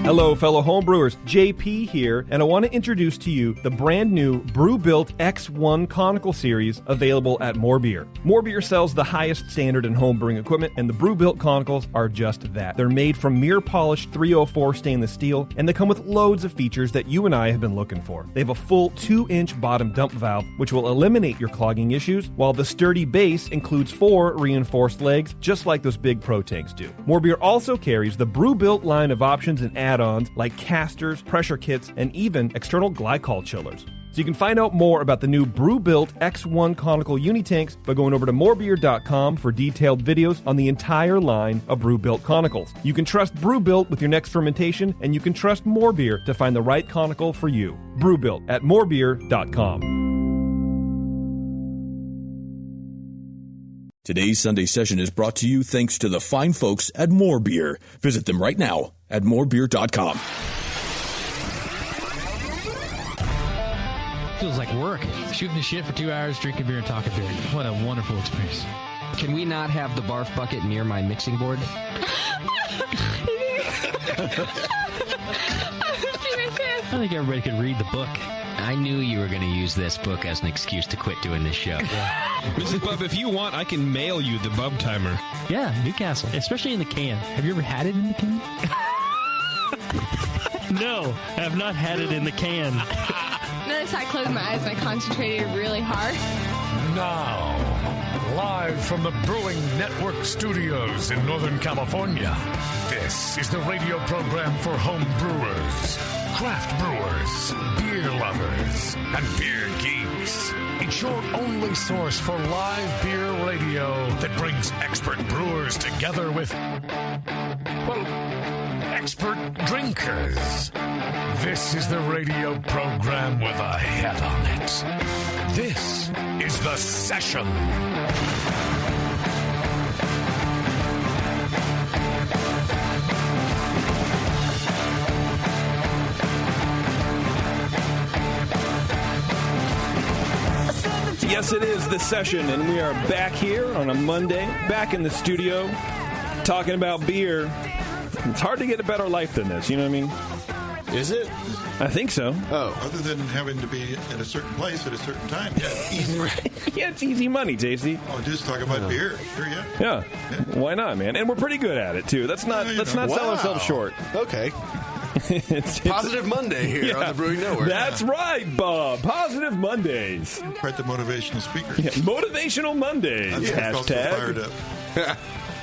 Hello, fellow homebrewers. JP here, and I want to introduce to you the brand new Brew-Built X1 Conical Series available at More Beer. More Beer sells the highest standard in homebrewing equipment, and the Brew-Built Conicals are just that. They're made from mirror-polished 304 stainless steel, and they come with loads of features that you and I have been looking for. They have a full 2-inch bottom dump valve, which will eliminate your clogging issues, while the sturdy base includes 4 reinforced legs, just like those big Pro tanks do. More Beer also carries the Brew-Built line of options and add-ons like casters, pressure kits, and even external glycol chillers. So you can find out more about the new Brew-Built X1 Conical Unitanks by going over to morebeer.com for detailed videos on the entire line of Brew-Built Conicals. You can trust Brew-Built with your next fermentation, and you can trust More Beer to find the right conical for you. Brew-Built at morebeer.com. Today's Sunday session is brought to you thanks to the fine folks at More Beer. Visit them right now at morebeer.com. Feels like work. Shooting the shit for 2 hours, drinking beer and talking beer. What a wonderful experience. Can we not have the barf bucket near my mixing board? I think everybody could read the book. I knew you were going to use this book as an excuse to quit doing this show. Mrs. Bub, if you want, I can mail you the Bub Timer. Yeah, Newcastle, especially in the can. Have you ever had it in the can? No, I have not had it in the can. Notice I closed my eyes and I concentrated really hard. Now, live from the Brewing Network studios in Northern California, this is the radio program for home brewers, craft brewers, beer lovers, and beer geeks. It's your only source for live beer radio that brings expert brewers together with, well, expert drinkers. This is the radio program with a head on it. This is The Session. Yes, it is The Session, and we are back here on a Monday, back in the studio, talking about beer. It's hard to get a better life than this, you know what I mean? Is it? I think so. Oh. Other than having to be at a certain place at a certain time. Yeah, easy. Yeah, it's easy money, Tasty. Oh, just talk about beer. Sure, yeah. Yeah. Why not, man? And we're pretty good at it, too. Let's not sell ourselves short. Okay. it's Positive Monday here on the Brewing Network. That's right, Bob. Positive Mondays. Quite the motivational speaker. Yeah, Motivational Mondays. Hashtag. Fired up.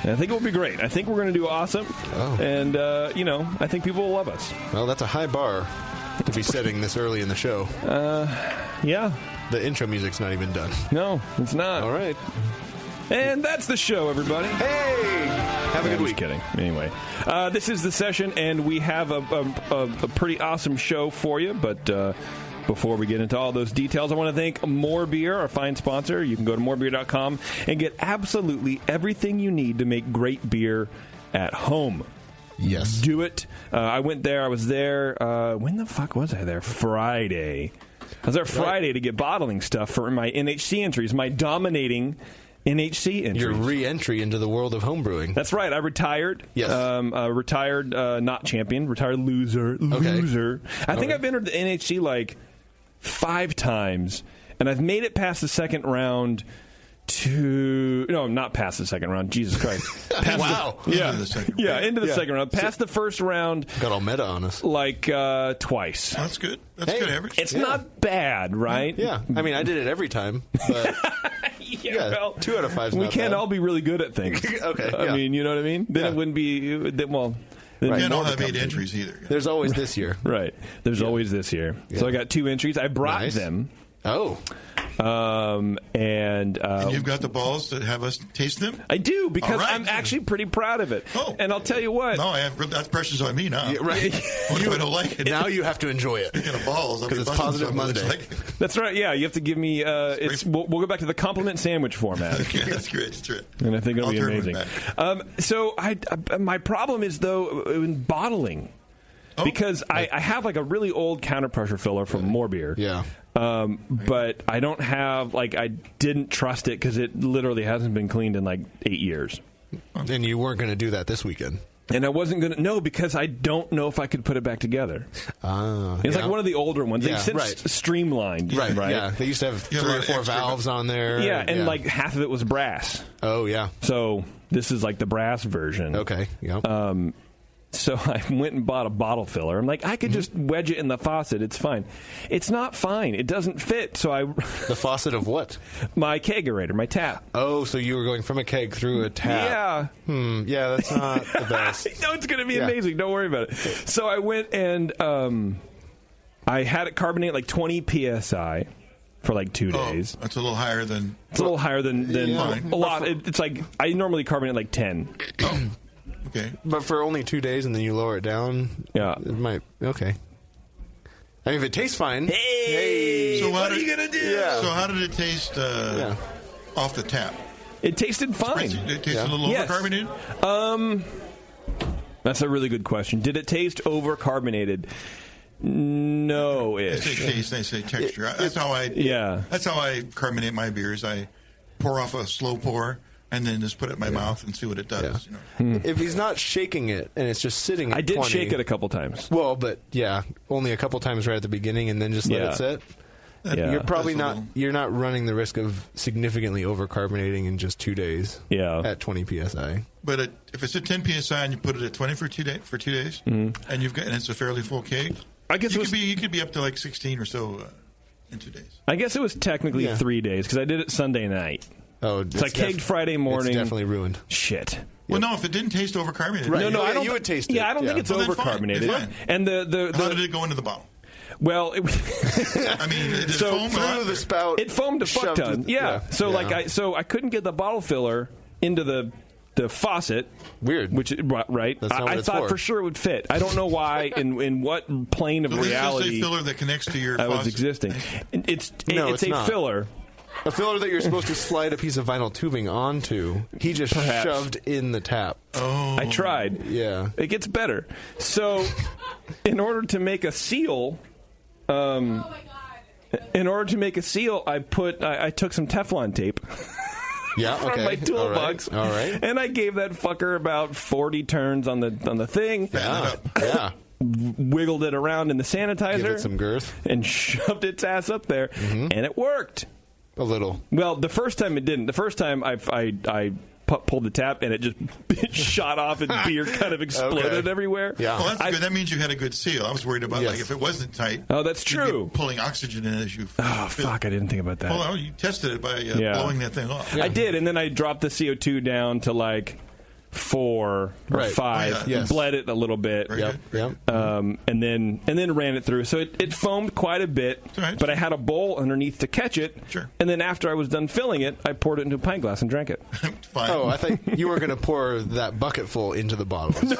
I think it will be great. I think we're going to do awesome. Oh. And, I think people will love us. Well, that's a high bar to be setting this early in the show. Yeah. The intro music's not even done. No, it's not. All right. And that's the show, everybody. Hey! Have a good week. Just kidding. Anyway, this is The Session, and we have a pretty awesome show for you, but before we get into all those details, I want to thank More Beer, our fine sponsor. You can go to morebeer.com and get absolutely everything you need to make great beer at home. Yes. Do it. I went there. I was there. When the fuck was I there? Friday. I was there Friday to get bottling stuff for my NHC entries, my dominating NHC entries. Your re-entry into the world of homebrewing. That's right. I retired. Yes. Retired not champion. Retired loser. Loser. I think I've entered the NHC like 5 times, and I've made it past the second round not past the second round. Jesus Christ. Wow. Into the second round. Past the first round. Got all meta on us. Like twice. That's good. That's good average. It's not bad, right? Yeah. I mean, I did it every time, but well, 2 out of 5 is we not can't bad. all be really good at things. Okay. I mean, you know what I mean? Then it wouldn't be, well... You can't all have 8 entries either. There's always this year. Right. There's always this year. Yeah. So I got 2 entries. I brought them. Oh. And you've got the balls to have us taste them? I do, because I'm actually pretty proud of it. Oh. And I'll tell you what. No, that pressure's on me now. Yeah, right. What if I don't like it? Now you have to enjoy it. Speaking of balls, because it's Positive Monday. That's right. Yeah, you have to give me. We'll go back to the compliment sandwich format. Okay, that's great. That's right. And I think it'll be amazing. So my problem is though in bottling. Because I have like a really old counterpressure filler from More Beer. Yeah. But I don't have, I didn't trust it because it literally hasn't been cleaned in 8 years. And you weren't going to do that this weekend. And I wasn't going to... No, because I don't know if I could put it back together. It's like one of the older ones. They've since streamlined. Right, right? yeah. They used to have 3 or 4 valves on there. Yeah, and like half of it was brass. Oh, yeah. So this is like the brass version. Okay, yeah. So I went and bought a bottle filler. I'm like, I could just wedge it in the faucet. It's fine. It's not fine. It doesn't fit. So I... The faucet of what? My kegerator, my tap. Oh, so you were going from a keg through a tap. Yeah. Yeah, that's not the best. No, it's going to be amazing. Don't worry about it. So I went and I had it carbonate like 20 PSI for like 2 days. That's a little higher than... It's a little higher than a lot. It's like, I normally carbonate like 10. Okay. But for only 2 days and then you lower it down? Yeah. It might... Okay. I mean, if it tastes fine... Hey! So what are you going to do? Yeah. So how did it taste off the tap? It tasted fine. It tasted a little overcarbonated? That's a really good question. Did it taste overcarbonated? No-ish. They say taste, they say texture. That's how I carbonate my beers. I pour off a slow pour and then just put it in my mouth and see what it does. You know? If he's not shaking it and it's just sitting at I did 20, shake it a couple times. Well, but only a couple times right at the beginning and then just let it sit. You're probably not. You're not running the risk of significantly overcarbonating in just 2 days. Yeah, at 20 psi. But if it's at 10 psi and you put it at 20 for 2 days, and it's a fairly full keg, I guess you could be up to like 16 or so in 2 days. I guess it was technically 3 days because I did it Sunday night. Oh, so I kegged Friday morning. It's definitely ruined. Shit. Well, no, if it didn't taste overcarbonated, right? No, I don't. You would taste it. Yeah, I don't think it's overcarbonated. It's fine. And how did it go into the bottle? Well, I mean, it foamed through the spout. It foamed a fuck ton. So I couldn't get the bottle filler into the faucet. Weird. Right? I thought for sure it would fit. I don't know why. in what plane of reality? This is a filler that connects to your faucet. I was existing. It's a not. filler. A filler that you're supposed to slide a piece of vinyl tubing onto. He just shoved in the tap. Oh. I tried. Yeah. It gets better. So, in order to make a seal, I took some Teflon tape. Yeah, from my toolbox. All right. And I gave that fucker about 40 turns on the thing. Yeah. Wiggled it around in the sanitizer. Give it some girth. And shoved its ass up there. And it worked. A little. Well, the first time it didn't. The first time I pulled the tap and it just shot off and beer kind of exploded everywhere. Yeah. Well, that's good. That means you had a good seal. I was worried about like if it wasn't tight. Oh, that's true. Pulling oxygen in as you. Oh fuck! I didn't think about that. Well, you tested it by blowing that thing off. I did, and then I dropped the CO2 down to like 4 or 5. And bled it a little bit. And then ran it through. So it foamed quite a bit. Right. But I had a bowl underneath to catch it. Sure. And then after I was done filling it, I poured it into a pint glass and drank it. Fine. Oh, I thought you were going to pour that bucket full into the bottle. No.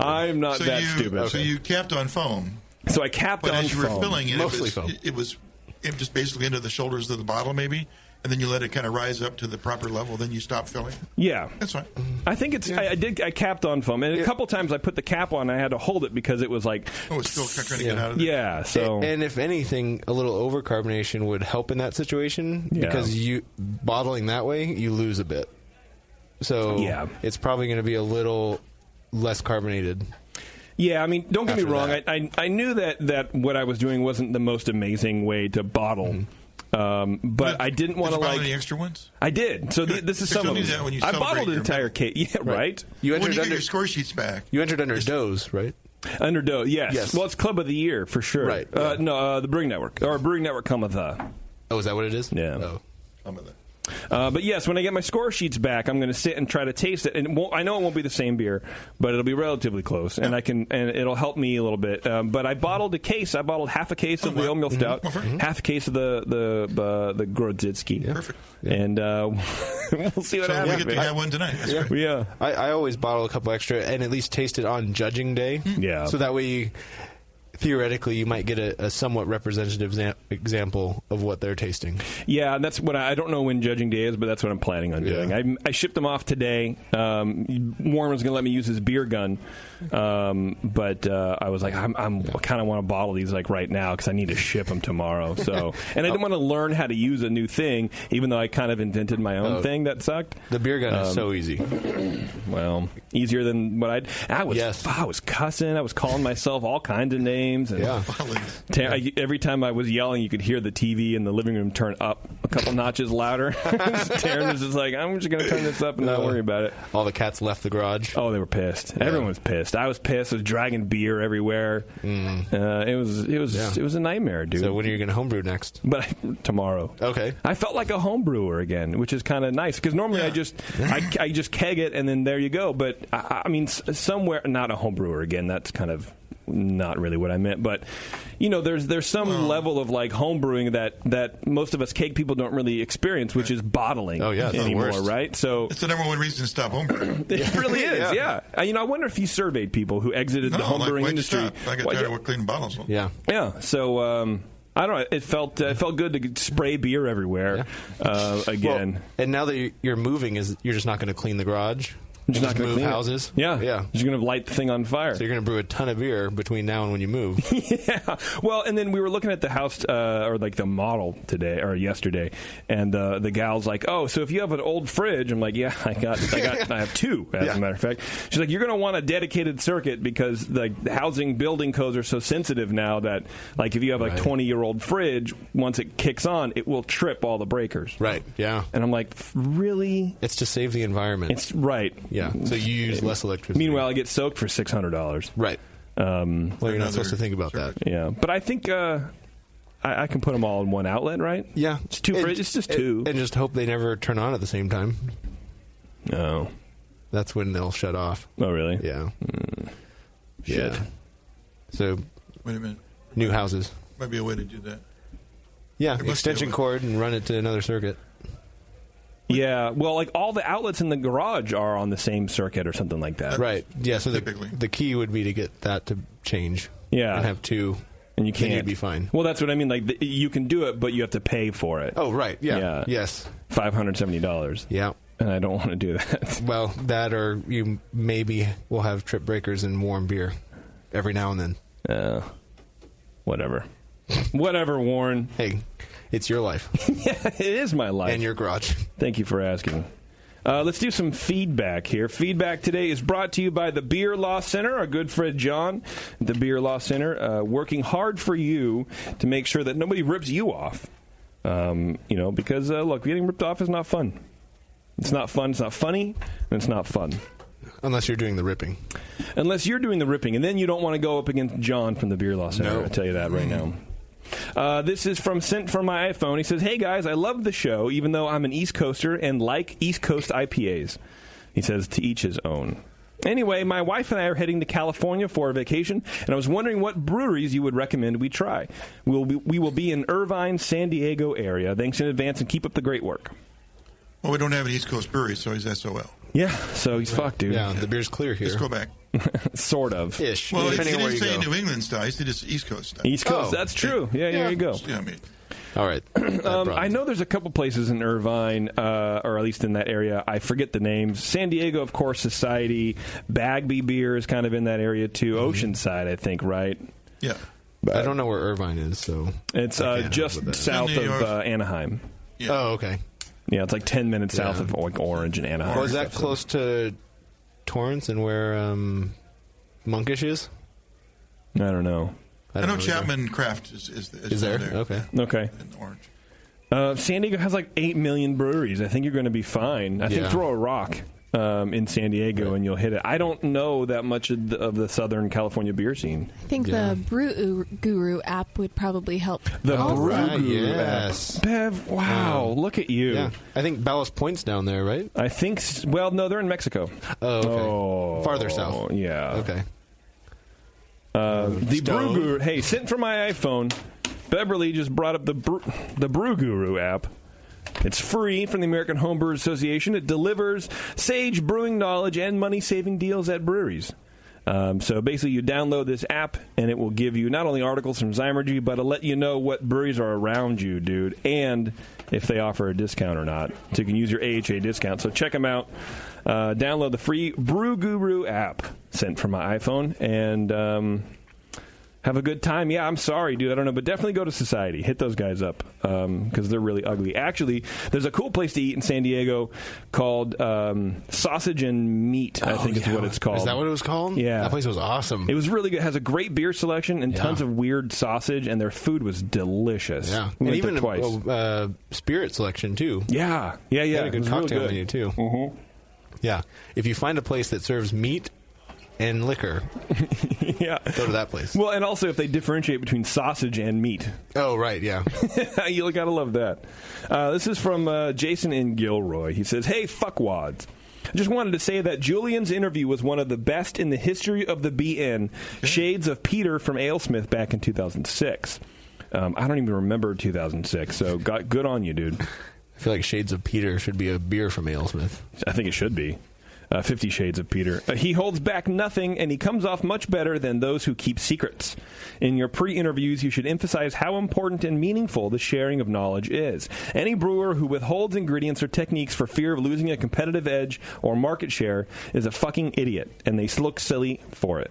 I'm not that stupid. So you capped on foam. So I capped on foam. But as you were filling it, mostly foam. It was just basically into the shoulders of the bottle, maybe. And then you let it kind of rise up to the proper level. Then you stop filling. Yeah, that's fine. I think it's. Yeah. I capped on foam, and a couple times I put the cap on. I had to hold it because it was like. Oh, it's still trying to get out of there. Yeah. So. And if anything, a little overcarbonation would help in that situation because you bottling that way, you lose a bit. So it's probably going to be a little less carbonated. Yeah, I mean, don't get me wrong. I knew that what I was doing wasn't the most amazing way to bottle. But I didn't want to like any extra ones. I did. So this is some of them. I bottled an entire case. Yeah, right. You entered when you get your score sheets back. You entered under Doe's, right? Under Doe, yes. Well, it's Club of the Year for sure. Right. No, the Brewing Network or Brewing Network cometh. Oh, is that what it is? Yeah. Oh. Cometh. But yes, when I get my score sheets back, I'm going to sit and try to taste it. And I know it won't be the same beer, but it'll be relatively close, and it'll help me a little bit. But I bottled a case. I bottled half a case of the Imperial Stout, half a case of the Grodzitsky. Yeah. Perfect. And we'll see what happens. We get to have one tonight. That's great. Yeah. I always bottle a couple extra and at least taste it on judging day. Yeah. So that way theoretically you might get a somewhat representative example of what they're tasting. Yeah, and that's what I don't know when judging day is, but that's what I'm planning on doing. I shipped them off today. Warren was going to let me use his beer gun, but I was like, I kind of want to bottle these like right now because I need to ship them tomorrow. So, and I didn't want to learn how to use a new thing, even though I kind of invented my own thing that sucked. The beer gun is so easy. Well, easier than what I was cussing. I was calling myself all kinds of names. And every time I was yelling, you could hear the TV in the living room turn up a couple notches louder. Taryn was just like, I'm just going to turn this up and not worry about it. All the cats left the garage. Oh, they were pissed. Yeah. Everyone was pissed. I was pissed. I was dragging beer everywhere. It was a nightmare, dude. So when are you going to homebrew next? But tomorrow. Okay. I felt like a homebrewer again, which is kind of nice because normally I just keg it and then there you go. But I mean, somewhere not a homebrewer again. That's kind of not really what I meant, but there's some level of like homebrewing that most of us keg people don't really experience, which is bottling anymore, right? So it's the number one reason to stop homebrewing. It really is, yeah. I wonder if you surveyed people who exited the homebrewing industry. I got tired of cleaning bottles. Yeah. So I don't know. It felt good to spray beer everywhere again. Well, and now that you're moving, you're just not going to clean the garage. You're just not going to move houses. Yeah. You're going to light the thing on fire. So you're going to brew a ton of beer between now and when you move. Yeah. Well, and then we were looking at the house or like the model today or yesterday, and the gal's like, "Oh, so if you have an old fridge," I'm like, "Yeah, I have two." As a matter of fact, she's like, "You're going to want a dedicated circuit because the housing building codes are so sensitive now that like if you have a 20-year-old fridge, once it kicks on, it will trip all the breakers." Right. Yeah. And I'm like, "Really?" It's to save the environment. It's right. Yeah, so you use less electricity. Meanwhile, I get soaked for $600. Right. Well, you're not supposed to think about that. Yeah, but I think I can put them all in one outlet, right? Yeah. It's two fridges, it's just two. And just hope they never turn on at the same time. No. That's when they'll shut off. Oh, really? Yeah. Shit. Yeah. So, wait a minute. New houses. Might be a way to do that. Yeah, extension cord and run it to another circuit. Yeah, well, like all the outlets in the garage are on the same circuit or something like that. Right. Yeah, so the key would be to get that to change. Yeah. And have two. And you can't. Then you'd be fine. Well, that's what I mean. Like, you can do it, but you have to pay for it. Oh, right. Yeah. Yes. $570. Yeah. And I don't want to do that. Well, that or you maybe will have trip breakers and warm beer every now and then. Whatever. Whatever, Warren. Hey. It's your life. Yeah, it is my life. And your garage. Thank you for asking. Let's do some feedback here. Feedback today is brought to you by the Beer Law Center, our good friend John, the Beer Law Center, working hard for you to make sure that nobody rips you off. Because, look, getting ripped off is not fun. It's not fun, it's not funny, and it's not fun. Unless you're doing the ripping. Unless you're doing the ripping, and then you don't want to go up against John from the Beer Law Center. No. I'll tell you that right now. This is sent from my iPhone. He says, "Hey guys, I love the show, even though I'm an East Coaster and like East Coast IPAs." He says, "To each his own." Anyway, my wife and I are heading to California for a vacation, and I was wondering what breweries you would recommend we try. We will be in Irvine, San Diego area. Thanks in advance, and keep up the great work. Well, we don't have an East Coast brewery, so he's SOL. Yeah, so he's fucked, dude. Yeah, the beer's clear here. Let's go back. Sort of. Ish. Well, he didn't say New England style. He said it's East Coast style. East Coast, that's true. Yeah, there you go. Yeah, I mean. All right. I know there's a couple places in Irvine, or at least in that area. I forget the names. San Diego, of course, Society. Bagby Beer is kind of in that area, too. Oceanside, I think, right? Yeah. But I don't know where Irvine is, so... It's just south of Anaheim. Yeah. Oh, okay. Yeah, it's like 10 minutes south of Orange and Anaheim. Well, is that close to Torrance and where Monkish is? I don't know. I know Chapman Craft is there. Okay. Okay. In Orange. San Diego has like 8 million breweries. I think you're going to be fine. I think throw a rock in San Diego and you'll hit it. I don't know that much of the Southern California beer scene. I think the Brew Guru app would probably help. The Brew Guru app. Bev, wow, look at you. Yeah. I think Ballast Point's down there, right? I think, well, no, they're in Mexico. Oh, okay. Oh, farther south. Yeah. Okay. The Brew Guru, hey, sent from my iPhone, Beverly just brought up the Brew Guru app. It's free from the American Homebrewers Association. It delivers sage brewing knowledge and money-saving deals at breweries. So basically, you download this app, and it will give you not only articles from Zymergy, but it'll let you know what breweries are around you, dude, and if they offer a discount or not. So you can use your AHA discount. So check them out. Download the free Brew Guru app sent from my iPhone, and have a good time. Yeah, I'm sorry, dude. I don't know, but definitely go to Society. Hit those guys up because they're really ugly. Actually, there's a cool place to eat in San Diego called Sausage and Meat, I think is what it's called. Is that what it was called? Yeah. That place was awesome. It was really good. It has a great beer selection and tons of weird sausage, and their food was delicious. Yeah. We and went even there twice. Spirit selection, too. Yeah. They had a good cocktail really menu, too. Mm-hmm. Yeah. If you find a place that serves meat and liquor, go to that place. Well, and also if they differentiate between sausage and meat. Oh, right, yeah. You gotta love that. This is from Jason in Gilroy. He says, "Hey, fuckwads. I just wanted to say that Julian's interview was one of the best in the history of the BN. Shades of Peter from Alesmith back in 2006. I don't even remember 2006, so good on you, dude. I feel like Shades of Peter should be a beer from Alesmith. I think it should be. 50 Shades of Peter. He holds back nothing, and he comes off much better than those who keep secrets. In your pre-interviews, you should emphasize how important and meaningful the sharing of knowledge is. Any brewer who withholds ingredients or techniques for fear of losing a competitive edge or market share is a fucking idiot, and they look silly for it."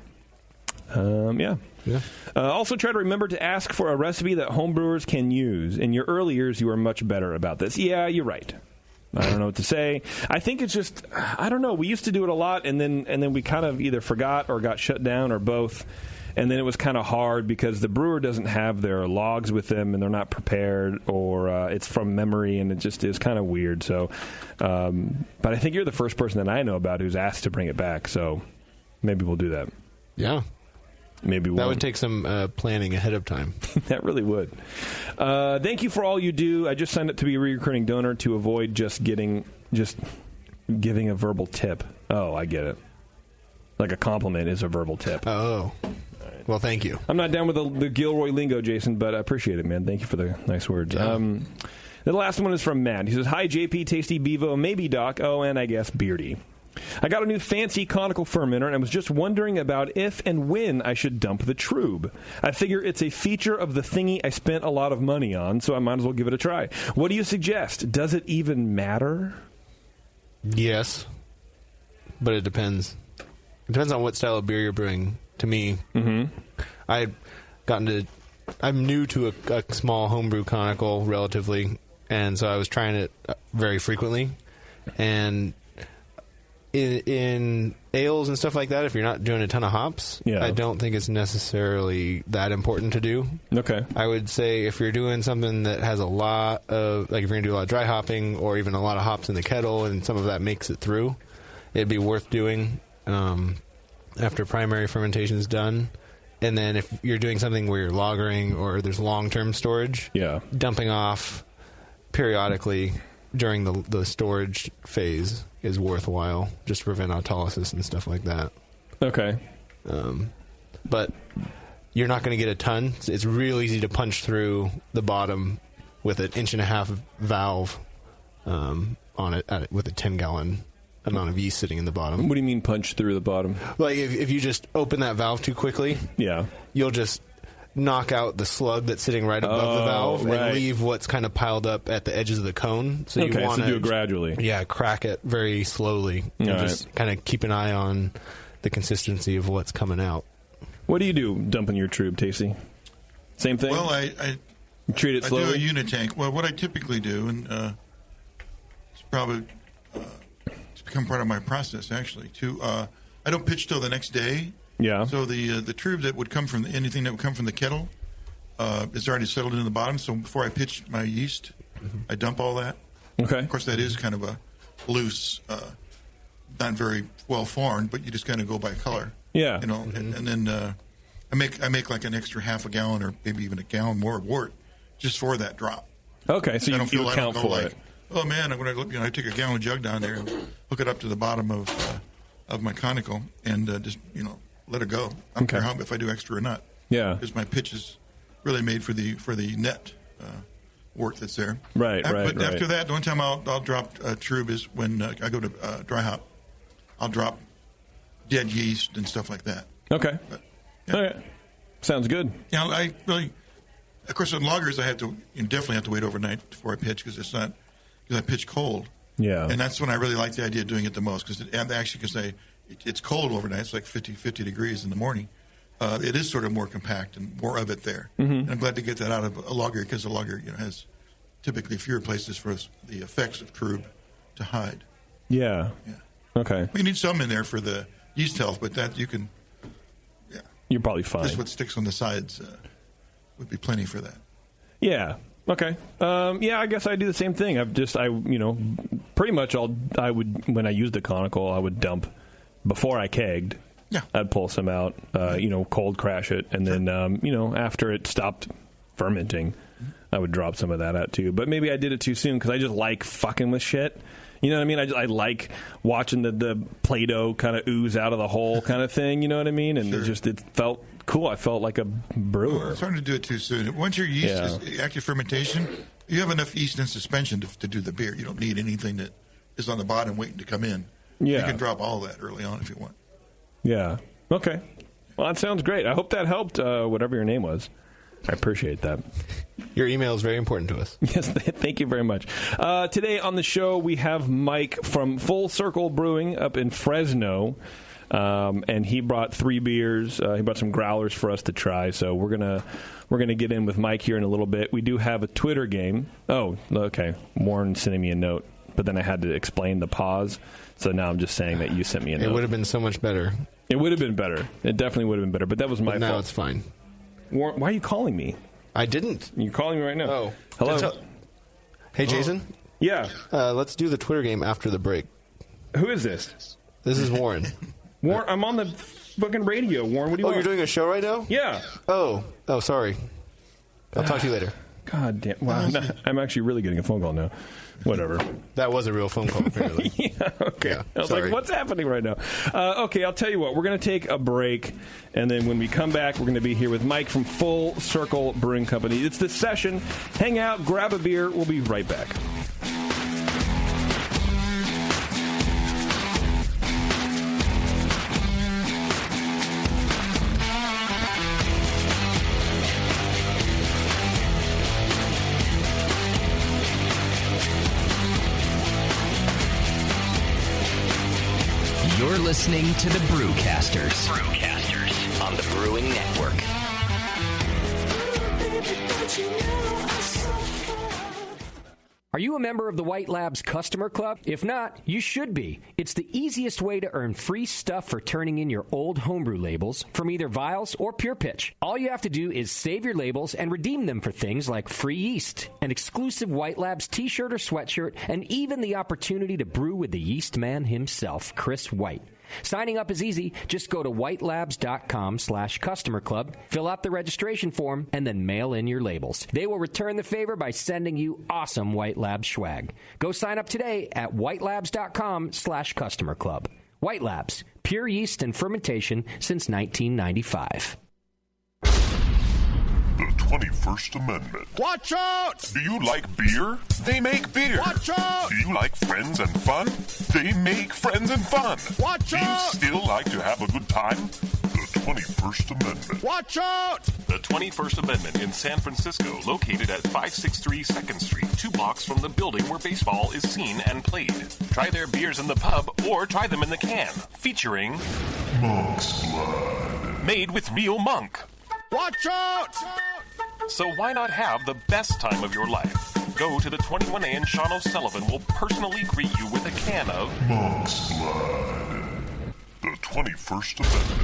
Yeah. Also, try to remember to ask for a recipe that homebrewers can use. In your early years, you were much better about this. Yeah, you're right. I don't know what to say. I think it's just, I don't know. We used to do it a lot, and then we kind of either forgot or got shut down or both. And then it was kind of hard because the brewer doesn't have their logs with them, and they're not prepared, or it's from memory, and it just is kind of weird. So, but I think you're the first person that I know about who's asked to bring it back. So maybe we'll do that. Yeah. Maybe that would take some planning ahead of time. That really would. Thank you for all you do. I just signed up to be a recurring donor to avoid just giving a verbal tip. Oh, I get it. Like a compliment is a verbal tip. Oh. Well, thank you. I'm not down with the Gilroy lingo, Jason, but I appreciate it, man. Thank you for the nice words. Yeah. The last one is from Matt. He says, "Hi, JP, Tasty, Bevo, maybe Doc, and I guess Beardy. I got a new fancy conical fermenter and I was just wondering about if and when I should dump the trube. I figure it's a feature of the thingy I spent a lot of money on, so I might as well give it a try. What do you suggest? Does it even matter?" Yes, but it depends. It depends on what style of beer you're brewing. To me, I'm new to a small homebrew conical relatively, and so I was trying it very frequently. And in ales and stuff like that, if you're not doing a ton of hops, I don't think it's necessarily that important to do. Okay. I would say if you're doing something that has a lot of, like if you're going to do a lot of dry hopping or even a lot of hops in the kettle and some of that makes it through, it'd be worth doing after primary fermentation is done. And then if you're doing something where you're lagering or there's long-term storage, dumping off periodically during the storage phase is worthwhile, just to prevent autolysis and stuff like that. Okay. But you're not going to get a ton. It's real easy to punch through the bottom with an 1.5-inch valve on it with a 10-gallon amount of yeast sitting in the bottom. What do you mean punch through the bottom? Like if you just open that valve too quickly, you'll just knock out the slug that's sitting right above the valve and leave what's kind of piled up at the edges of the cone. So you want to do it gradually. Yeah, crack it very slowly. And just kind of keep an eye on the consistency of what's coming out. What do you do dumping your trube, Tasty? Same thing? Well, I treat it slowly? I do a unitank. Well, what I typically do, and it's probably it's become part of my process, actually, I don't pitch till the next day. Yeah. So the trube that would come from anything that would come from the kettle is already settled into the bottom. So before I pitch my yeast, I dump all that. Okay. Of course, that is kind of a loose, not very well formed, but you just kind of go by color. Yeah. You know, and then I make like an extra half a gallon or maybe even a gallon more of wort just for that drop. Okay, so you account for it. Oh man, I take a gallon jug down there and hook it up to the bottom of my conical and just let it go. I don't care if I do extra or not. Yeah, because my pitch is really made for the net wort that's there. Right. But after that, the one time I'll drop trube is when I go to dry hop. I'll drop dead yeast and stuff like that. Okay. But, all right. Sounds good. Yeah, I really. Of course, on lagers, I definitely have to wait overnight before I pitch because I pitch cold. Yeah. And that's when I really like the idea of doing it the most because it's cold overnight. It's like 50 degrees in the morning. It is sort of more compact and more of it there. Mm-hmm. And I'm glad to get that out of a lager because a lager has typically fewer places for the effects of croup to hide. Yeah. Okay. We need some in there for the yeast health, but that you can. Yeah. You're probably fine. Just what sticks on the sides would be plenty for that. Yeah. Okay. I guess I do the same thing. Pretty much when I use the conical, I would dump before I kegged. Yeah. I'd pull some out, cold crash it, and then, after it stopped fermenting, I would drop some of that out too. But maybe I did it too soon because I just like fucking with shit. You know what I mean? I like watching the Play-Doh kind of ooze out of the hole kind of thing. You know what I mean? And it felt cool. I felt like a brewer. Well, it's hard to do it too soon. Once your yeast is active fermentation, you have enough yeast in suspension to do the beer. You don't need anything that is on the bottom waiting to come in. Yeah. You can drop all that early on if you want. Yeah. Okay. Well, that sounds great. I hope that helped, whatever your name was. I appreciate that. Your email is very important to us. Yes, thank you very much. Today on the show, we have Mike from Full Circle Brewing up in Fresno. And he brought 3 beers. He brought some growlers for us to try. So we're gonna get in with Mike here in a little bit. We do have a Twitter game. Oh, okay. Warren sending me a note, but then I had to explain the pause. So now I'm just saying that you sent me a note. It would have been so much better. It would have been better. It definitely would have been better. But that was my fault. Now it's fine. Warren, why are you calling me? I didn't. You're calling me right now. Oh, hello. Hey, Jason. Yeah. Let's do the Twitter game after the break. Who is this? This is Warren. Warren, I'm on the fucking radio. Warren, what do you want? You're doing a show right now? Yeah. Oh, sorry. I'll talk to you later. God damn. Wow. I'm actually really getting a phone call now. Whatever. That was a real phone call, apparently. Yeah, okay. Yeah, I was like, what's happening right now? Okay, I'll tell you what. We're going to take a break, and then when we come back, we're going to be here with Mike from Full Circle Brewing Company. It's the session. Hang out, grab a beer. We'll be right back. You're listening to the Brewcasters. On the Brewing Network. Are you a member of the White Labs Customer Club? If not, you should be. It's the easiest way to earn free stuff for turning in your old homebrew labels from either Vials or Pure Pitch. All you have to do is save your labels and redeem them for things like free yeast, an exclusive White Labs t-shirt or sweatshirt, and even the opportunity to brew with the yeast man himself, Chris White. Signing up is easy. Just go to whitelabs.com/customer club, fill out the registration form, and then mail in your labels. They will return the favor by sending you awesome White Labs swag. Go sign up today at whitelabs.com/customer club. White Labs, pure yeast and fermentation since 1995. The 21st Amendment. Watch out! Do you like beer? They make beer. Watch out! Do you like friends and fun? They make friends and fun. Watch out! Do you still like to have a good time? The 21st Amendment. Watch out! The 21st Amendment in San Francisco, located at 563 2nd Street, 2 blocks from the building where baseball is seen and played. Try their beers in the pub or try them in the can, featuring Monk's Blood. Made with real monk. Watch out! So why not have the best time of your life? Go to the 21A and Sean O'Sullivan will personally greet you with a can of Monk's Blood. The 21st Amendment.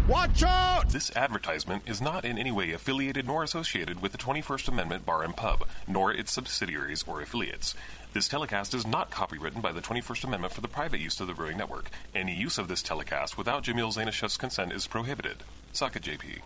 Watch out! This advertisement is not in any way affiliated nor associated with the 21st Amendment Bar and Pub, nor its subsidiaries or affiliates. This telecast is not copywritten by the 21st Amendment for the private use of the Brewing Network. Any use of this telecast without Jamil Zainashev's consent is prohibited. Suck it, JP.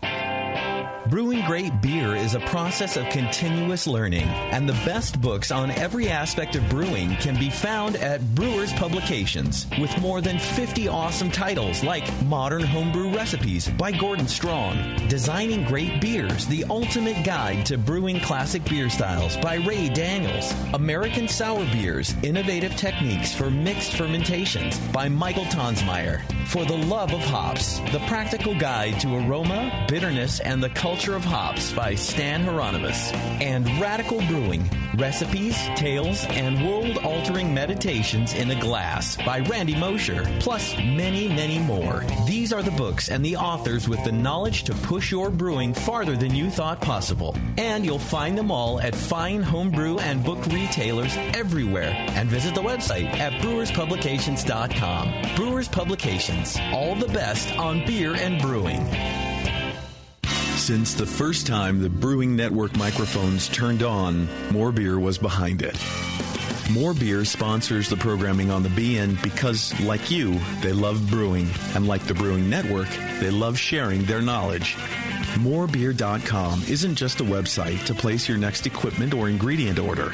Brewing great beer is a process of continuous learning, and the best books on every aspect of brewing can be found at Brewers Publications, with more than 50 awesome titles like Modern Homebrew Recipes by Gordon Strong, Designing Great Beers, the Ultimate Guide to Brewing Classic Beer Styles by Ray Daniels, American Sour Beers, Innovative Techniques for Mixed Fermentations by Michael Tonsmeyer, For the Love of Hops, The Practical Guide to Aroma, Bitterness, and the Culture of Hops by Stan Hieronymus, and Radical Brewing, Recipes, Tales, and World-Altering Meditations in a Glass by Randy Mosher, plus many, many more. These are the books and the authors with the knowledge to push your brewing farther than you thought possible. And you'll find them all at fine homebrew and book retailers everywhere. And visit the website at brewerspublications.com. Brewers Publications, all the best on beer and brewing. Since the first time the Brewing Network microphones turned on, More Beer was behind it. More Beer sponsors the programming on the BN because, like you, they love brewing. And like the Brewing Network, they love sharing their knowledge. Morebeer.com isn't just a website to place your next equipment or ingredient order.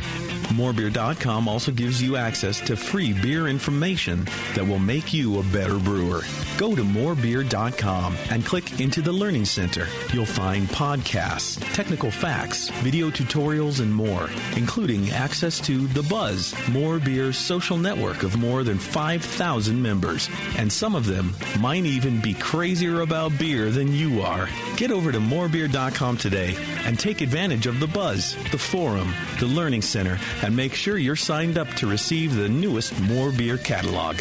Morebeer.com also gives you access to free beer information that will make you a better brewer. Go to morebeer.com and click into the Learning Center. You'll find podcasts, technical facts, video tutorials, and more, including access to The Buzz, More Beer's social network of more than 5,000 members. And some of them might even be crazier about beer than you are. Get over to morebeer.com today and take advantage of The Buzz, the forum, the Learning Center, and make sure you're signed up to receive the newest More Beer catalog.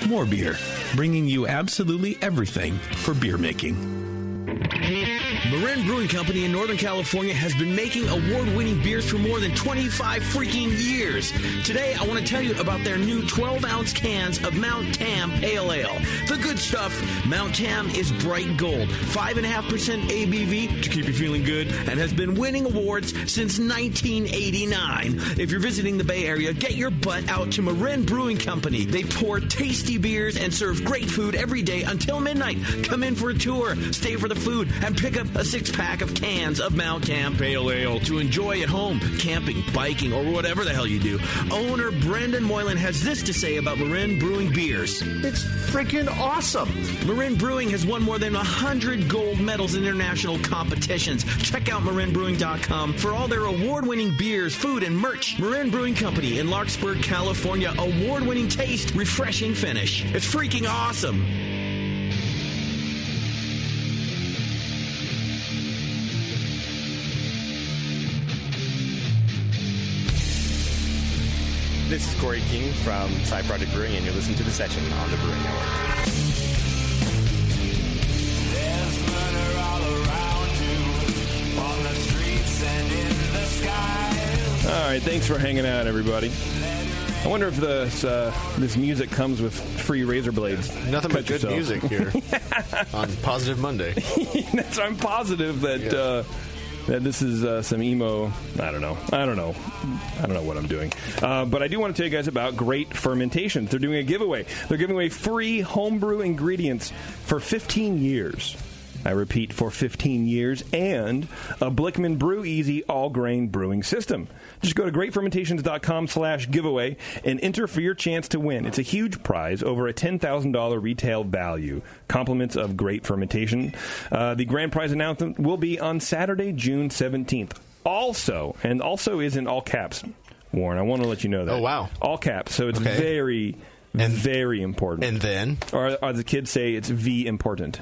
More Beer, bringing you absolutely everything for beer making. Marin Brewing Company in Northern California has been making award-winning beers for more than 25 freaking years. Today, I want to tell you about their new 12-ounce cans of Mount Tam Pale Ale. The good stuff, Mount Tam is bright gold, 5.5% ABV to keep you feeling good, and has been winning awards since 1989. If you're visiting the Bay Area, get your butt out to Marin Brewing Company. They pour tasty beers and serve great food every day until midnight. Come in for a tour, stay for the food, and pick up a 6-pack of cans of Mount Tam Pale Ale to enjoy at home, camping, biking, or whatever the hell you do. Owner Brendan Moylan has this to say about Marin Brewing beers. It's freaking awesome. Marin Brewing has won more than 100 gold medals in international competitions. Check out marinbrewing.com for all their award-winning beers, food, and merch. Marin Brewing Company in Larkspur, California. Award-winning taste, refreshing finish. It's freaking awesome. This is Corey King from Side Project Brewing, and you're listening to The Session on the Brewing Network. There's murder all around you, on the streets and in the sky. All right, thanks for hanging out, everybody. I wonder if this music comes with free razor blades. Nothing but good music here on Positive Monday. I'm positive that... that this is some emo. I don't know what I'm doing. But I do want to tell you guys about Great Fermentations. They're doing a giveaway. They're giving away free homebrew ingredients for 15 years. I repeat, for 15 years, and a Blickman Brew Easy all-grain brewing system. Just go to greatfermentations.com/giveaway and enter for your chance to win. It's a huge prize, over a $10,000 retail value. Compliments of Great Fermentation. The grand prize announcement will be on Saturday, June 17th. Also is in all caps, Warren. I want to let you know that. Oh, wow. All caps, so it's very important. And then? Or as the kids say, it's V important.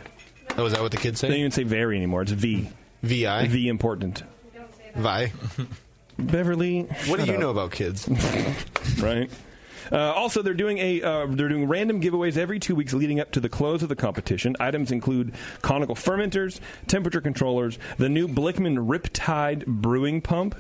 Oh, is that what the kids say? They don't even say very anymore. It's V. V-I? V important. Vi. Beverly, what do you know about kids? Right. Also, they're doing random giveaways every 2 weeks leading up to the close of the competition. Items include conical fermenters, temperature controllers, the new Blickman Riptide brewing pump,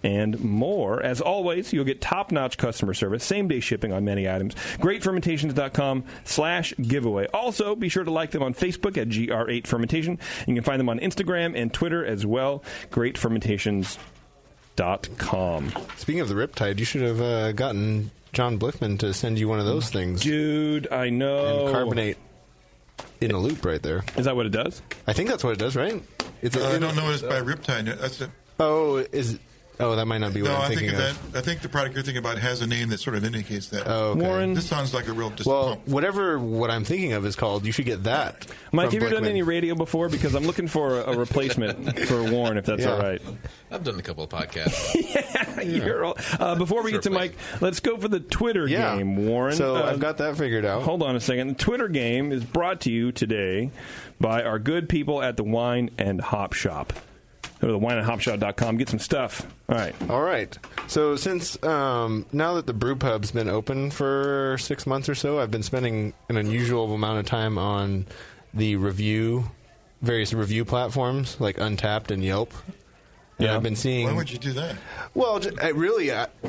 and more. As always, you'll get top-notch customer service, same-day shipping on many items. GreatFermentations.com/giveaway. Also, be sure to like them on Facebook at GR8Fermentation. You can find them on Instagram and Twitter as well. GreatFermentations.com. Speaking of the Riptide, you should have gotten John Blickman to send you one of those things. Dude, I know. And carbonate in a loop right there. Is that what it does? I think that's what it does, right? I don't know. It's by Riptide. That's it. Oh, that might not be what I'm thinking of. I think the product you're thinking about has a name that sort of indicates that. Oh, okay. Warren, this sounds like a real what I'm thinking of is called, you should get that. Mike, have you done any radio before? Because I'm looking for a replacement for Warren, if that's all right. I've done a couple of podcasts. Before we get to Mike, let's go for the Twitter game, Warren. So I've got that figured out. Hold on a second. The Twitter game is brought to you today by our good people at the Wine and Hop Shop. Go to thewineandhopshop.com. Get some stuff. All right. So since now that the brew pub's been open for 6 months or so, I've been spending an unusual amount of time on the various review platforms like Untappd and Yelp. And I've been seeing. Why would you do that? Well,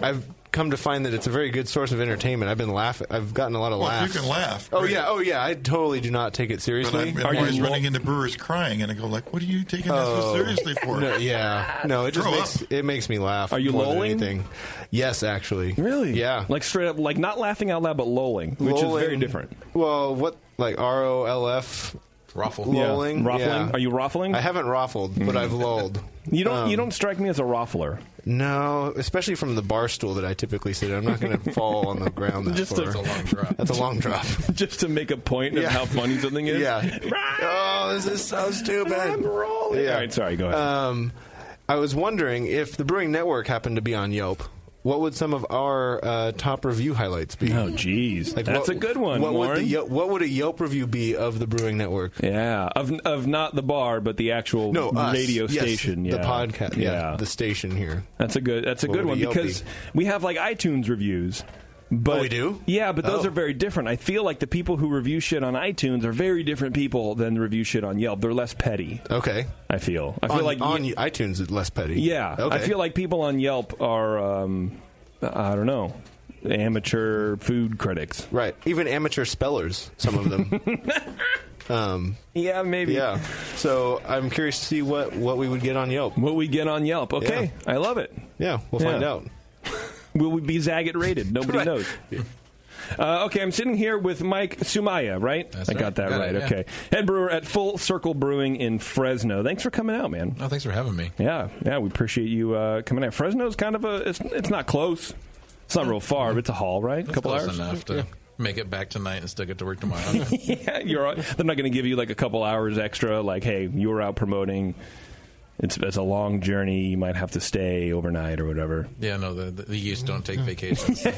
I've come to find that it's a very good source of entertainment. I've been laughing. I've gotten a lot of laughs. You can laugh. Oh yeah. I totally do not take it seriously. But I'm always running into brewers crying, and I go like, "What are you taking this so seriously for?" No, it just makes me laugh. Are you lolling? Anything. Yes, actually. Really? Yeah. Like straight up, like not laughing out loud, but lolling, which is very different. Well, like ROLF? Ruffle. Lolling. Yeah. Ruffling. Yeah. Are you ruffling? I haven't ruffled, but I've lolled. You don't strike me as a ruffler. No, especially from the bar stool that I typically sit in. I'm not going to fall on the ground that far. That's a long drop. That's a long drop. Just to make a point of how funny something is? Yeah. Oh, this is so stupid. I'm rolling. Yeah. All right, sorry, go ahead. I was wondering if the Brewing Network happened to be on Yelp, what would some of our top review highlights be? Oh, geez. That's a good one, Warren. What would a Yelp review be of the Brewing Network? Yeah, of not the bar, but the actual radio station. The podcast. Yeah, the station here. That's a good one because we have like iTunes reviews. But, we do? Yeah, but those are very different. I feel like the people who review shit on iTunes are very different people than the review shit on Yelp. They're less petty. Okay. I feel like on iTunes it's less petty. Yeah. Okay. I feel like people on Yelp are, I don't know, amateur food critics. Right. Even amateur spellers, some of them. Yeah, maybe. Yeah. So I'm curious to see what we would get on Yelp. What we get on Yelp. Okay. Yeah. I love it. Yeah, we'll find out. Will we be Zagat rated? Nobody knows. Okay, I'm sitting here with Mike Sumaya, right? I got that right. Okay. Head brewer at Full Circle Brewing in Fresno. Thanks for coming out, man. Oh, thanks for having me. Yeah, we appreciate you coming out. Fresno's kind of it's not close. It's not real far, but it's a haul, right? It's a couple close hours. enough to make it back tonight and still get to work tomorrow. Yeah, they're not going to give you like a couple hours extra, like, hey, you were out promoting. It's a long journey. You might have to stay overnight or whatever. Yeah, no, the youth don't take vacations. Hear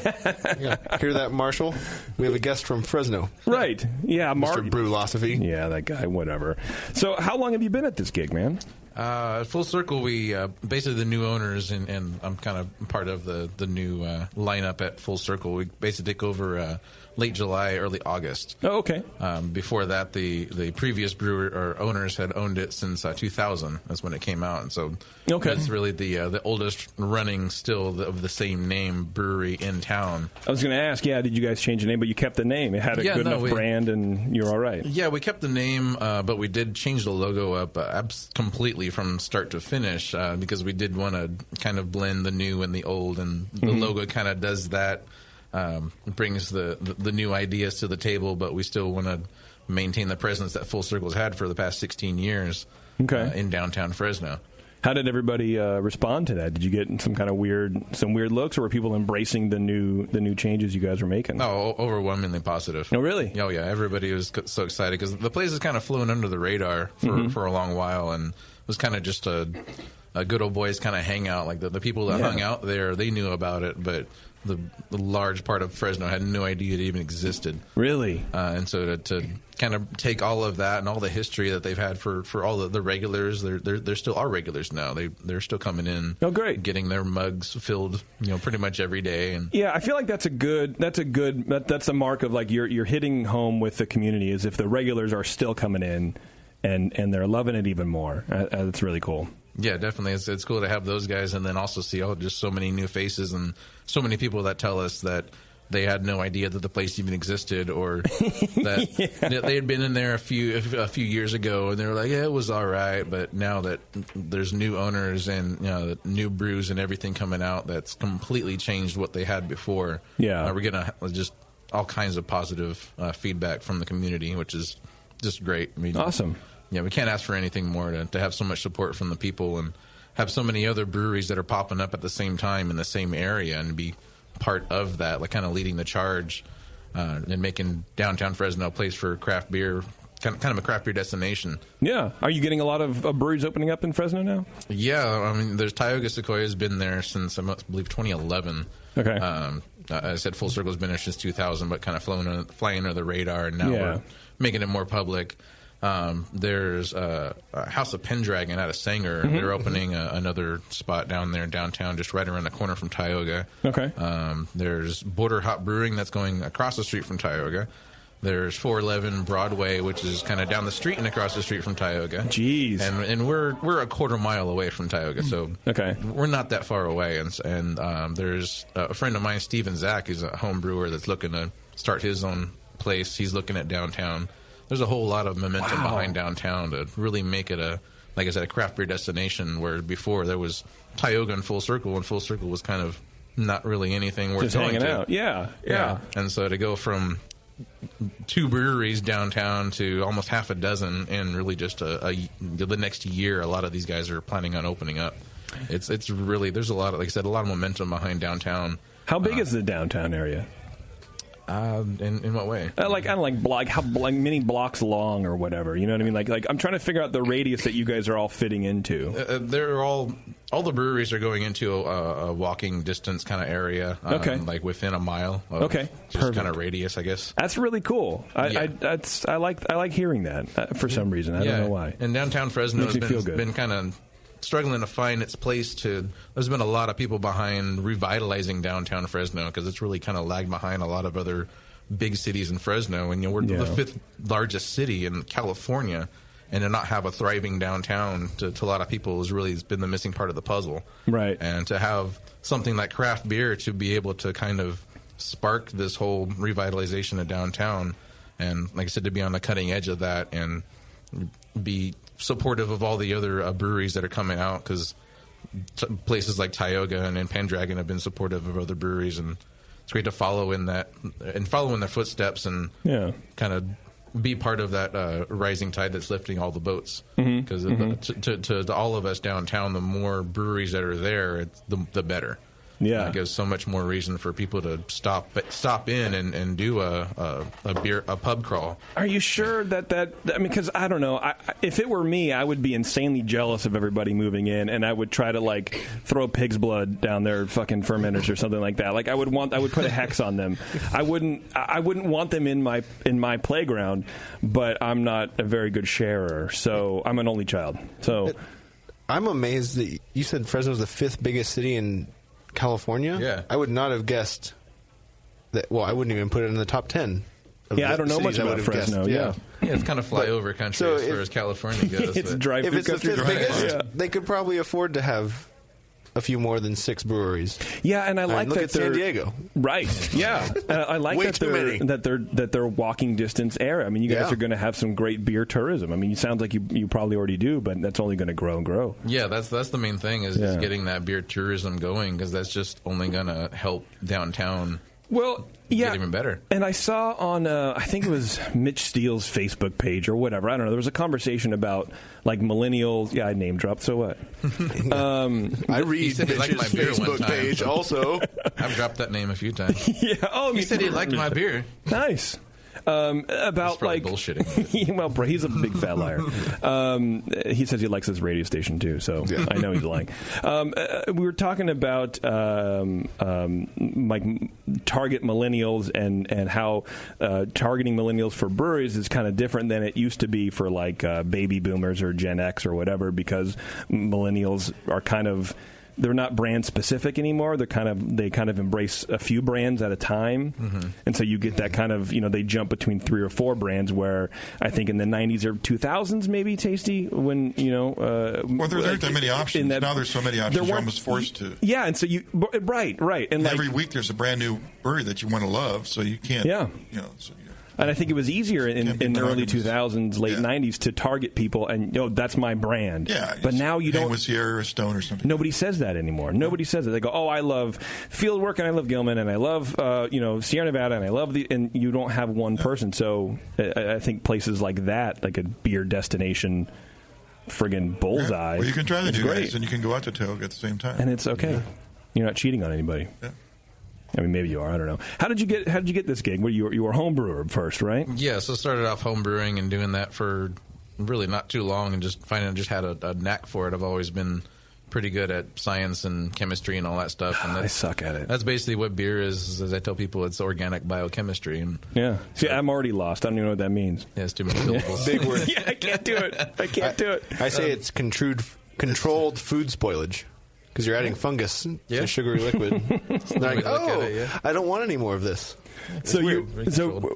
that, Marshall? We have a guest from Fresno. Right. Yeah, Mr. Brewlosophy. Yeah, that guy, whatever. So how long have you been at this gig, man? At Full Circle, we basically the new owners, and I'm kind of part of the new lineup at Full Circle. We basically take over late July, early August. Oh, okay. Before that, the previous brewer or owners had owned it since 2000. That's when it came out, and so that's really the oldest running still of the same name brewery in town. I was going to ask, did you guys change the name? But you kept the name. It had a good enough brand, and you're all right. Yeah, we kept the name, but we did change the logo up completely from start to finish because we did want to kind of blend the new and the old, and the logo kind of does that. Brings the new ideas to the table, but we still want to maintain the presence that Full Circle's had for the past 16 years in downtown Fresno. How did everybody respond to that? Did you get some kind of weird looks, or were people embracing the new changes you guys were making? Oh, overwhelmingly positive. Oh, really? Oh, yeah. Everybody was so excited because the place has kind of flown under the radar for a long while, and it was kind of just a good old boys kind of hangout. Like the people that hung out there, they knew about it, but the large part of Fresno had no idea it even existed. Really? And so to kind of take all of that and all the history that they've had for all the regulars, they're still our regulars now. They're still coming in. Oh, great! Getting their mugs filled, pretty much every day. And yeah, I feel like that's a mark of like you're hitting home with the community, is if the regulars are still coming in and they're loving it even more. It's really cool. Yeah, definitely. It's cool to have those guys, and then also see just so many new faces and so many people that tell us that they had no idea that the place even existed, or that they had been in there a few years ago, and they were like, yeah, it was all right, but now that there's new owners and new brews and everything coming out, that's completely changed what they had before. Yeah, we're getting just all kinds of positive feedback from the community, which is just great. I mean, awesome. we can't ask for anything more to have so much support from the people and have so many other breweries that are popping up at the same time in the same area and be part of that, like kind of leading the charge and making downtown Fresno a place for craft beer, kind of a craft beer destination. Yeah. Are you getting a lot of breweries opening up in Fresno now? Yeah. I mean, there's Tioga Sequoia has been there since, I believe, 2011. Okay. I said Full Circle's been there since 2000, but kind of flying under the radar, and now we're making it more public. There's House of Pendragon out of Sanger. Mm-hmm. They're opening another spot down there in downtown, just right around the corner from Tioga. Okay. There's Border Hop Brewing that's going across the street from Tioga. There's 411 Broadway, which is kind of down the street and across the street from Tioga. Jeez. And we're a quarter mile away from Tioga, so we're not that far away. And there's a friend of mine, Steven Zach, who's a home brewer that's looking to start his own place. He's looking at downtown. There's a whole lot of momentum behind downtown to really make it like I said, a craft beer destination, where before there was Tioga and Full Circle was kind of not really anything worth just going hanging to. out. Yeah. And so to go from 2 breweries downtown to almost half a dozen in really just the next year, a lot of these guys are planning on opening up. It's really, there's a lot of, like I said, a lot of momentum behind downtown. How big is the downtown area? In what way? How many blocks long or whatever. You know what I mean? Like I'm trying to figure out the radius that you guys are all fitting into. They're all the breweries are going into a walking distance kind of area. Like within a mile. Of just kind of radius, I guess. That's really cool. I like hearing that for some reason. I don't know why. And downtown Fresno has been kind of struggling to find its place there's been a lot of people behind revitalizing downtown Fresno, because it's really kind of lagged behind a lot of other big cities in Fresno. And we're the 5th largest city in California, and to not have a thriving downtown to a lot of people has really been the missing part of the puzzle. Right. And to have something like craft beer to be able to kind of spark this whole revitalization of downtown, and like I said, to be on the cutting edge of that and be supportive of all the other breweries that are coming out, because places like Tioga and Pendragon have been supportive of other breweries, and it's great to follow in their footsteps and kind of be part of that rising tide that's lifting all the boats. Because to all of us downtown, the more breweries that are there, the better. Yeah, it gives so much more reason for people to stop in and do a pub crawl. Are you sure that I mean, because I don't know. If it were me, I would be insanely jealous of everybody moving in, and I would try to throw pig's blood down their fucking fermenters or something like that. Like I would put a hex on them. I wouldn't want them in my playground, but I'm not a very good sharer, so I'm an only child. So I'm amazed that you said Fresno's the 5th biggest city in California? Yeah. I would not have guessed that. Well, I wouldn't even put it in the top 10. I don't know much about Fresno. Yeah, it's kind of flyover country as far as California goes. It's drive-through country. If it's the 5th biggest, they could probably afford to have a few more than 6 breweries. Yeah, and I like look that at San Diego. Right. Yeah, I like that they're walking distance area. I mean, you guys are going to have some great beer tourism. I mean, it sounds like you probably already do, but that's only going to grow and grow. Yeah, that's the main thing is getting that beer tourism going, because that's just only going to help downtown. Well, get even better. And I saw on, I think it was Mitch Steele's Facebook page or whatever. I don't know. There was a conversation about millennials. Yeah, I name dropped. So what? I read Mitch's Facebook page also. I've dropped that name a few times. Yeah. Oh, he said he liked my beer. Nice. About bullshitting. Well, he's a big fat liar. He says he likes this radio station too, so I know he's lying. We were talking about target millennials and how targeting millennials for breweries is kind of different than it used to be for baby boomers or Gen X or whatever, because millennials are kind of. They're not brand specific anymore. They kind of embrace a few brands at a time, and so you get that kind of they jump between 3 or 4 brands. Where I think in the 90s or 2000s, maybe Tasty when well, there aren't that many options now. There's so many options. You're almost forced to. Yeah, and so you right, and every week there's a brand new brewery that you want to love, so you can't. Yeah. And I think it was easier in the early 2000s, late 90s to target people and, that's my brand. Yeah. But now you don't. With Sierra or Stone or something. Nobody says that anymore. Nobody says it. They go, I love Fieldwork and I love Gilman and I love, Sierra Nevada and I love and you don't have one person. So I think places like that, like a beer destination friggin' bullseye. Yeah. Well, you can try the two great. guys and you can go out to Tailgate at the same time. And it's okay. Yeah. You're not cheating on anybody. Yeah. I mean, maybe you are. I don't know. How did you get this gig? You were a home brewer first, right? Yeah, so I started off home brewing and doing that for really not too long, and just finding I just had a knack for it. I've always been pretty good at science and chemistry and all that stuff. And I suck at it. That's basically what beer is. As I tell people, it's organic biochemistry. And yeah. See, I'm already lost. I don't even know what that means. Yeah, it's too many syllables. Big word. Yeah, I can't do it. I say it's controlled food spoilage. Because you're adding fungus to sugary liquid. They're like, I don't want any more of this. So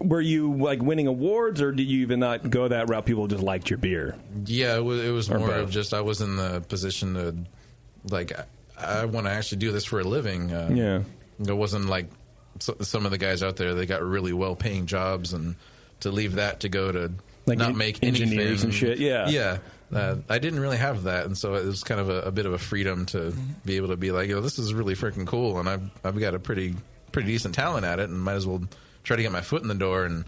were you like winning awards, or did you even not go that route? People just liked your beer. Yeah, it was more of just I was in the position to, like, I want to actually do this for a living. It wasn't like some of the guys out there. They got really well-paying jobs, and to leave that to go to like not make engineers anything and shit. Yeah. I didn't really have that, and so it was kind of a bit of a freedom to be able to be like, this is really freaking cool, and I've got a pretty decent talent at it, and might as well try to get my foot in the door. And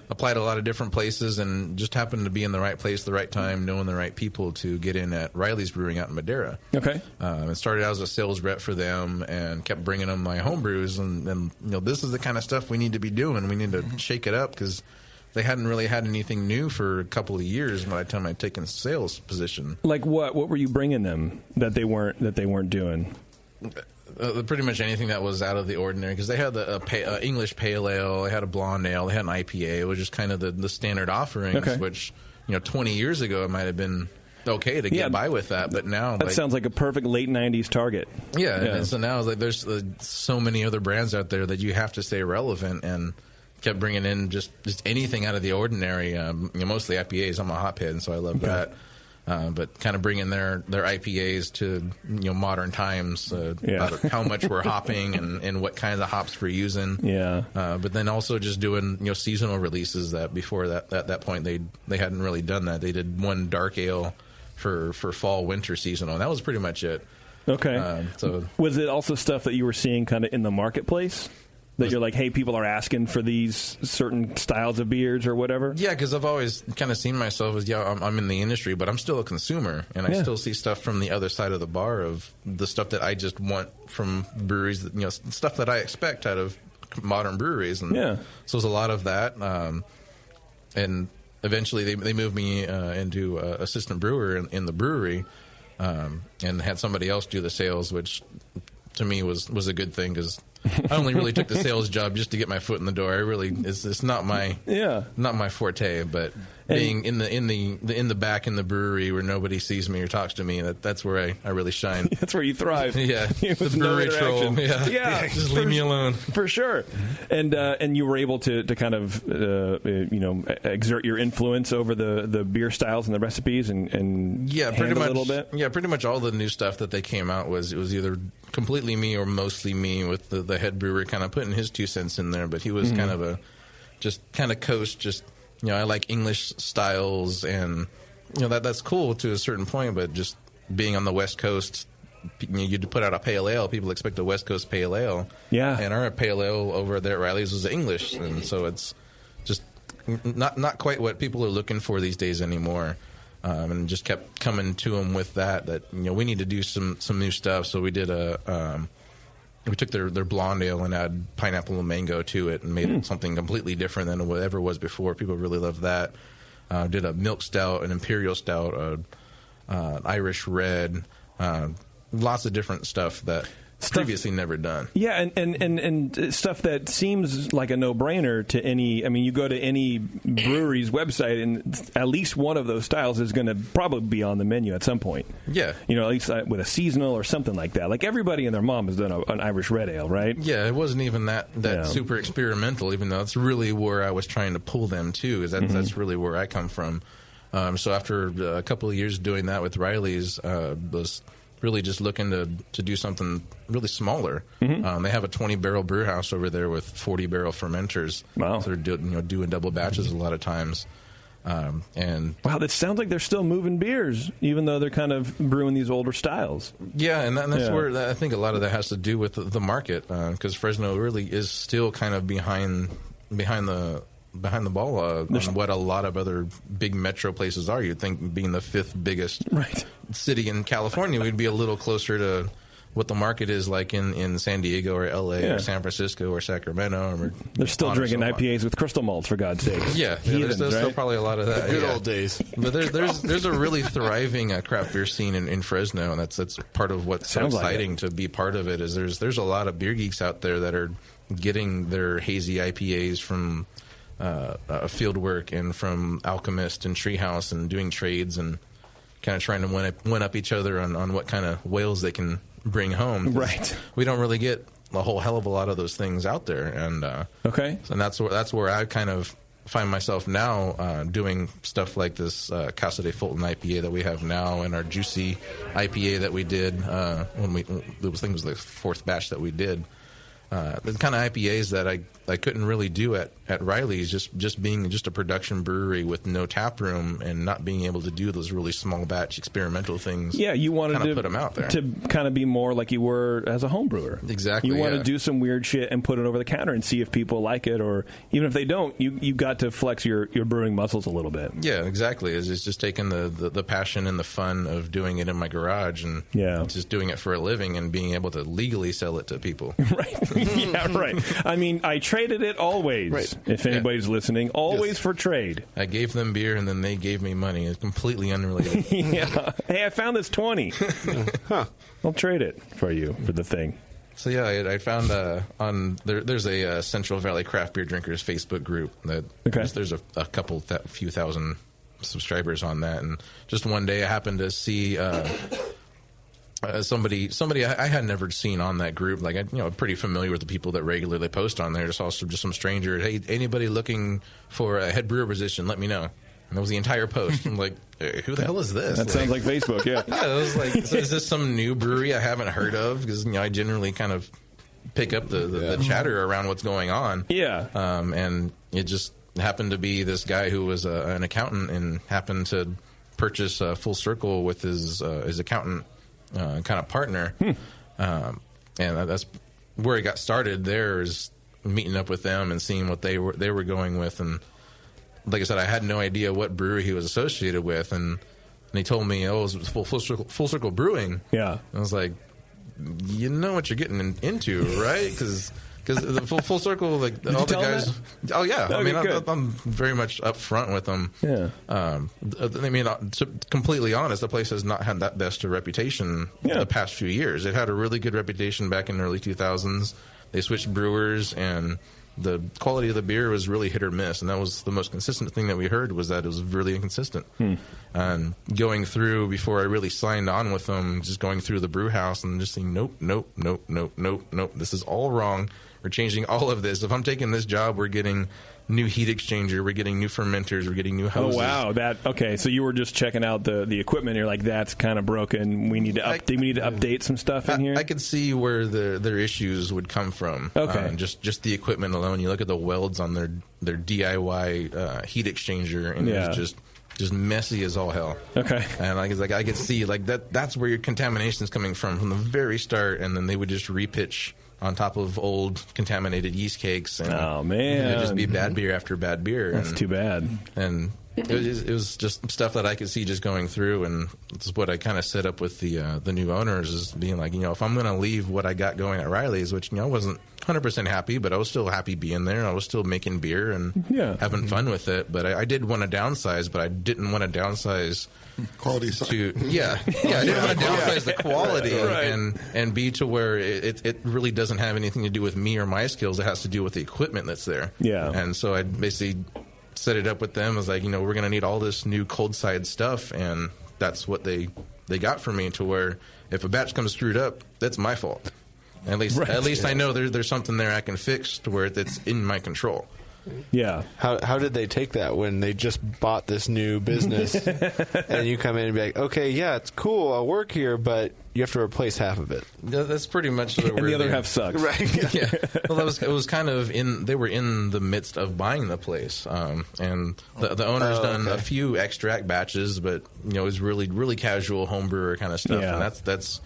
applied a lot of different places, and just happened to be in the right place, the right time, knowing the right people to get in at Riley's Brewing out in Madera. Okay. And started out as a sales rep for them, and kept bringing them my home brews, and this is the kind of stuff we need to be doing. We need to shake it up, because they hadn't really had anything new for a couple of years by the time I'd taken a sales position. Like what? What were you bringing them that they weren't doing? Pretty much anything that was out of the ordinary, because they had the English Pale Ale, they had a Blonde Ale, they had an IPA. It was just kind of the standard offerings, which 20 years ago it might have been okay to get by with that, but now that sounds like a perfect late 90s target. And so now it's like there's so many other brands out there that you have to stay relevant, and kept bringing in just anything out of the ordinary. Mostly IPAs. I'm a hophead, and so I love that. But kind of bringing their IPAs to modern times, about how much we're hopping and what kinds of hops we're using. But then also just doing seasonal releases that before that at that point they hadn't really done that. They did one dark ale for fall winter seasonal, and that was pretty much it. Okay. So was it also stuff that you were seeing kind of in the marketplace? That you're like, hey, people are asking for these certain styles of beers or whatever? Yeah, because I've always kind of seen myself as, I'm in the industry, but I'm still a consumer. And I still see stuff from the other side of the bar of the stuff that I just want from breweries, stuff that I expect out of modern breweries. And so there's a lot of that. And eventually they moved me into assistant brewer in the brewery, and had somebody else do the sales, which to me was a good thing, because I only really took the sales job just to get my foot in the door. It's not my forte, but being in the back in the brewery where nobody sees me or talks to me, that's where I really shine. That's where you thrive. The brewery troll. Just leave me alone for sure. And you were able to kind of exert your influence over the beer styles and the recipes and pretty much a little bit. Yeah, pretty much all the new stuff that they came out was either completely me or mostly me, with the head brewer kind of putting his 2 cents in there. But he was kind of I like English styles, and that's cool to a certain point. But just being on the West Coast, you put out a pale ale, people expect a West Coast pale ale. And our pale ale over there at Riley's was English, and so it's just not quite what people are looking for these days anymore. And just kept coming to them with that we need to do some new stuff. So we did we took their blonde ale and added pineapple and mango to it, and made it something completely different than whatever was before. People really loved that. Did a milk stout, an imperial stout, Irish red, lots of different stuff that previously never done. Yeah, and stuff that seems like a no-brainer to any. I mean, you go to any brewery's website, and at least one of those styles is going to probably be on the menu at some point. Yeah, at least with a seasonal or something like that. Like everybody and their mom has done an Irish red ale, right? Yeah, it wasn't even that super experimental, even though that's really where I was trying to pull them to. Is that's really where I come from. So after a couple of years doing that with Riley's, was really just looking to do something really smaller. Mm-hmm. They have a 20-barrel brew house over there with 40-barrel fermenters. Wow. So they're doing double batches a lot of times. And wow, that sounds like they're still moving beers, even though they're kind of brewing these older styles. Yeah, and that's where I think a lot of that has to do with the market, because Fresno really is still kind of behind the ball on what a lot of other big metro places are. You'd think being the 5th biggest city in California, we'd be a little closer to what the market is like in San Diego or L.A. or San Francisco or Sacramento. Or they're still drinking IPAs with crystal malts, for God's sake. Yeah, there's still probably a lot of that. Good old days. But there's a really thriving craft beer scene in Fresno, and that's part of what's so exciting to be part of it. Is there's a lot of beer geeks out there that are getting their hazy IPAs from Fieldwork and from Alchemist and Treehouse and doing trades and kind of trying to win up each other on what kind of whales they can bring home. Right. We don't really get a whole hell of a lot of those things out there, and and that's where I kind of find myself now doing stuff like this Casa de Fulton IPA that we have now, and our Juicy IPA that we did when I think it was the 4th batch that we did. The kind of IPAs that I couldn't really do at Riley's, just being just a production brewery with no tap room and not being able to do those really small batch experimental things. Yeah, you wanted to put them out there to kind of be more like you were as a home brewer. Exactly. You want to do some weird shit and put it over the counter and see if people like it, or even if they don't, you got to flex your brewing muscles a little bit. Yeah, exactly. It's just taking the passion and the fun of doing it in my garage and just doing it for a living and being able to legally sell it to people. Right. Yeah, right. I mean, I traded it always. Right. If anybody's listening, always for trade. I gave them beer and then they gave me money. It's completely unrelated. Yeah. Hey, I found this 20. I'll trade it for you for the thing. So yeah, I found there's a Central Valley Craft Beer Drinkers Facebook group that there's a couple few thousand subscribers on that, and just one day I happened to see. Somebody I had never seen on that group. Like, I'm pretty familiar with the people that regularly post on there. Just also just some stranger. Hey, anybody looking for a head brewer position? Let me know. And that was the entire post. I'm like, hey, who the hell is this? That sounds like Facebook. Yeah. Yeah. It was like, so is this some new brewery I haven't heard of? Because I generally kind of pick up the chatter around what's going on. Yeah. And it just happened to be this guy who was an accountant and happened to purchase Full Circle with his accountant. Kind of partner, and that's where it got started. There is meeting up with them and seeing what they were going with, and like I said, I had no idea what brewery he was associated with, and he told me, "Oh, it was Full Circle Brewing." Yeah, I was like, "You know what you're getting into, right?" Because the full Circle, like all the guys. That? Oh yeah, I mean, I'm very much upfront with them. Yeah. I mean, to completely honest, the place has not had that best a reputation the past few years. It had a really good reputation back in the early 2000s. They switched brewers, and the quality of the beer was really hit or miss, and that was the most consistent thing that we heard, was that it was really inconsistent. And going through, before I really signed on with them, just going through the brew house and just saying, nope, this is all wrong. We're changing all of this. If I'm taking this job, we're getting new heat exchanger, we're getting new fermenters, we're getting new hoses. Oh wow! Okay. So you were just checking out the equipment. You're like, that's kind of broken. We need to update some stuff in here. I could see where their issues would come from. Okay. Just the equipment alone. You look at the welds on their DIY heat exchanger, and it's just messy as all hell. Okay. And I could see that's where your contamination is coming from the very start, and then they would just repitch on top of old contaminated yeast cakes. And oh, man. It'd just be bad beer after bad beer. That's too bad. And it was just stuff that I could see just going through, and it's what I kind of set up with the new owners, is being like, if I'm going to leave what I got going at Riley's, which, I wasn't 100% happy, but I was still happy being there. I was still making beer and having fun with it. But I did want to downsize, but I didn't want to downsize quality to I didn't want to downsize the quality and be to where it really doesn't have anything to do with me or my skills. It has to do with the equipment that's there. Yeah. And so I basically set it up with them. I was like, we're going to need all this new cold side stuff, and that's what they got for me, to where if a batch comes screwed up, that's my fault. At least I know there's something there I can fix to where it's in my control. Yeah. How did they take that when they just bought this new business and you come in and be like, okay, yeah, it's cool, I'll work here, but you have to replace half of it. That's pretty much the and the other half sucks. Right. Yeah. Well, it was kind of they were in the midst of buying the place. And the owner's done a few extract batches, but, it was really, really casual home brewer kind of stuff. Yeah. And that's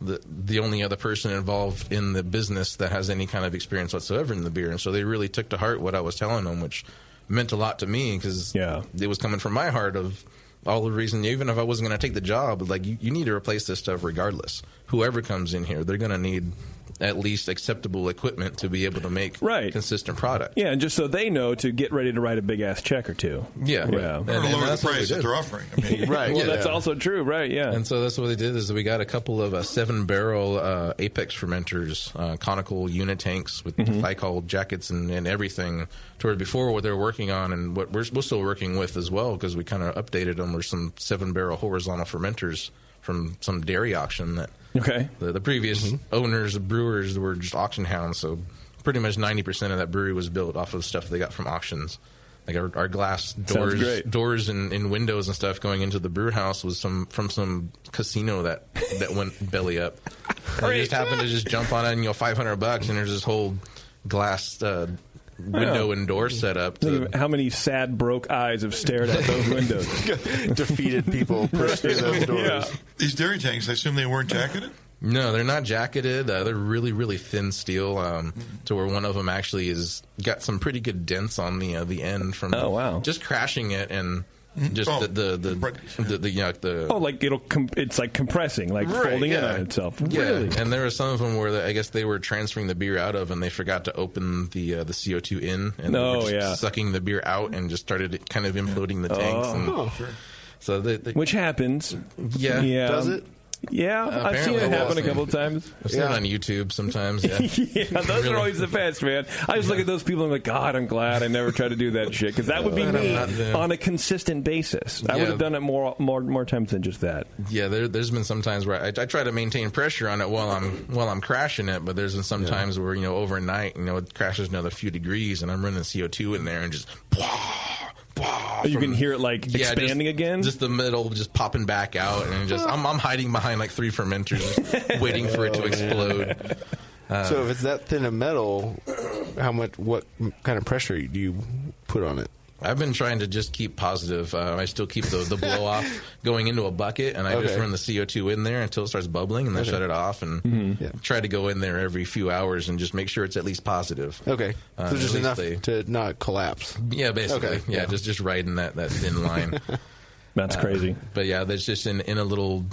the only other person involved in the business that has any kind of experience whatsoever in the beer. And so they really took to heart what I was telling them, which meant a lot to me because it was coming from my heart of all the reason, even if I wasn't going to take the job, like you need to replace this stuff regardless. Whoever comes in here, they're going to need at least acceptable equipment to be able to make consistent product. Yeah, and just so they know to get ready to write a big-ass check or two. Yeah. Yeah. Or lower the price that they're offering. I mean, right. Well, that's also true, right, yeah. And so that's what they did is we got a couple of 7-barrel Apex fermenters, conical unit tanks with glycol jackets and everything toward before what they're working on and what we're still working with as well because we kind of updated them were some 7-barrel horizontal fermenters from some dairy auction that the previous owners, the brewers, were just auction hounds. So pretty much 90% of that brewery was built off of stuff they got from auctions. Like our glass doors and windows and stuff going into the brew house was from some casino that went belly up. They just happened to just jump on it and $500 and there's this whole glass window and door set up. How many sad, broke eyes have stared at those windows? Defeated people pushed through those doors. Yeah. These dairy tanks, I assume they weren't jacketed? No, they're not jacketed. They're really, really thin steel to where one of them actually got some pretty good dents on the end from just crashing it and just it's like compressing, like folding in on itself. Yeah, Really? and there were some of them where I guess they were transferring the beer out of, and they forgot to open the CO2 in, and they were just sucking the beer out, and just started kind of imploding the tanks. So which happens. Yeah, does it? Yeah, I've seen it happen a couple of times. I've seen it on YouTube sometimes. Yeah, those are always the best, man. I just look at those people and I'm like, God, I'm glad I never tried to do that shit because that would be me on a consistent basis. I would have done it more times than just that. Yeah, there's been some times where I try to maintain pressure on it while I'm crashing it, but there's been some times where overnight it crashes another few degrees and I'm running CO2 in there and just. You can hear it expanding again. Just the middle, just popping back out, and just I'm hiding behind 3 fermenters, just waiting for it to explode. So if it's that thin of metal, what kind of pressure do you put on it? I've been trying to just keep positive. I still keep the blow off going into a bucket, and I just run the CO2 in there until it starts bubbling, and then shut it off, and try to go in there every few hours and just make sure it's at least positive. Okay, so just enough to not collapse. Yeah, basically. Okay. Yeah, just right in that thin line. That's crazy. But yeah, there's just in a little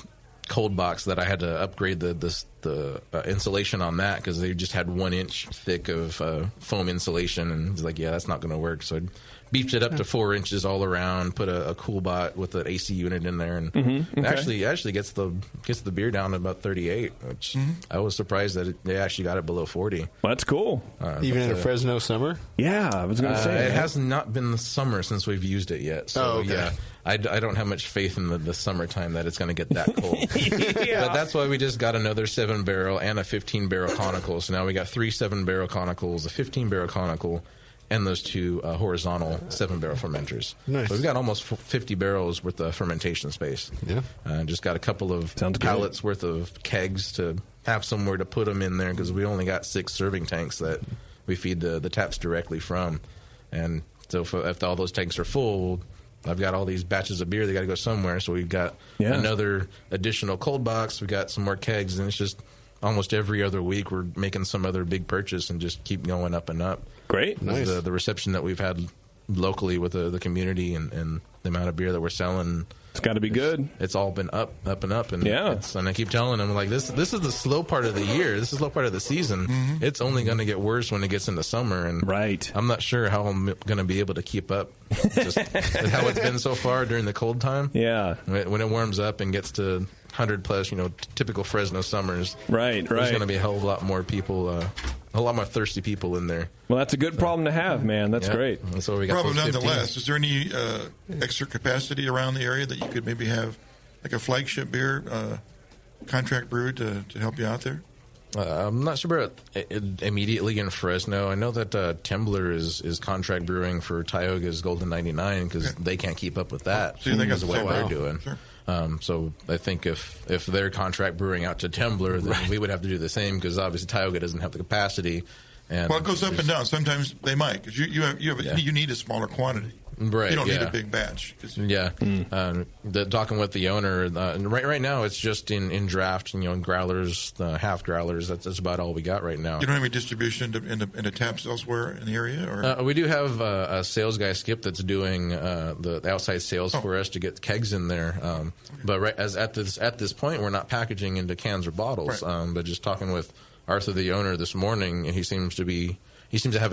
cold box that I had to upgrade the insulation on that because they just had 1 inch thick of foam insulation, and it's like, that's not going to work. So I beefed it up to 4 inches all around, put a cool bot with an AC unit in there, and it actually gets the beer down to about 38, which I was surprised that they actually got it below 40. Well, that's cool. Even in a Fresno summer? Yeah, I was going to say. It has not been the summer since we've used it yet. So, I don't have much faith in the summertime that it's going to get that cold. But that's why we just got another 7-barrel and a 15-barrel conical. So now we got 3 7-barrel conicals, a 15-barrel conical, and those 2 horizontal 7-barrel fermenters. Nice. So we've got almost 50 barrels worth of fermentation space. Yeah. Just got a couple of pallets worth of kegs to have somewhere to put them in there because we only got 6 serving tanks that we feed the taps directly from. And so if all those tanks are full, I've got all these batches of beer. They got to go somewhere. So we've got another additional cold box. We've got some more kegs, and it's just almost every other week we're making some other big purchase and just keep going up and up. Great. Nice. The reception that we've had locally with the community and the amount of beer that we're selling. It's got to be good. It's all been up and up. And and I keep telling them, this is the slow part of the year. This is the slow part of the season. It's only going to get worse when it gets into summer. And I'm not sure how I'm going to be able to keep up just with how it's been so far during the cold time. Yeah. When it warms up and gets to 100 plus, typical Fresno summers. Right. There's going to be a hell of a lot more people, a lot more thirsty people in there. Well, that's a good problem to have, man. That's great. And so we got problem nonetheless. Is there any extra capacity around the area that you could maybe have, like a flagship beer, contract brewed to help you out there? I'm not sure about it immediately in Fresno. I know that Tembler is contract brewing for Tioga's Golden 99 because they can't keep up with that. So you think because of what they're doing. Sure. So I think if they're contract brewing out to Tembler, then we would have to do the same because obviously Tioga doesn't have the capacity. And well, it goes up and down. Sometimes they might because you need a smaller quantity. Right, you don't need a big batch. Yeah, talking with the owner, right now it's just in draft, in growlers, half growlers. That's about all we got right now. You don't have any distribution into taps elsewhere in the area, or we do have a sales guy, Skip, that's doing the outside sales for us to get kegs in there. But at this point, we're not packaging into cans or bottles. Right. But just talking with Arthur, the owner, this morning, he seems to have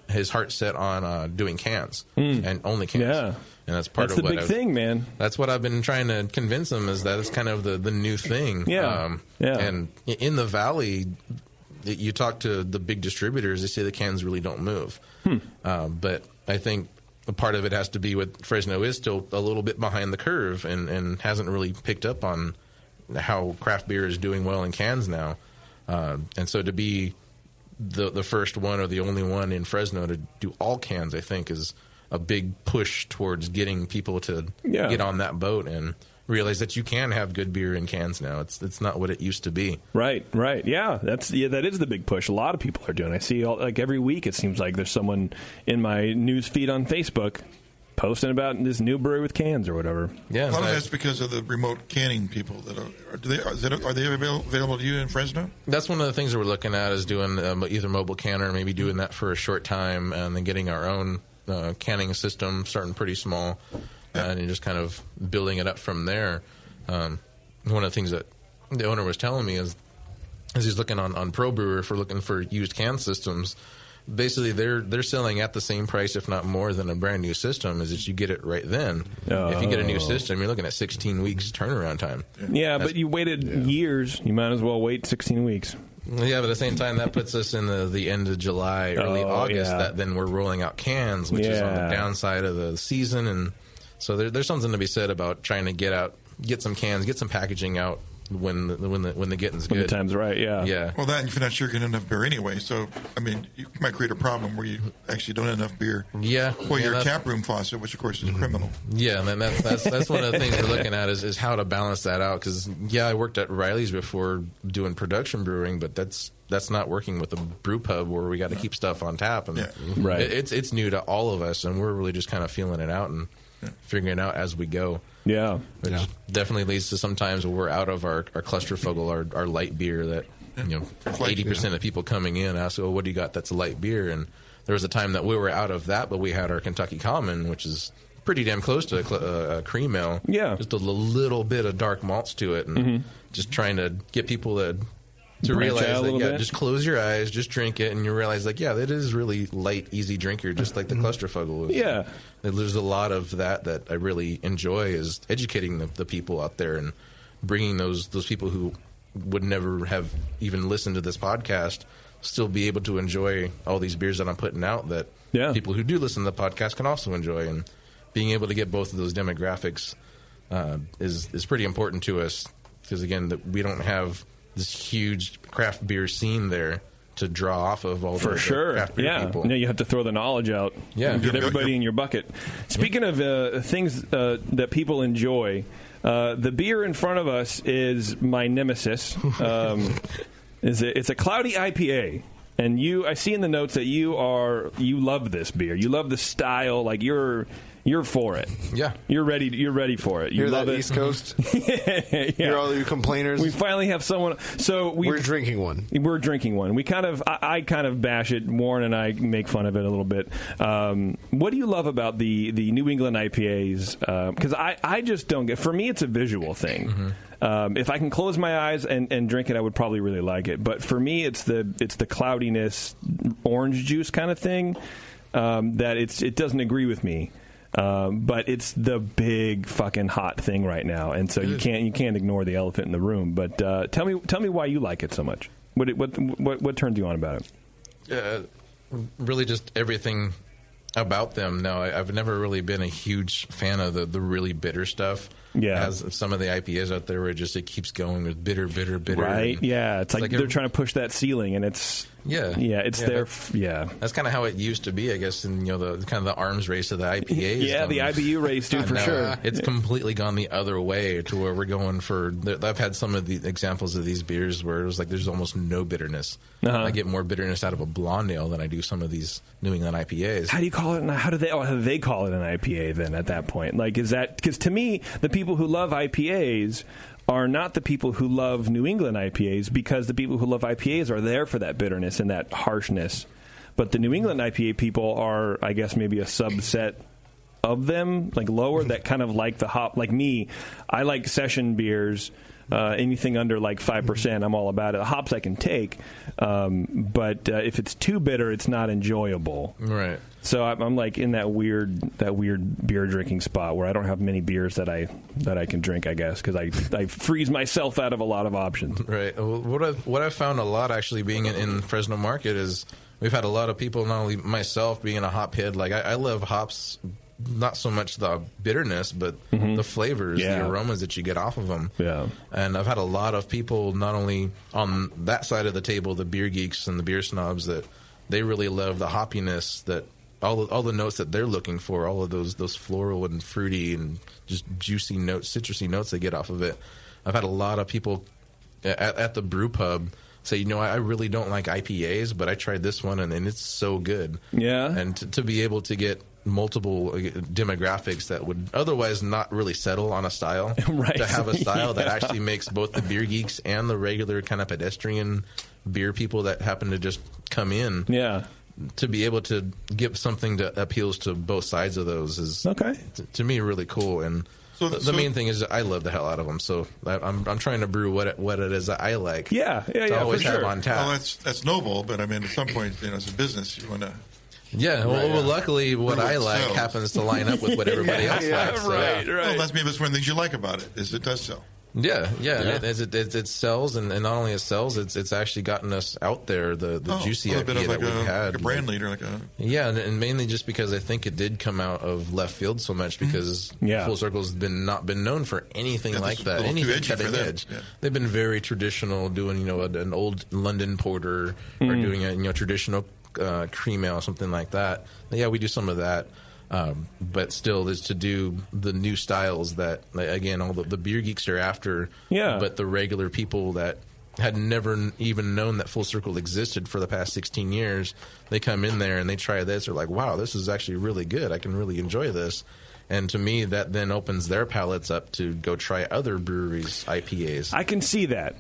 his heart set on doing cans and only cans. Yeah. And that's part of what the big thing, man. That's what I've been trying to convince him is that it's kind of the new thing. Yeah. And in the Valley, you talk to the big distributors, they say the cans really don't move. But I think a part of it has to be with Fresno is still a little bit behind the curve and hasn't really picked up on how craft beer is doing well in cans now. And so to be the first one or the only one in Fresno to do all cans, I think, is a big push towards getting people to get on that boat and realize that you can have good beer in cans now. It's not what it used to be. Right. Yeah, that is the big push. A lot of people are doing. I see every week it seems like there's someone in my news feed on Facebook posting about this new brewery with cans or whatever. Yeah, a lot of that's because of the remote canning people that are they available to you in Fresno? That's one of the things that we're looking at is doing either mobile canner, maybe doing that for a short time, and then getting our own canning system, starting pretty small, and just kind of building it up from there. One of the things that the owner was telling me is he's looking on Pro Brewer for looking for used can systems. Basically, they're selling at the same price, if not more, than a brand new system. Is that you get it right then? If you get a new system, you're looking at 16 weeks turnaround time. Yeah, but you waited years. You might as well wait 16 weeks. Yeah, but at the same time, that puts us in the end of July, early August. Yeah. That then we're rolling out cans, which is on the downside of the season, and so there's something to be said about trying to get some cans, get some packaging out when the getting's good. When the time's right, yeah. Well, that, and if you're not sure you're going to have enough beer anyway, so, I mean, you might create a problem where you actually don't have enough beer. Yeah. Well, your tap room faucet, which, of course, is criminal. Yeah, and then that's one of the things we're looking at is how to balance that out, because, I worked at Riley's before doing production brewing, but that's not working with a brew pub where we got to keep stuff on tap. And right. It's new to all of us, and we're really just kind of feeling it out and figuring it out as we go. Yeah. Which definitely leads to sometimes where we're out of our Clusterfogel, our light beer that, 80% of people coming in ask, oh, what do you got that's a light beer? And there was a time that we were out of that, but we had our Kentucky Common, which is pretty damn close to a cream ale. Yeah. Just a little bit of dark malts to it. And just trying to get people to realize that, just close your eyes, just drink it, and you realize, that is really light, easy drinker, just like the Clusterfogel is. Yeah. There's a lot of that I really enjoy is educating the people out there and bringing those people who would never have even listened to this podcast still be able to enjoy all these beers that I'm putting out that people who do listen to the podcast can also enjoy. And being able to get both of those demographics is pretty important to us because, again, we don't have this huge craft beer scene there to draw off of all the craft beer people. You have to throw the knowledge out. Yeah. Get everybody in your bucket. Speaking of things that people enjoy, the beer in front of us is my nemesis. It's a cloudy IPA. And I see in the notes that you love this beer. You love the style. Like you're for it. Yeah. You're ready for it. You're love that it. East Coast. You're all you complainers. We finally have someone. So we're drinking one. We're drinking one. I kind of bash it. Warren and I make fun of it a little bit. What do you love about the New England IPAs? Because I just don't get. For me, it's a visual thing. If I can close my eyes and drink it, I would probably really like it. But for me, it's the cloudiness, orange juice kind of thing that it doesn't agree with me. But it's the big fucking hot thing right now, and so you can't ignore the elephant in the room. But tell me why you like it so much. What turns you on about it? Really, just everything about them. Now, I've never really been a huge fan of the really bitter stuff. As some of the IPAs out there where it keeps going with bitter. Right? Yeah. It's like they're trying to push that ceiling, and it's... That's kind of how it used to be, I guess, in the kind of the arms race of the IPAs. Yeah, the IBU race, dude, for sure. It's completely gone the other way to where we're going for. I've had some of the examples of these beers where it was like there's almost no bitterness. I get more bitterness out of a blonde ale than I do some of these New England IPAs. How do you call it? How do they call it an IPA then? At that point, like, is that because to me the people who love IPAs are not the people who love New England IPAs, because the people who love IPAs are there for that bitterness and that harshness. But the New England IPA people are, I guess, maybe a subset of them, like lower, that kind of like the hop. Like me, I like session beers. Anything under like 5%, I'm all about it. The hops I can take, but if it's too bitter, it's not enjoyable. Right. So I'm like in that weird beer drinking spot where I don't have many beers that I can drink, I guess, because I freeze myself out of a lot of options. Right. What I've found a lot actually being in Fresno market is we've had a lot of people, not only myself being a hop head, like I love hops. Not so much the bitterness, but the flavors, the aromas that you get off of them. Yeah. And I've had a lot of people, not only on that side of the table, the beer geeks and the beer snobs, that they really love the hoppiness, that all the notes that they're looking for, all of those floral and fruity and just juicy notes, citrusy notes they get off of it. I've had a lot of people at the brew pub say, I really don't like IPAs, but I tried this one and it's so good. Yeah. And to be able to get multiple demographics that would otherwise not really settle on a style, right. To have a style that actually makes both the beer geeks and the regular kind of pedestrian beer people that happen to just come in, to be able to give something that appeals to both sides of those is to me really cool. And the main thing is I love the hell out of them, so I'm trying to brew what it is that I like. To always for have sure. on tap. Well, that's noble, but I mean, at some point, as a business, you want to. Yeah, well, luckily what I like happens to line up with what everybody else likes. So. Right. Well, that's maybe one of the things you like about it, is it does sell. Yeah. It sells, and not only it sells, it's actually gotten us out there, the juicy IPA that we've had. Like a brand leader. And mainly just because I think it did come out of left field so much, because Full Circle's not been known for anything like that, anything cutting edge. Yeah. They've been very traditional, doing an old London porter or doing a traditional cream ale, something like that. Yeah, we do some of that. But still, is to do the new styles that, again, all the beer geeks are after. Yeah. But the regular people that had never even known that Full Circle existed for the past 16 years, they come in there and they try this. They're like, wow, this is actually really good. I can really enjoy this. And to me, that then opens their palates up to go try other breweries' IPAs. I can see that.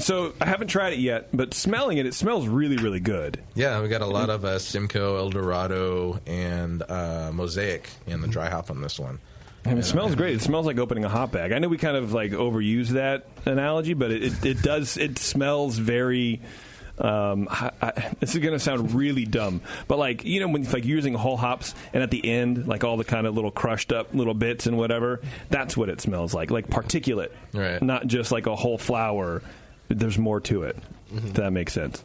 So I haven't tried it yet, but smelling it smells really, really good. Yeah, we got a lot of Simcoe, El Dorado, and Mosaic in the dry hop on this one. And it smells great. It smells like opening a hop bag. I know we kind of like overuse that analogy, but it does. It smells very. This is going to sound really dumb, but like, when it's like using whole hops and at the end, like all the kind of little crushed up little bits and whatever, that's what it smells like particulate, right? Not just like a whole flower. There's more to it. If that makes sense.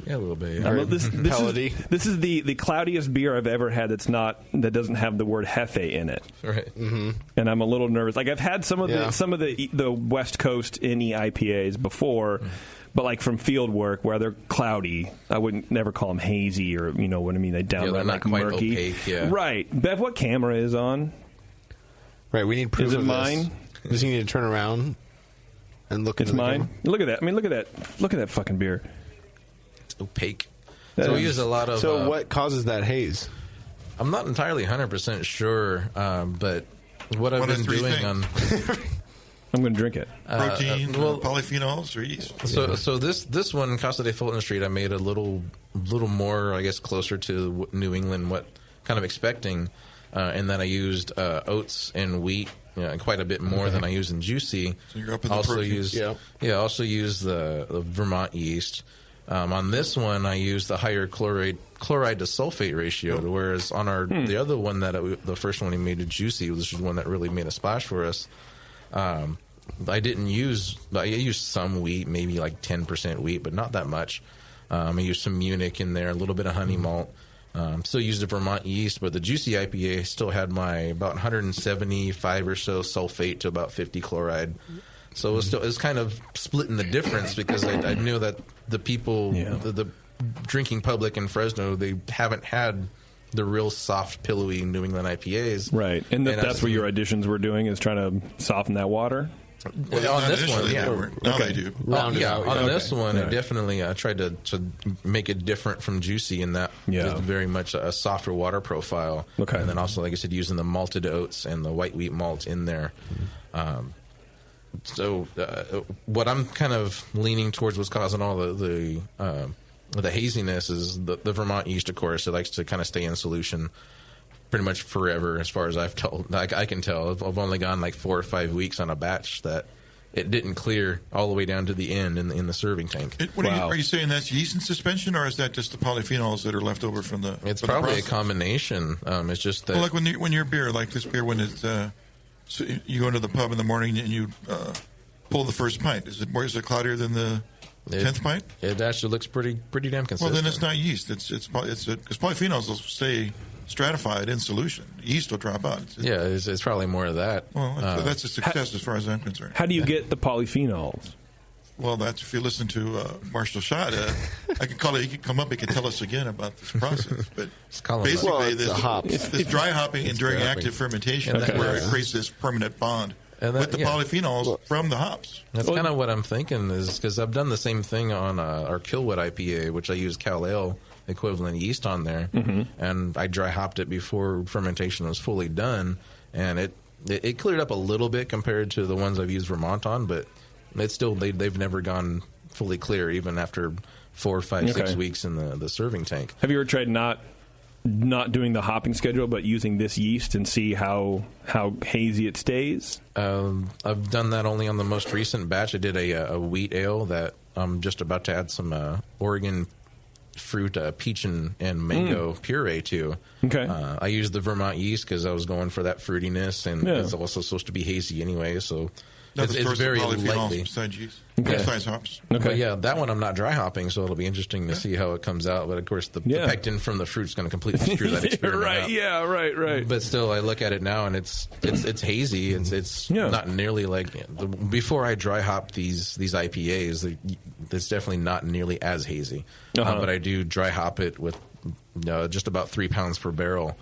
Yeah, a little bit. Yeah. This is the cloudiest beer I've ever had that doesn't have the word Hefe in it. Right. Mm-hmm. And I'm a little nervous. Like I've had some of the West Coast NE IPAs before. But like from field work where they're cloudy, I wouldn't never call them hazy or what I mean. They downright like murky. Opaque, yeah. Right. Bev, what camera is on? Right. We need proof of this. Is it mine? We just need to turn around and look. It's mine. Look at that. I mean, look at that fucking beer. It's opaque. So we use a lot of. So what causes that haze? I'm not entirely 100% sure, but what I've been doing on. I'm going to drink it. Protein, polyphenols, or yeast. So this one, Casa de Fulton Street, I made a little more, I guess, closer to New England, what kind of expecting, in that I used oats and wheat, quite a bit more than I use in Juicy. So you're up in the protein. Also use the Vermont yeast. On this one, I used the higher chloride to sulfate ratio, whereas on the other one the first one we made, a Juicy, which is one that really made a splash for us. I used some wheat, maybe like 10% wheat, but not that much. I used some Munich in there, a little bit of honey malt. Still used the Vermont yeast, but the Juicy IPA still had my about 175 or so sulfate to about 50 chloride. So it was kind of splitting the difference because I knew that the people, the drinking public in Fresno, they haven't had the real soft, pillowy New England IPAs. Right. And that's what your additions were doing, is trying to soften that water? Well, on this one, now they do. On this one, I definitely tried to make it different from Juicy in that it's very much a softer water profile. Okay. And then also, like I said, using the malted oats and the white wheat malt in there. So what I'm kind of leaning towards, what's causing all the haziness, is the Vermont yeast, of course. It likes to kind of stay in solution pretty much forever, as far as I can tell. I've only gone like 4 or 5 weeks on a batch that it didn't clear all the way down to the end in the serving tank. Are you saying that's yeast in suspension, or is that just the polyphenols that are left over from the? It's probably a combination. It's just that. Well, like when your beer, like this beer, when it's so you go into the pub in the morning and you pull the first pint. Is it cloudier than the 10th pint? It actually looks pretty damn consistent. Well, then it's not yeast. It's because polyphenols will stay stratified in solution. Yeast will drop out. It's probably more of that. Well, that's a success as far as I'm concerned. How do you get the polyphenols? Well, that's if you listen to Marshall Schott. I can call it. He can come up. He can tell us again about this process. But basically, this dry hopping and during active fermentation is where it creates this permanent bond with the polyphenols from the hops. That's kind of what I'm thinking, is because I've done the same thing on our Killwood IPA, which I use Cal Ale equivalent yeast on there, and I dry hopped it before fermentation was fully done, and it cleared up a little bit compared to the ones I've used Vermont on, but it's still they've never gone fully clear even after 4, 5, 6 weeks in the serving tank. Have you ever tried not doing the hopping schedule, but using this yeast and see how hazy it stays? I've done that only on the most recent batch. I did a wheat ale that I'm just about to add some Oregon fruit, peach and mango puree to. Okay. I used the Vermont yeast because I was going for that fruitiness, and it's also supposed to be hazy anyway, so it's very lightly. Besides yeast. Besides hops. But that one I'm not dry hopping, so it'll be interesting to see how it comes out. But of course, the pectin from the fruit's going to completely screw that experiment up. Yeah, right. But still, I look at it now, and it's hazy. It's not nearly like before I dry hop these IPAs. It's definitely not nearly as hazy. But I do dry hop it with just about 3 pounds per barrel.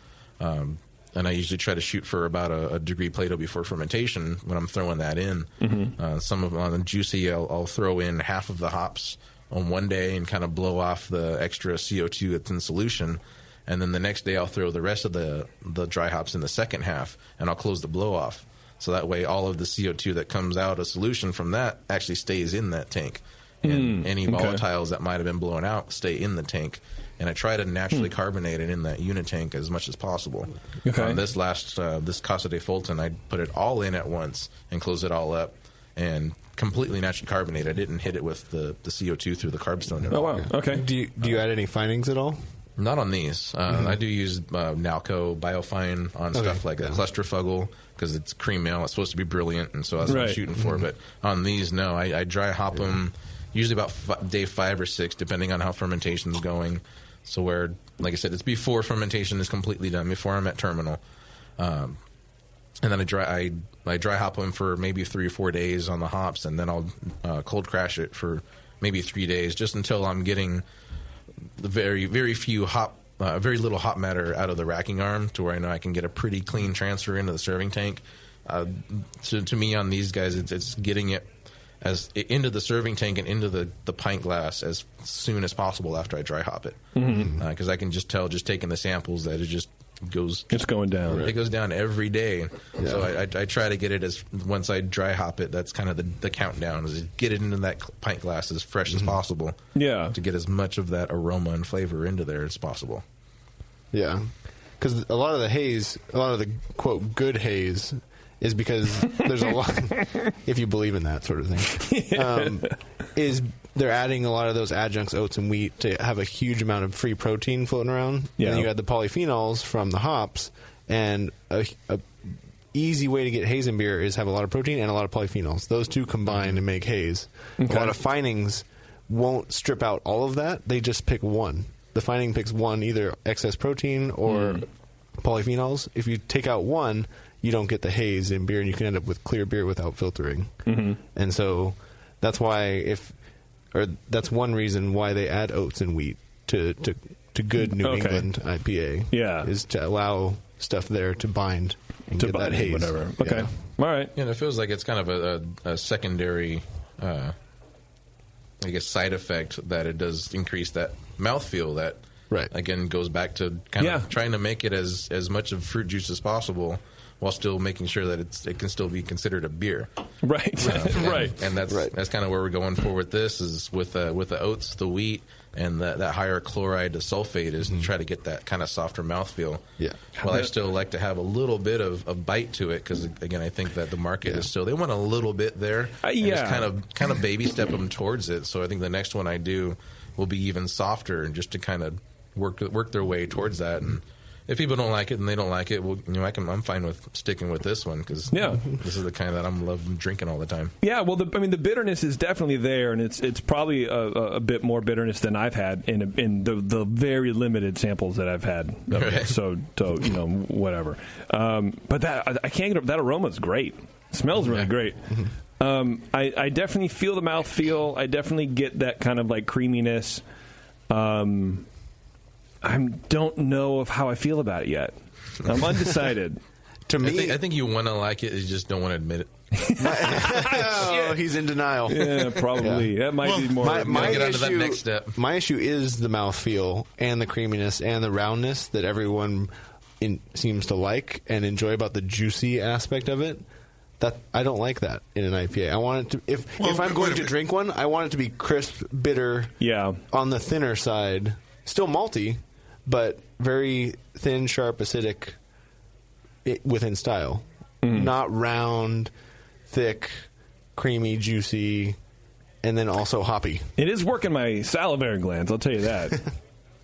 And I usually try to shoot for about a degree Plato before fermentation when I'm throwing that in. Some of them on the Juicy, I'll throw in half of the hops on one day and kind of blow off the extra CO2 that's in solution. And then the next day I'll throw the rest of the dry hops in the second half, and I'll close the blow off. So that way all of the CO2 that comes out of solution from that actually stays in that tank. And any volatiles that might have been blown out stay in the tank. And I try to naturally carbonate it in that unitank as much as possible. This Casa de Fulton, I put it all in at once and close it all up and completely naturally carbonate. I didn't hit it with the CO2 through the carbstone at all. Oh, wow. Okay. Do you add any findings at all? Not on these. I do use Nalco Biofine on stuff like a Clusterfuggle because it's cream ale. It's supposed to be brilliant, and so that's what I'm shooting for. But on these, no. I dry hop them usually about day 5 or 6, depending on how fermentation's going. So where, like I said, it's before fermentation is completely done, before I'm at terminal. And then I dry hop them for maybe 3 or 4 days on the hops, and then I'll cold crash it for maybe 3 days, just until I'm getting the very little hop matter out of the racking arm, to where I know I can get a pretty clean transfer into the serving tank. To me, on these guys, it's getting it into the serving tank and into the pint glass as soon as possible after I dry hop it, because I can just tell, just taking the samples, that it just goes. It's going down. It goes down every day. Yeah. So I try to get it once I dry hop it. That's kind of the countdown, is get it into that pint glass as fresh as possible. Yeah, to get as much of that aroma and flavor into there as possible. Yeah, because a lot of the quote good haze is because there's a lot, if you believe in that sort of thing, is they're adding a lot of those adjuncts, oats and wheat, to have a huge amount of free protein floating around. Yeah. And then you add the polyphenols from the hops, and a easy way to get haze in beer is have a lot of protein and a lot of polyphenols. Those two combine to make haze. Okay. A lot of findings won't strip out all of that. They just pick one. the finding picks one, either excess protein or polyphenols. If you take out one, you don't get the haze in beer, and you can end up with clear beer without filtering. And so that's why that's one reason why they add oats and wheat to good New England IPA. Yeah, is to allow stuff there to bind and get that haze. Whatever. Okay, all right. Yeah, it feels like it's kind of a secondary, I guess, side effect that it does increase that mouthfeel that. Right. Again, goes back to kind of trying to make it as much of fruit juice as possible, while still making sure that it can still be considered a beer. Right. Right. And that's kind of where we're going for with this is with the oats, the wheat, and that higher chloride to sulfate is to try to get that kind of softer mouthfeel. Yeah. Well, I still like to have a little bit of bite to it because, again, I think that the market is still, they want a little bit there. Just kind of baby step them towards it. So I think the next one I do will be even softer, and just to kind of work their way towards that. And if people don't like it and they don't like it, well, I'm fine with sticking with this one because this is the kind that I'm loving drinking all the time. Yeah, well, the bitterness is definitely there, and it's probably a bit more bitterness than I've had in the very limited samples that I've had. Right. So whatever. But that I can't get that aroma is great. It smells really great. I definitely feel the mouthfeel. I definitely get that kind of like creaminess. I don't know of how I feel about it yet. I'm undecided. To me, I think you want to like it, you just don't want to admit it. He's in denial. Yeah, probably. That might be more. My get on issue, to that next step. My issue is the mouthfeel and the creaminess and the roundness that everyone seems to like and enjoy about the juicy aspect of it. That I don't like that in an IPA. I want it to. If I'm going to drink one, I want it to be crisp, bitter. Yeah. On the thinner side, still malty, but very thin, sharp, acidic within style. Not round, thick, creamy, juicy, and then also hoppy. It is working my salivary glands, I'll tell you that.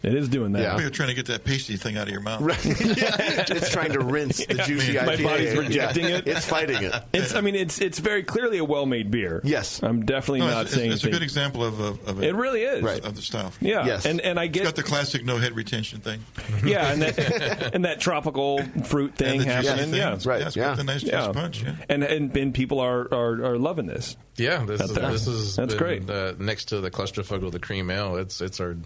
It is doing that. Yeah. You're trying to get that pasty thing out of your mouth. Right. It's trying to rinse the juicy IPA. My body's rejecting it. It's fighting it. It's very clearly a well-made beer. Yes. I'm definitely not saying it's a good example of it. It really is. Right. Of the style. Yeah. Yes. And I get... It's got the classic no head retention thing. Yeah, and that tropical fruit thing happening. Yeah. Right. Yeah, it's got the nice juice punch. Yeah. And people are loving this. Yeah, this is that's great. Next to the Clusterfugle, the cream ale, it's our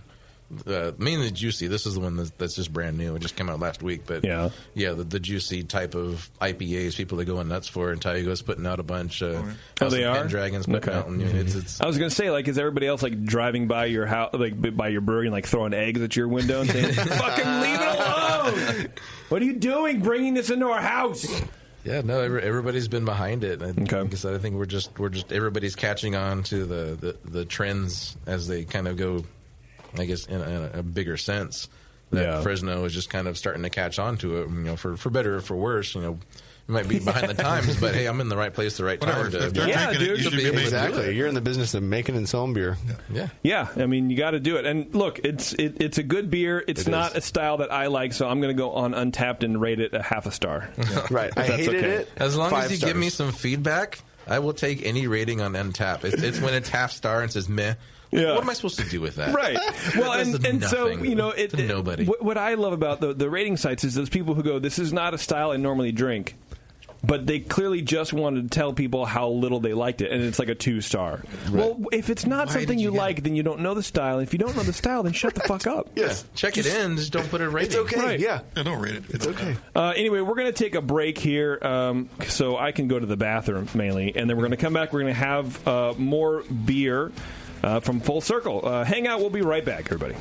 mainly juicy. This is the one that's just brand new. It just came out last week. But the juicy type of IPAs, people are going nuts for. And Taigo's putting out a bunch. They are? Pendragon's putting out. It's I was going to say, like, is everybody else like driving by your house, like by your brewery, and like throwing eggs at your window and saying, "Fucking leave it alone! What are you doing, bringing this into our house?" Yeah, no, everybody's been behind it. Like I said, I think we're just everybody's catching on to the trends as they kind of go. I guess in a bigger sense that Fresno is just kind of starting to catch on to it. For better or for worse. You might be behind the times, but hey, I'm in the right place, the right time. Exactly. You're in the business of making and selling beer. Yeah. I mean, you got to do it. And look, it's a good beer. It's not a style that I like, so I'm going to go on Untapped and rate it a half a star. Right. I hated it. As long as you give me some feedback, I will take any rating on Untapped. It's when it's half star and says meh. Yeah. What am I supposed to do with that? Right. Well, and so, nobody. What I love about the rating sites is those people who go, this is not a style I normally drink, but they clearly just wanted to tell people how little they liked it, and it's like a 2-star. Right. Well, if it's not something you like, then you don't know the style. If you don't know the style, then shut the fuck up. Yes. Check it in. Just don't put a rating. It's okay. Right. Yeah. Don't rate it. It's okay. Anyway, we're going to take a break here so I can go to the bathroom, mainly, and then we're going to come back. We're going to have more beer from Full Circle. Hang out. We'll be right back, everybody.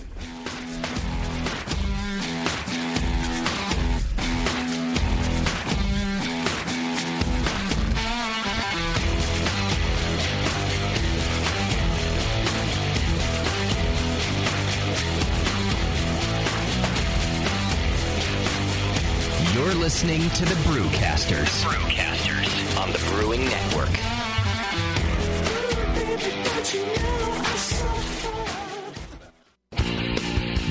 You're listening to the Brewcasters. On the Brewing Network.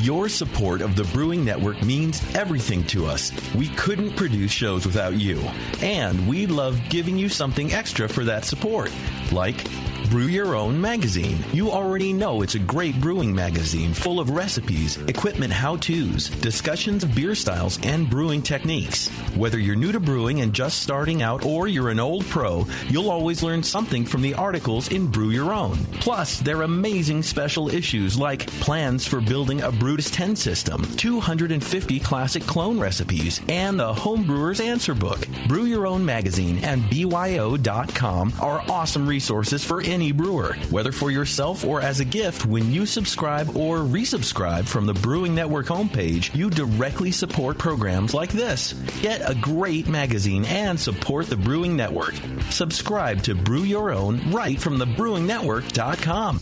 Your support of the Brewing Network means everything to us. We couldn't produce shows without you. And we love giving you something extra for that support, like Brew Your Own magazine. You already know it's a great brewing magazine full of recipes, equipment how-tos, discussions of beer styles, and brewing techniques. Whether you're new to brewing and just starting out or you're an old pro, you'll always learn something from the articles in Brew Your Own. Plus, there are amazing special issues like plans for building a Brutus 10 system, 250 classic clone recipes, and the Homebrewer's Answer Book. Brew Your Own magazine and BYO.com are awesome resources for any brewer. Whether for yourself or as a gift, when you subscribe or resubscribe from the Brewing Network homepage, you directly support programs like this. Get a great magazine and support the Brewing Network. Subscribe to Brew Your Own right from thebrewingnetwork.com.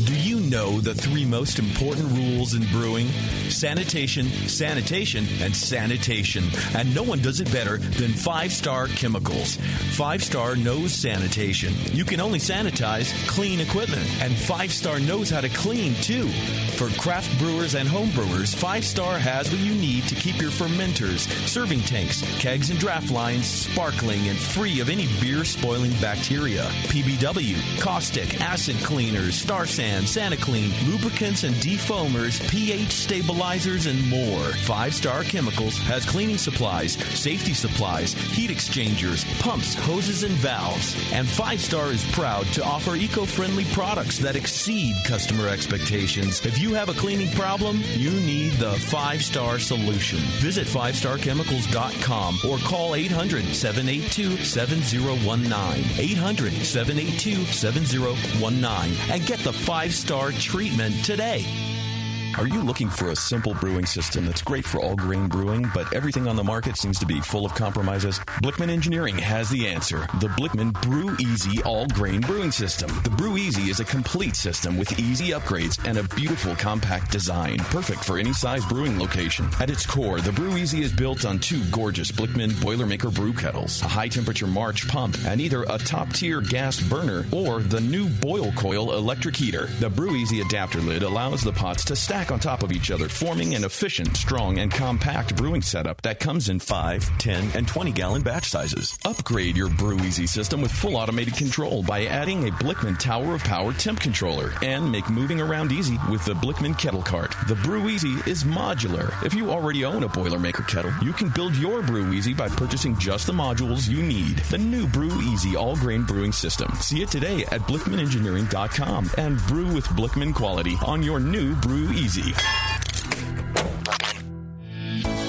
Do you know the 3 most important rules in brewing? Sanitation, sanitation, and sanitation. And no one does it better than 5-Star Chemicals. 5-Star knows sanitation. You can only sanitize clean equipment. And 5-Star knows how to clean, too. For craft brewers and home brewers, 5-Star has what you need to keep your fermenters, serving tanks, kegs, and draft lines sparkling and free of any beer-spoiling bacteria. PBW, caustic, acid cleaners, Star Sand, SaniClean, lubricants and defoamers, pH stabilizers, and more. 5-Star Chemicals has cleaning supplies, safety supplies, heat exchangers, pumps, hoses, and valves. And 5-Star is proud to offer eco-friendly products that exceed customer expectations. If you have a cleaning problem, you need the 5-Star solution. Visit 5starchemicals.com or call 800-782-7019. 800-782-7019 and get the 5-Star treatment today. Are you looking for a simple brewing system that's great for all grain brewing, but everything on the market seems to be full of compromises? Blickman Engineering has the answer. The Blickman Brew Easy All Grain Brewing System. The Brew Easy is a complete system with easy upgrades and a beautiful compact design, perfect for any size brewing location. At its core, the Brew Easy is built on 2 gorgeous Blickman Boilermaker brew kettles, a high-temperature March pump, and either a top-tier gas burner or the new Boil Coil electric heater. The Brew Easy adapter lid allows the pots to stack on top of each other, forming an efficient, strong, and compact brewing setup that comes in 5, 10, and 20-gallon batch sizes. Upgrade your Brew Easy system with full automated control by adding a Blickman Tower of Power temp controller, and make moving around easy with the Blickman Kettle Cart. The Brew Easy is modular. If you already own a Boilermaker kettle, you can build your Brew Easy by purchasing just the modules you need. The new Brew Easy all-grain brewing system. See it today at BlickmanEngineering.com and brew with Blickman quality on your new Brew Easy.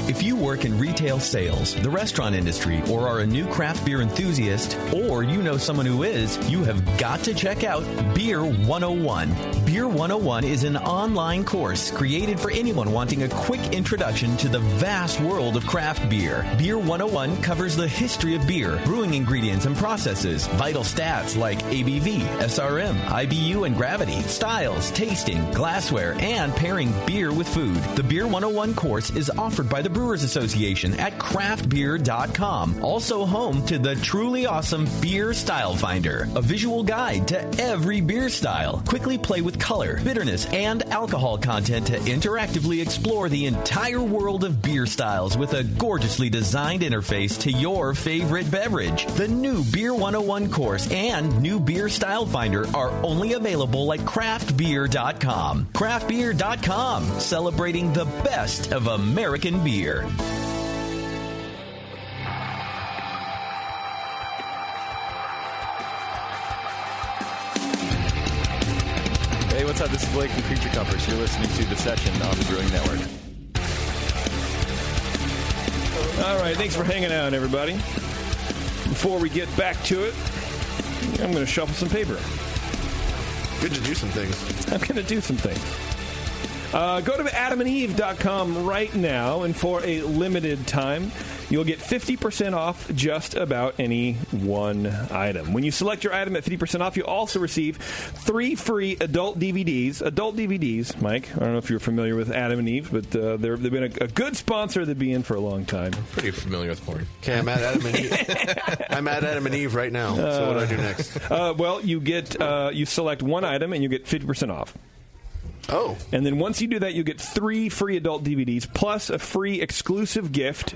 If you work in retail sales, the restaurant industry, or are a new craft beer enthusiast, or you know someone who is, you have got to check out Beer 101. Beer 101 is an online course created for anyone wanting a quick introduction to the vast world of craft beer. Beer 101 covers the history of beer, brewing ingredients and processes, vital stats like ABV, SRM, IBU, and gravity, styles, tasting, glassware, and pairing beer with food. The Beer 101 course is offered by the Brewers Association at craftbeer.com. Also home to the truly awesome Beer Style Finder, a visual guide to every beer style. Quickly play with color, bitterness, and alcohol content to interactively explore the entire world of beer styles with a gorgeously designed interface to your favorite beverage. The new Beer 101 course and new Beer Style Finder are only available at craftbeer.com. Craftbeer.com, celebrating the best of American beer. Hey, what's up? This is Blake from Creature Comforts. You're listening to The Session on the Brewing Network. All right, thanks for hanging out, everybody. Before we get back to it, I'm going to shuffle some paper. Good to do some things. I'm going to do some things. Go to adamandeve.com right now, and for a limited time, you'll get 50% off just about any one item. When you select your item at 50% off, you also receive 3 free adult DVDs. Adult DVDs, Mike. I don't know if you're familiar with Adam and Eve, but they've been a good sponsor. They've been in for a long time. Pretty familiar with porn. Okay, I'm at Adam and Eve. I'm at Adam and Eve right now. So what do I do next? Well, you get you select one item, and you get 50% off. Oh. And then once you do that, you get 3 free adult DVDs plus a free exclusive gift,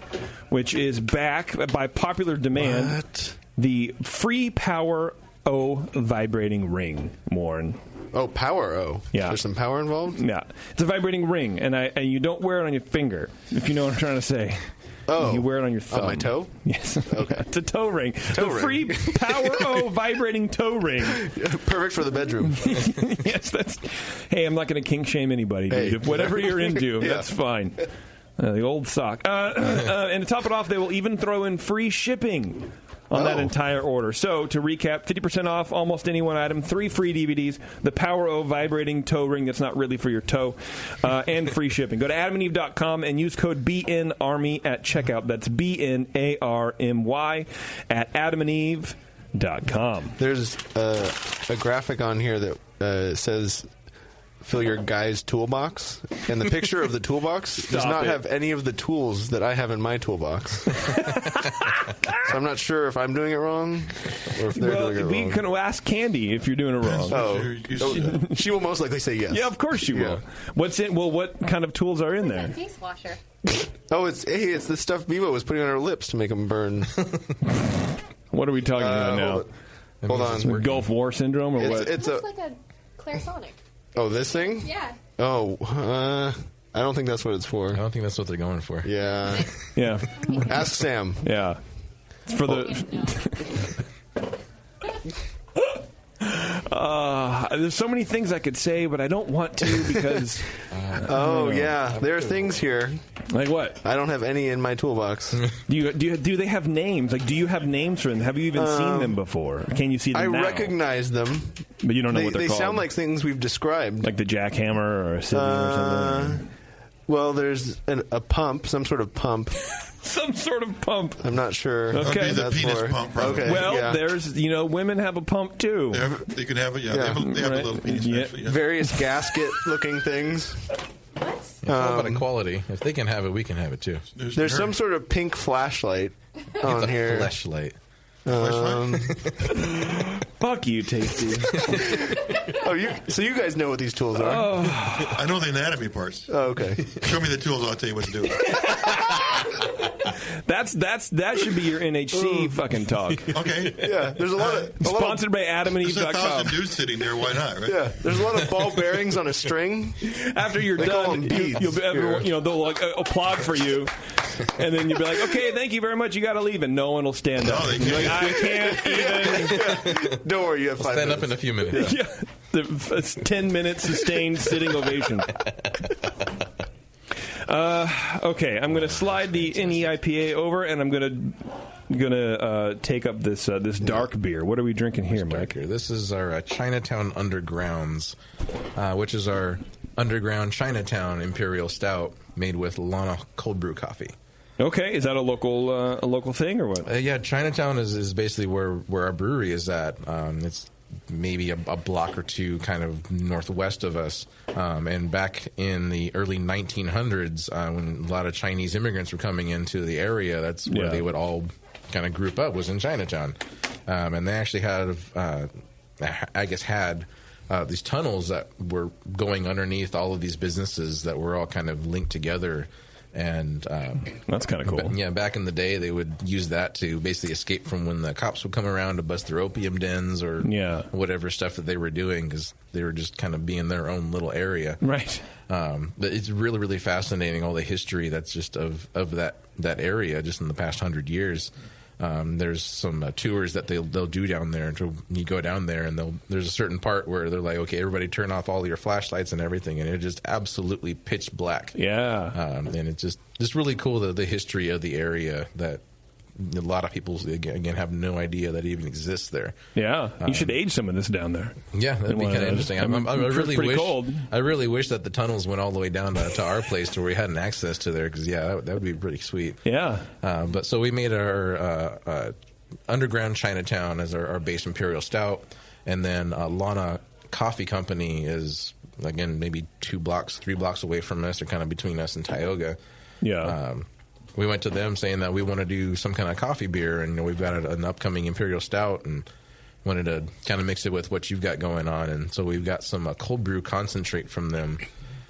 which is back by popular demand. What? The free power O vibrating ring, Warren. Oh, Power O. Yeah. There's some power involved? Yeah. It's a vibrating ring, and you don't wear it on your finger, if you know what I'm trying to say. Oh. You wear it on your thumb. On my toe? Yes. Okay. It's a toe ring. Toe ring. Free Power O vibrating toe ring. Perfect for the bedroom. Yes, hey, I'm not going to kink shame anybody, dude. Hey. Whatever you're into, Yeah. that's fine. The old sock. And to top it off, they will even throw in free shipping on that entire order. So, to recap, 50% off almost any one item, 3 free DVDs, the Power O vibrating toe ring that's not really for your toe, and free shipping. Go to adamandeve.com and use code BNARMY at checkout. That's BNARMY at adamandeve.com. There's a graphic on here that says fill your guy's toolbox, and the picture of the toolbox does not have any of the tools that I have in my toolbox. So I'm not sure if I'm doing it wrong or if they're doing it wrong. We can ask Candy if you're doing it wrong. She will most likely say yes. Yeah, of course she will. What's in? Well, what kind of tools are in there? Face washer. It's the stuff Bevo was putting on her lips to make them burn. What are we talking about now? Hold on. Gulf War syndrome or what? It's like a clairsonic. Oh, this thing? Yeah. Oh, I don't think that's what it's for. I don't think that's what they're going for. Yeah. Yeah. Ask Sam. Yeah. It's for the... there's so many things I could say, but I don't want to because... yeah. There are things here. Like what? I don't have any in my toolbox. Do they have names? Like, do you have names for them? Have you even seen them before? Can you see them now? I recognize them. But you don't know what they're called? They sound like things we've described. Like the jackhammer or a Sydney or something? Well, there's a pump, some sort of pump. Some sort of pump. I'm not sure. Okay. The penis pump, probably. Okay. Well, there's, women have a pump too. They can have it, yeah. They have a little penis, actually. Yeah. Various gasket-looking things. It's all about equality. If they can have it, we can have it too. There's some sort of pink flashlight on here. Flashlight. Fuck you, Tasty. So you guys know what these tools are? I know the anatomy parts. Oh, okay. Show me the tools, I'll tell you what to do. That should be your NHC fucking talk. Okay. Yeah, there's a lot of... Sponsored by adamandeve.com. There's 1,000 dudes sitting there, why not, right? Yeah, there's a lot of ball bearings on a string. After you're done, they'll like applaud for you. And then you'll be like, okay, thank you very much, you got to leave. And no one will stand up. They can't. Like, I can't even. Don't worry, you have 5 Stand minutes. up in a few minutes. Yeah. It's 10 minutes sustained sitting ovation. Okay, I'm going to slide the NEIPA over, and I'm going to take up this dark beer. What are we drinking here, Mike? This is our Chinatown Undergrounds, which is our underground Chinatown Imperial Stout made with Lana cold brew coffee. Okay, is that a local thing or what? Yeah, Chinatown is basically where our brewery is at. It's maybe a block or two kind of northwest of us. And back in the early 1900s, when a lot of Chinese immigrants were coming into the area, that's where they would all kind of group up, was in Chinatown. And they actually had these tunnels that were going underneath all of these businesses that were all kind of linked together. And that's kind of cool. Yeah, back in the day, they would use that to basically escape from when the cops would come around to bust their opium dens or whatever stuff that they were doing, because they were just kind of being their own little area. Right. But it's really, really fascinating, all the history that's just of that area just in the past 100 years. There's some tours that they'll do down there. You go down there, and there's a certain part where they're like, okay, everybody turn off all your flashlights and everything, and it's just absolutely pitch black. Yeah. And it's just really cool, the history of the area that a lot of people, again, have no idea that even exists there. Yeah. You should age some of this down there. Yeah, that'd be kind of interesting. I really wish that the tunnels went all the way down to our place to where we had an access to there, because, that would be pretty sweet. Yeah. But so we made our underground Chinatown as our base Imperial Stout, and then Lana Coffee Company is, again, maybe 3 blocks away from us. They're kind of between us and Tioga. Yeah. We went to them saying that we want to do some kind of coffee beer, and we've got an upcoming Imperial Stout, and wanted to kind of mix it with what you've got going on. And so we've got some cold brew concentrate from them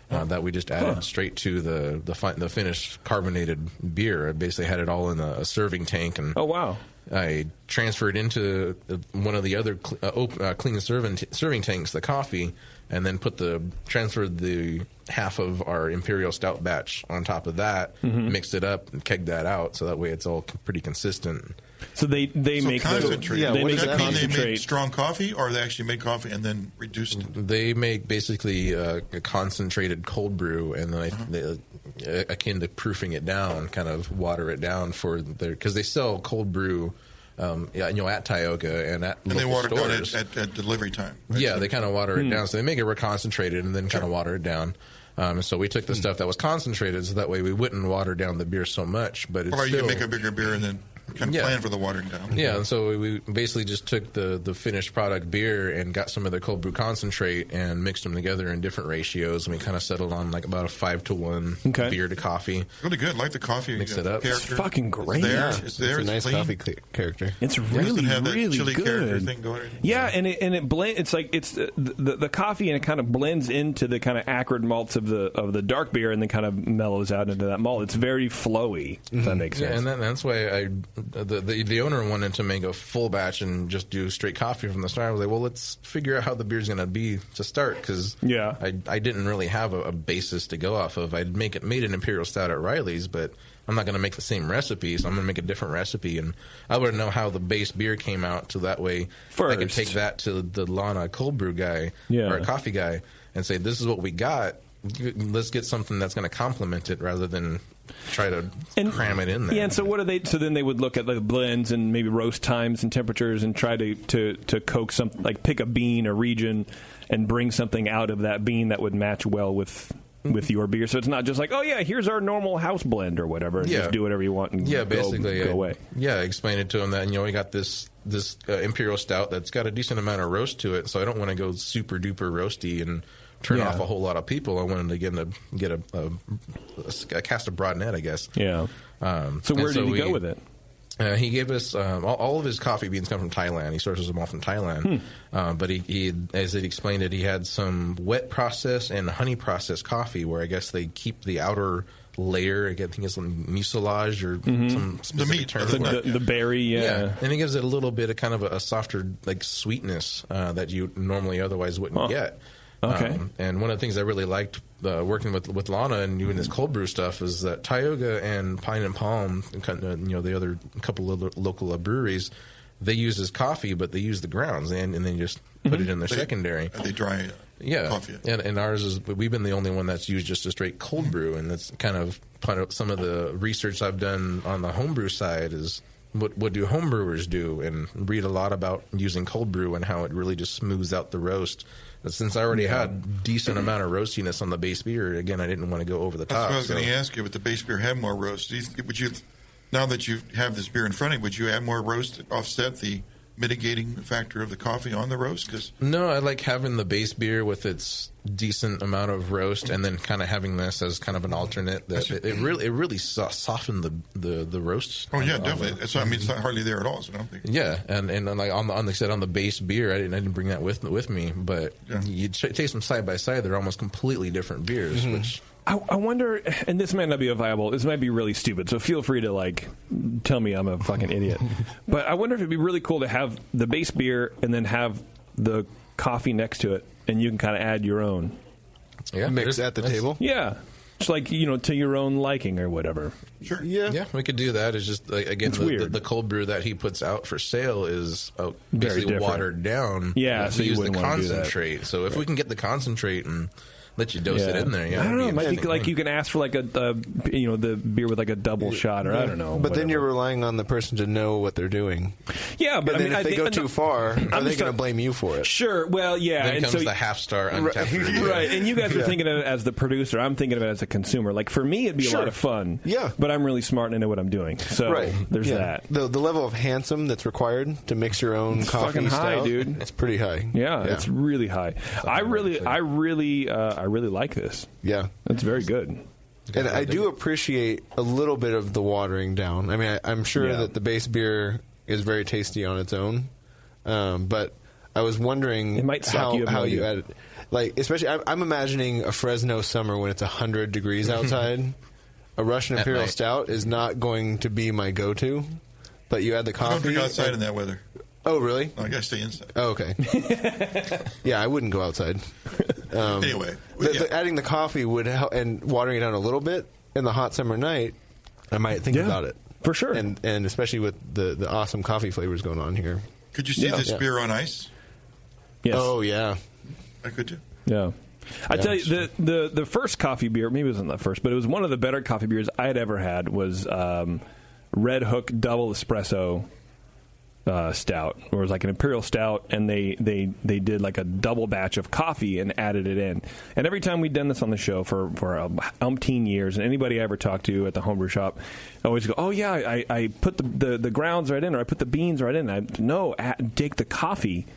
that we just added straight to the finished carbonated beer. I basically had it all in a serving tank, and oh wow, I transferred into one of the other clean serving tanks, the coffee, and then transferred the half of our Imperial Stout batch on top of that, mixed it up, and kegged that out, so that way it's all pretty consistent. So they make concentrate. They make does that mean concentrate. they make strong coffee, or they actually make coffee and then reduced it? They make basically a concentrated cold brew, and then they akin to proofing it down, kind of water it down for their, because they sell cold brew. At Tioga and at local they water stores. it down at delivery time. Right? Yeah, they kind of water it down. So they make it reconcentrated and then kind of water it down. So we took the stuff that was concentrated, so that way we wouldn't water down the beer so much. But it's or you still, can make a bigger beer and then kind of plan for the watering down. Yeah, and so we basically just took the finished product beer and got some of the cold brew concentrate and mixed them together in different ratios, and we kind of settled on like about a 5-to-1 beer to coffee. Really good. Like the coffee. Mix it up. It's fucking great. It's there. It's a nice clean. coffee character. It's really, have that really chili character good. thing going. Yeah, and it blend. It's like it's the coffee, and it kind of blends into the kind of acrid malts of the dark beer, and then kind of mellows out into that malt. It's very flowy. If that makes sense. Yeah, and that's why the owner wanted to make a full batch and just do straight coffee from the start. I was like, well, let's figure out how the beer's going to be to start, because I didn't really have a basis to go off of. I'd made an Imperial Stout at Riley's, but I'm not going to make the same recipe, so I'm going to make a different recipe. And I want to know how the base beer came out, so that way I could take that to the Lana cold brew guy or a coffee guy and say, this is what we got. Let's get something that's going to complement it rather than try to cram it in there. Yeah, and so what do they? So then they would look at the blends and maybe roast times and temperatures and try to coax something, like pick a bean or region and bring something out of that bean that would match well with your beer. So it's not just like, oh yeah, here's our normal house blend or whatever, and just do whatever you want and basically go away. Yeah, I explained it to him that we got this Imperial Stout that's got a decent amount of roast to it, so I don't want to go super duper roasty and turn off a whole lot of people. I wanted to get a cast a broad net, I guess. Yeah. So where did he go with it? He gave us all of his coffee beans come from Thailand. He sources them all from Thailand. But he, as he explained it, he had some wet process and honey process coffee, where I guess they keep the outer layer. I think it's mucilage or some specific term. The berry, yeah. And it gives it a little bit of kind of a softer like sweetness that you normally otherwise wouldn't get. Okay. And one of the things I really liked working with Lana and doing this cold brew stuff is that Tioga and Pine and Palm, the other couple of local breweries, they use this coffee, but they use the grounds and then just put it in their secondary. They dry coffee. And ours is, we've been the only one that's used just a straight cold brew, and that's kind of part of some of the research I've done on the homebrew side is what do homebrewers do, and read a lot about using cold brew and how it really just smooths out the roast. But since I already had decent amount of roastiness on the base beer, again, I didn't want to go over the top. That's what I was going to ask you. Would the base beer have more roast? Would you, now that you have this beer in front of you, would you add more roast to offset the mitigating factor of the coffee on the roast? No, I like having the base beer with its decent amount of roast, and then kind of having this as kind of an alternate. That it really softened the roast. Oh yeah, definitely. So I mean, it's not hardly there at all. So I don't think. Yeah, and like on the base beer, I didn't bring that with me, but you taste them side by side. They're almost completely different beers, which. I wonder, and this might not be viable, this might be really stupid, so feel free to, tell me I'm a fucking idiot. But I wonder if it'd be really cool to have the base beer and then have the coffee next to it, and you can kind of add your own. Yeah, mix at the table? Yeah. It's to your own liking or whatever. Sure. Yeah, we could do that. It's just, again, the cold brew that he puts out for sale is basically watered down. Yeah, so you use the concentrate. Do that. So if we can get the concentrate and let you dose it in there. Yeah, I don't know. It might be you can ask for the beer with a double shot, or I don't know. But then you're relying on the person to know what they're doing. Yeah, but if they go too far, are they going to blame you for it? Sure. Well, yeah. Then comes the half-star untapped. Right, and you guys are thinking of it as the producer. I'm thinking of it as a consumer. Like for me, it'd be a lot of fun. Yeah. But I'm really smart and I know what I'm doing. So there's that. The level of handsome that's required to mix your own coffee fucking high, stout, dude. It's pretty high. Yeah, it's really high. I really like this. Yeah. That's very good. And I do appreciate a little bit of the watering down. I mean, I'm sure that the base beer is very tasty on its own, but I was wondering how you add it. Especially, I'm imagining a Fresno summer when it's 100 degrees outside. A Russian Imperial Stout is not going to be my go-to. But you add the coffee. Don't drink outside in that weather. Oh, really? I gotta stay inside. Oh, okay. Yeah, I wouldn't go outside. Anyway, adding the coffee would help, and watering it down a little bit in the hot summer night. I might think about it for sure, and especially with the awesome coffee flavors going on here. Could you see this beer on ice? Yes. Oh yeah, I could too. Yeah. I tell you, the first coffee beer, maybe it wasn't the first, but it was one of the better coffee beers I had ever had, was Red Hook Double Espresso Stout. Or it was like an Imperial Stout, and they did like a double batch of coffee and added it in. And every time we'd done this on the show for umpteen years, and anybody I ever talked to at the homebrew shop always go, oh yeah, I put the grounds right in, or I put the beans right in. Take the coffee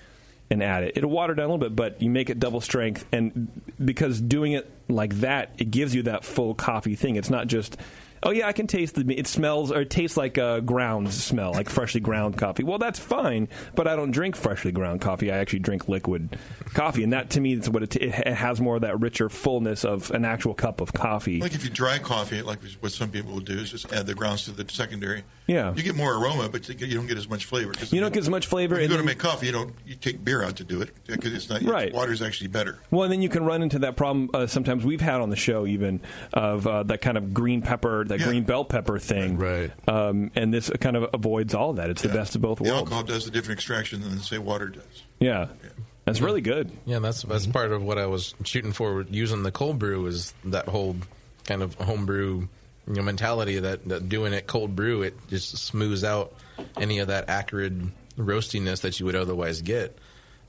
and add it. It'll water down a little bit, but you make it double strength. And because doing it like that, it gives you that full coffee thing. It's not just, oh yeah, I can taste it smells or it tastes like a ground smell, like freshly ground coffee. Well, that's fine, but I don't drink freshly ground coffee. I actually drink liquid coffee, and that to me is what it has more of that richer fullness of an actual cup of coffee. Like if you dry coffee, like what some people will do is just add the grounds to the secondary. Yeah, you get more aroma, but you don't get as much flavor. You don't get as much flavor. When you go to make coffee, you take beer out to do it because it's not right. Water's actually better. Well, and then you can run into that problem sometimes we've had on the show even of that kind of green pepper, green bell pepper thing. Right. And this kind of avoids all of that. It's the best of both worlds. The alcohol does a different extraction than, say, water does. Yeah. That's really good. Yeah, that's part of what I was shooting for using the cold brew, is that whole kind of homebrew mentality that doing it cold brew, it just smooths out any of that acrid roastiness that you would otherwise get.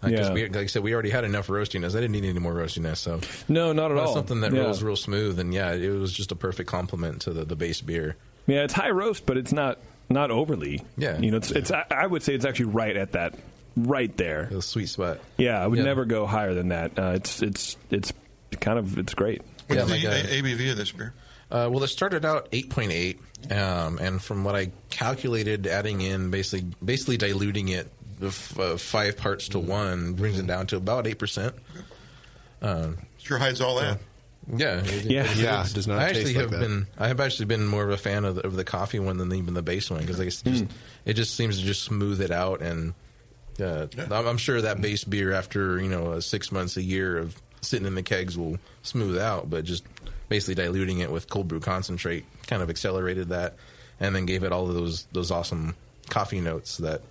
Because like I said, we already had enough roastiness. I didn't need any more roastiness. So no, not at all. Something that rolls real smooth, and it was just a perfect complement to the base beer. Yeah, it's high roast, but it's not overly. Yeah, it's I would say it's actually right at that, right there, the sweet spot. Yeah, I would never go higher than that. It's kind of it's great. What's the ABV of this beer? Well, it started out 8.8, and from what I calculated, adding in basically diluting it 5 parts to 1 brings it down to about 8%. Sure hides all that. Yeah. It does not. I actually taste like that. I have actually been more of a fan of the coffee one than even the base one, because it just seems to just smooth it out, and I'm sure that base beer after 6 months, a year of sitting in the kegs will smooth out, but just basically diluting it with cold brew concentrate kind of accelerated that, and then gave it all of those awesome coffee notes that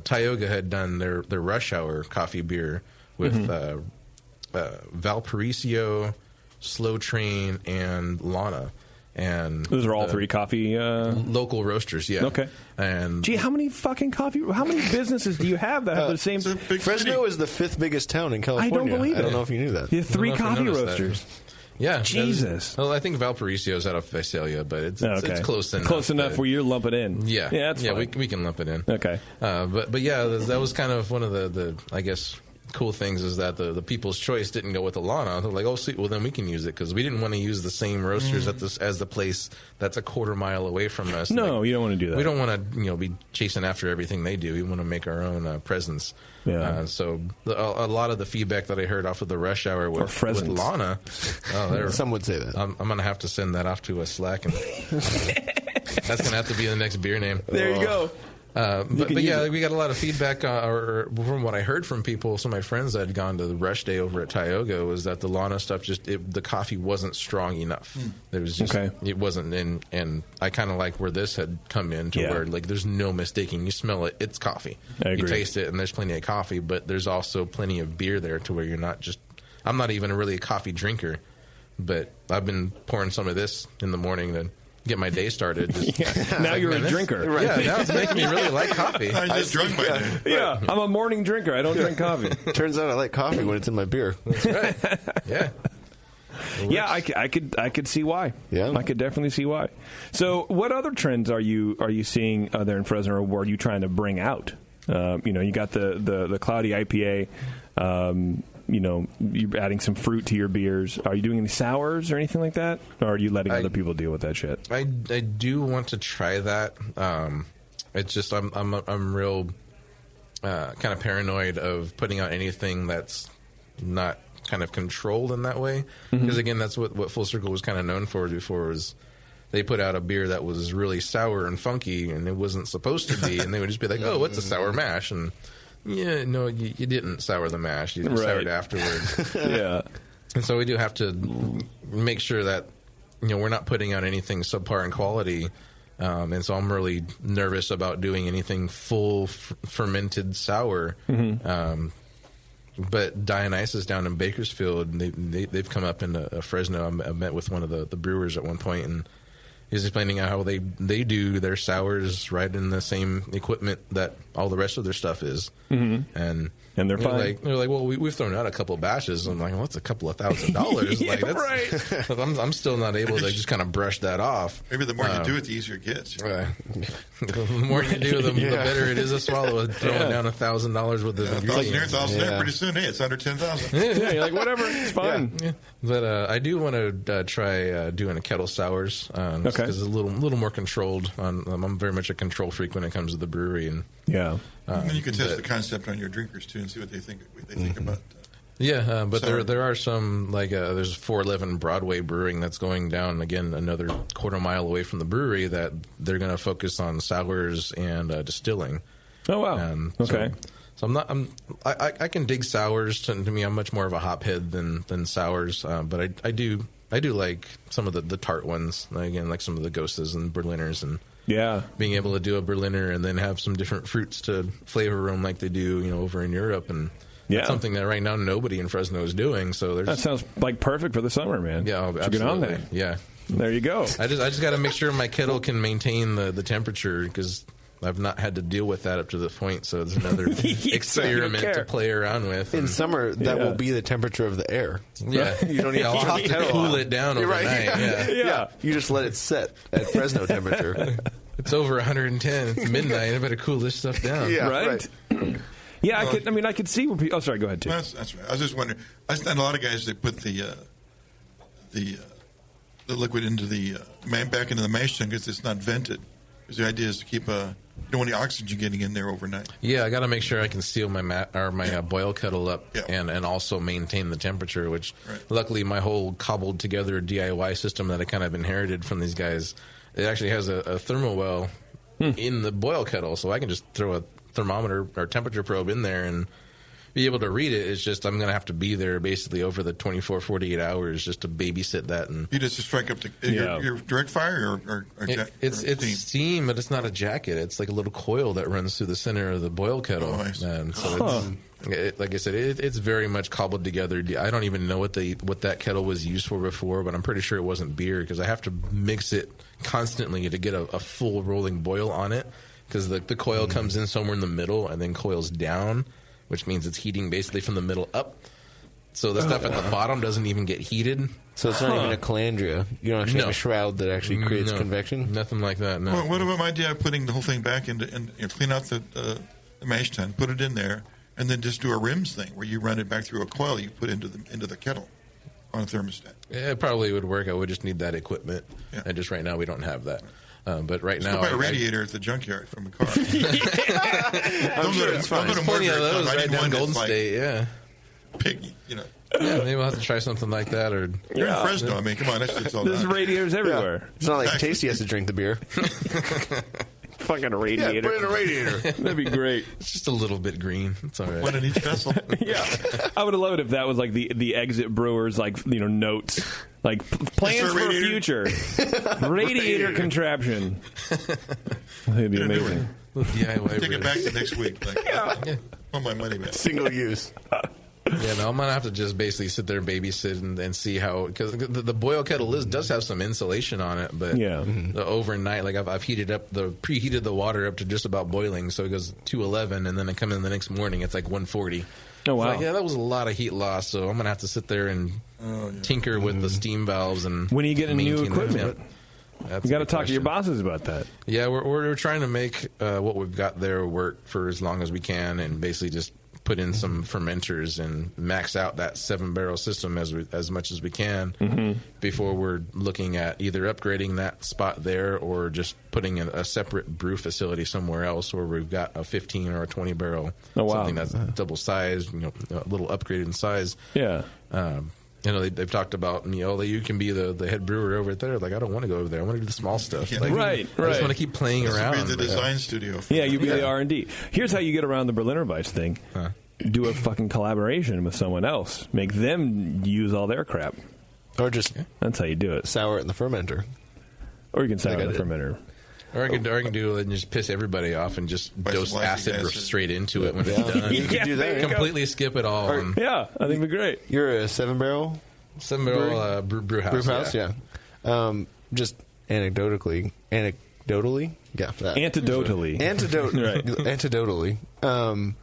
Tioga had done their rush hour coffee beer with Valparaiso, Slow Train, and Lana. And those are all 3 coffee local roasters. Yeah. Okay. And how many businesses do you have that have the same? Fresno is the 5th biggest town in California. I don't believe it. I don't know if you knew that. You have 3 coffee roasters. Yeah, Jesus. Well, I think Valparaiso's out of Visalia, but it's close enough. Close enough where you lump it in. Yeah, that's fine. We can lump it in. Okay, but yeah, that was kind of one of the I guess cool things, is that the People's Choice didn't go with the Lana. They're like, oh, sweet, well then we can use it, because we didn't want to use the same roasters as the place that's a quarter mile away from us. No, you don't want to do that. We don't want to be chasing after everything they do. We want to make our own presence. Yeah. So a lot of the feedback that I heard off of the rush hour with Lana, some would say that. I'm going to have to send that off to a Slack, and that's going to have to be the next beer name. There you go. But yeah, we got a lot of feedback, or from what I heard from people, some of my friends that had gone to the rush day over at Tioga, was that the Lana stuff the coffee wasn't strong enough. It was just it wasn't, and I kind of like where this had come in to where like there's no mistaking. You smell it, it's coffee. I agree. You taste it, and there's plenty of coffee, but there's also plenty of beer there to where you're not just. I'm not even really a coffee drinker, but I've been pouring some of this in the morning to get my day started. Now you're a drinker. Right. Yeah, now it's making me really like coffee. I just drunk by then. Yeah, I'm a morning drinker. I don't drink coffee. Turns out I like coffee when it's in my beer. That's right. Yeah. Yeah, I could see why. Yeah, I could definitely see why. So, what other trends are you seeing there in Fresno, or are you trying to bring out? You got the cloudy IPA. You're adding some fruit to your beers. Are you doing any sours or anything like that? Or are you letting other people deal with that shit? I do want to try that. It's just I'm real kind of paranoid of putting out anything that's not kind of controlled in that way. Because again, that's what Full Circle was kind of known for before, was they put out a beer that was really sour and funky, and it wasn't supposed to be, and they would just be like, "Oh, what's a sour mash?" And yeah, no, you didn't sour the mash; you just soured afterwards. Yeah, and so we do have to make sure that we're not putting out anything subpar in quality. And so I'm really nervous about doing anything full fermented sour. Mm-hmm. But Dionysus down in Bakersfield, they've come up into Fresno. I met with one of the brewers at one point, and he's explaining how they do their sours right in the same equipment that all the rest of their stuff is. Mm-hmm. And they're fine. They're like, well, we've thrown out a couple of batches. I'm like, well, that's a couple of $1,000s. Yeah, like, that's, right. I'm still not able to just kind of brush that off. Maybe the more you do it, the easier it gets. The more you do, the better it is to swallow. Throwing down $1,000 worth of ingredients. $1,000 here, $1,000 there. Pretty soon, hey, it's under $10,000. Yeah, you're like, whatever, it's fine. Yeah. But I do want to try doing a kettle sours because it's a little more controlled. I'm very much a control freak when it comes to the brewery, and and you can test the concept on your drinkers too and see what they think about. But there are some, like there's 411 Broadway Brewing that's going down again another quarter mile away from the brewery, that they're going to focus on sours and distilling. Oh wow! Okay. So I can dig sours. To me, I'm much more of a hophead than sours. But I do like some of the tart ones. Again, like some of the Ghostas and Berliners, and being able to do a Berliner and then have some different fruits to flavor them like they do, over in Europe, and that's something that right now nobody in Fresno is doing. So that sounds like perfect for the summer, man. Yeah, absolutely. So get on that. Yeah, there you go. I just got to make sure my kettle can maintain the temperature, because I've not had to deal with that up to this point, so it's another experiment to play around with. In summer, that will be the temperature of the air. Yeah, you don't need a hot kettle. Cool it down overnight. Right. Yeah, you just let it set at Fresno temperature. It's over 110. It's midnight. I better cool this stuff down. Yeah, right. Yeah, I could see where people. Oh, sorry. Go ahead, Tim. That's right. I was just wondering. I stand a lot of guys that put the liquid into back into the mash tun because it's not vented. Because the idea is to keep you don't want any oxygen getting in there overnight. Yeah, I got to make sure I can seal my boil kettle up and also maintain the temperature. Which luckily my whole cobbled together DIY system that I kind of inherited from these guys, it actually has a thermal well in the boil kettle, so I can just throw a thermometer or temperature probe in there and be able to read it. It's just I'm going to have to be there basically over the 24, 48 hours just to babysit that. And you just strike up your direct fire or it's steam, but it's not a jacket. It's like a little coil that runs through the center of the boil kettle. Oh, I see. And so like I said, it's very much cobbled together. I don't even know what that kettle was used for before, but I'm pretty sure it wasn't beer, because I have to mix it constantly to get a full rolling boil on it, because the coil comes in somewhere in the middle and then coils down, which means it's heating basically from the middle up. So the stuff at the bottom doesn't even get heated. So it's not even a calandria. You don't actually have a shroud that actually creates convection? Nothing like that, no. Well, what about my idea of putting the whole thing back into and clean out the mash tun, put it in there, and then just do a rims thing where you run it back through a coil you put into the kettle on a thermostat? Yeah, it probably would work. I would just need that equipment. Yeah. And just right now we don't have that. But right now, buy a radiator at the junkyard from a car. I'm sure it's fine. There's plenty of those right down Golden State. Yeah, piggy, Yeah, maybe we'll have to try something like that. Or you're in Fresno. I mean, come on, that's all. There's radiators everywhere. Yeah. It's not like Tasty has to drink the beer. Fucking radiator. Yeah, put in a radiator. That'd be great. It's just a little bit green. It's all right. One in each vessel. Yeah, I would have loved it if that was like the exit brewers notes. Like, plans for future. Radiator contraption. That'd be amazing. DIY Take it back to next week. Want my money back. Single use. Yeah, no, I'm going to have to just basically sit there and babysit and see how, because the boil kettle does have some insulation on it, but the overnight, like I've preheated the water up to just about boiling, so it goes 211, and then I come in the next morning, it's like 140. Oh, wow. So that was a lot of heat loss, so I'm going to have to sit there and tinker with the steam valves. And when are you getting new equipment? You got to talk to your bosses about that. Yeah, we're trying to make what we've got there work for as long as we can, and basically just put in some fermenters and max out that 7-barrel system as much as we can before we're looking at either upgrading that spot there or just putting in a separate brew facility somewhere else where we've got a 15 or a 20-barrel, something that's double size, a little upgraded in size. Yeah. they've talked about, you can be the head brewer over there. Like, I don't want to go over there. I want to do the small stuff. Yeah. Like, Right. I just want to keep playing around. Be the design studio. Yeah, you be the R&D. Here's how you get around the Berliner Weiss thing. Do a fucking collaboration with someone else. Make them use all their crap. Or just... That's how you do it. Sour it in the fermenter. Or you can sour it in the fermenter. Or I can do it and just piss everybody off and just dose acid straight into it when it's done. You can do that. Completely skip it all. I think it'd be great. You're a 7-barrel? 7-barrel brew house. Brew house, yeah. Just anecdotally. Yeah. Antidotally. Antidotally.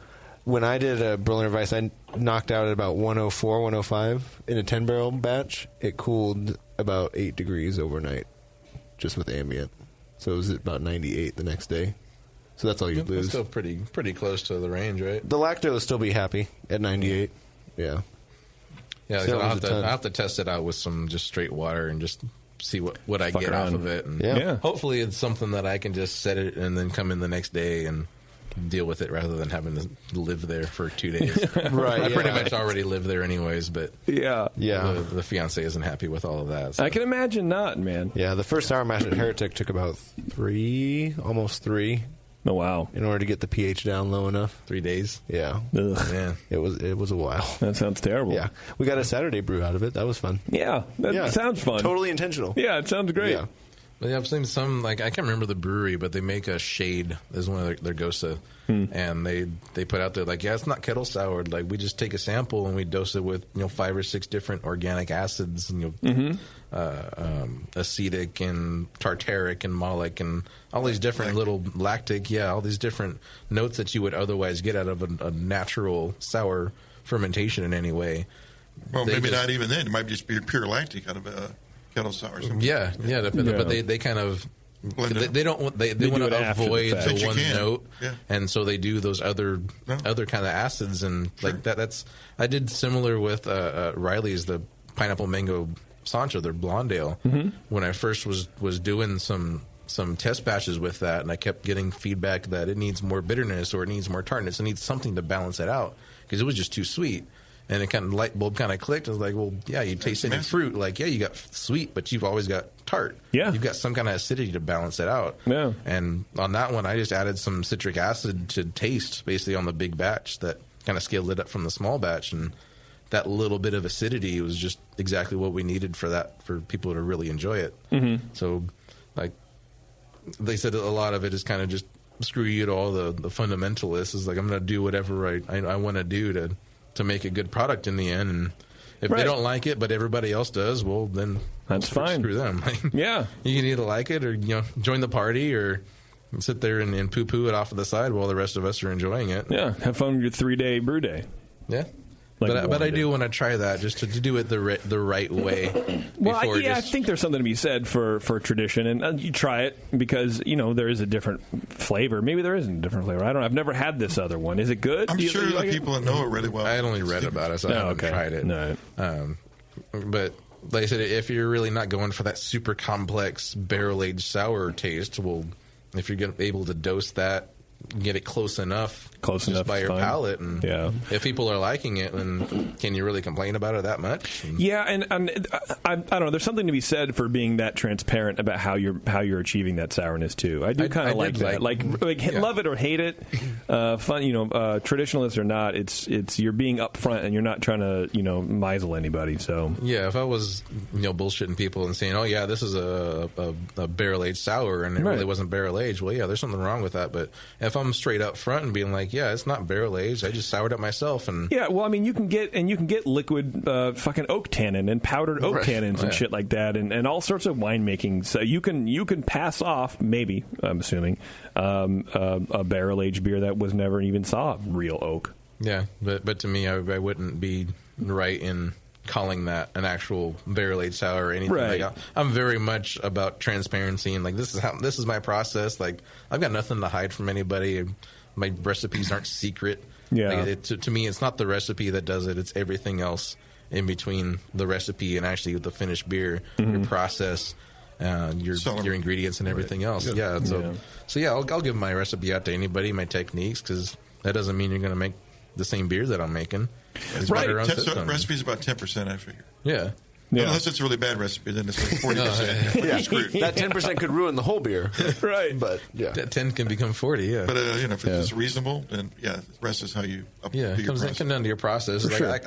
When I did a Berliner Weiss, I knocked out at about 104, 105 in a 10-barrel batch. It cooled about 8 degrees overnight, just with ambient. So it was about 98 the next day. So that's all you lose. That's still pretty close to the range, right? The lacto will still be happy at 98. Yeah. Yeah, so I'll have to test it out with some just straight water and just see what I get off of it. And hopefully it's something that I can just set it and then come in the next day and deal with it rather than having to live there for 2 days. Right. I pretty much already live there anyways, but the fiance isn't happy with all of that. So. I can imagine not, man. Yeah, the first sour mash at Heretic took about almost 3. Oh, wow. In order to get the pH down low enough. 3 days? Yeah. Yeah. It was a while. That sounds terrible. Yeah. We got a Saturday brew out of it. That was fun. Yeah. That sounds fun. Totally intentional. Yeah, it sounds great. Yeah. But I've seen some, like, I can't remember the brewery, but they make a shade as one of their Gosa. And they put out there, like, it's not kettle soured. Like, we just take a sample and we dose it with, 5 or 6 different organic acids, and acetic and tartaric and malic and all these different little lactic, all these different notes that you would otherwise get out of a natural sour fermentation in any way. Well, maybe not even then. It might just be pure lactic out of a kettle sour. Yeah, but they kind of... They want to avoid the one note, and so they do those other kind of acids and like that. That's I did similar with Riley's, the pineapple mango Sancho, their blonde ale. When I first was doing some test batches with that, and I kept getting feedback that it needs more bitterness or it needs more tartness. It needs something to balance it out because it was just too sweet. And it kind of light bulb kind of clicked. I was like, well, yeah, you taste any fruit. Like, yeah, you got sweet, but you've always got tart. Yeah. You've got some kind of acidity to balance it out. Yeah. And on that one, I just added some citric acid to taste, basically on the big batch that kind of scaled it up from the small batch. And that little bit of acidity was just exactly what we needed for people to really enjoy it. So, like, they said a lot of it is kind of just screw you to all the fundamentalists. It's like, I'm going to do whatever I want to do to make a good product in the end, and if they don't like it, but everybody else does, well, then that's fine. Screw them. Yeah, you can either like it or join the party, or sit there and poo-poo it off to the side while the rest of us are enjoying it. Yeah, have fun with your 3-day brew day. Yeah. But I do want to try that just to do it the right way. Well, I think there's something to be said for tradition, and you try it because there is a different flavor. Maybe there isn't a different flavor. I don't know. I've never had this other one. Is it good? I'm sure the people that know it really well. I had only read about it, so I haven't tried it. No. But like I said, if you're really not going for that super complex barrel-aged sour taste, well, if you're able to dose that, get it close enough by your palate, and if people are liking it, then can you really complain about it that much? Yeah, and I don't know. There's something to be said for being that transparent about how you're achieving that sourness too. I do kind of like that. Like love it or hate it, fun. Traditionalist or not, it's you're being upfront and you're not trying to misel anybody. So yeah, if I was bullshitting people and saying, oh yeah, this is a barrel aged sour and it really wasn't barrel aged, well yeah, there's something wrong with that. But if I'm straight up front and being like, yeah, it's not barrel aged, I just soured it myself. And yeah, well, I mean, you can get liquid fucking oak tannin and powdered oak tannins and shit like that, and all sorts of winemaking. So you can pass off, maybe, I'm assuming, a barrel aged beer that was never even saw real oak. Yeah, but to me, I wouldn't be right in calling that an actual barrel-aged sour or anything. Right. Like, I'm very much about transparency and like this is my process. Like I've got nothing to hide from anybody. My recipes aren't secret. Yeah. Like, to me, it's not the recipe that does it. It's everything else in between the recipe and actually the finished beer, your process, your ingredients and everything else. Good. Yeah. So I'll give my recipe out to anybody, my techniques, because that doesn't mean you're going to make the same beer that I'm making. It's right. Recipe's about 10%, I figure. Yeah. Unless it's a really bad recipe, then it's like 40%. That 10% could ruin the whole beer. Right. But, yeah. That 10 can become 40, yeah. But, if it's reasonable, then, the rest is how you do your process. Comes down to your process. For sure.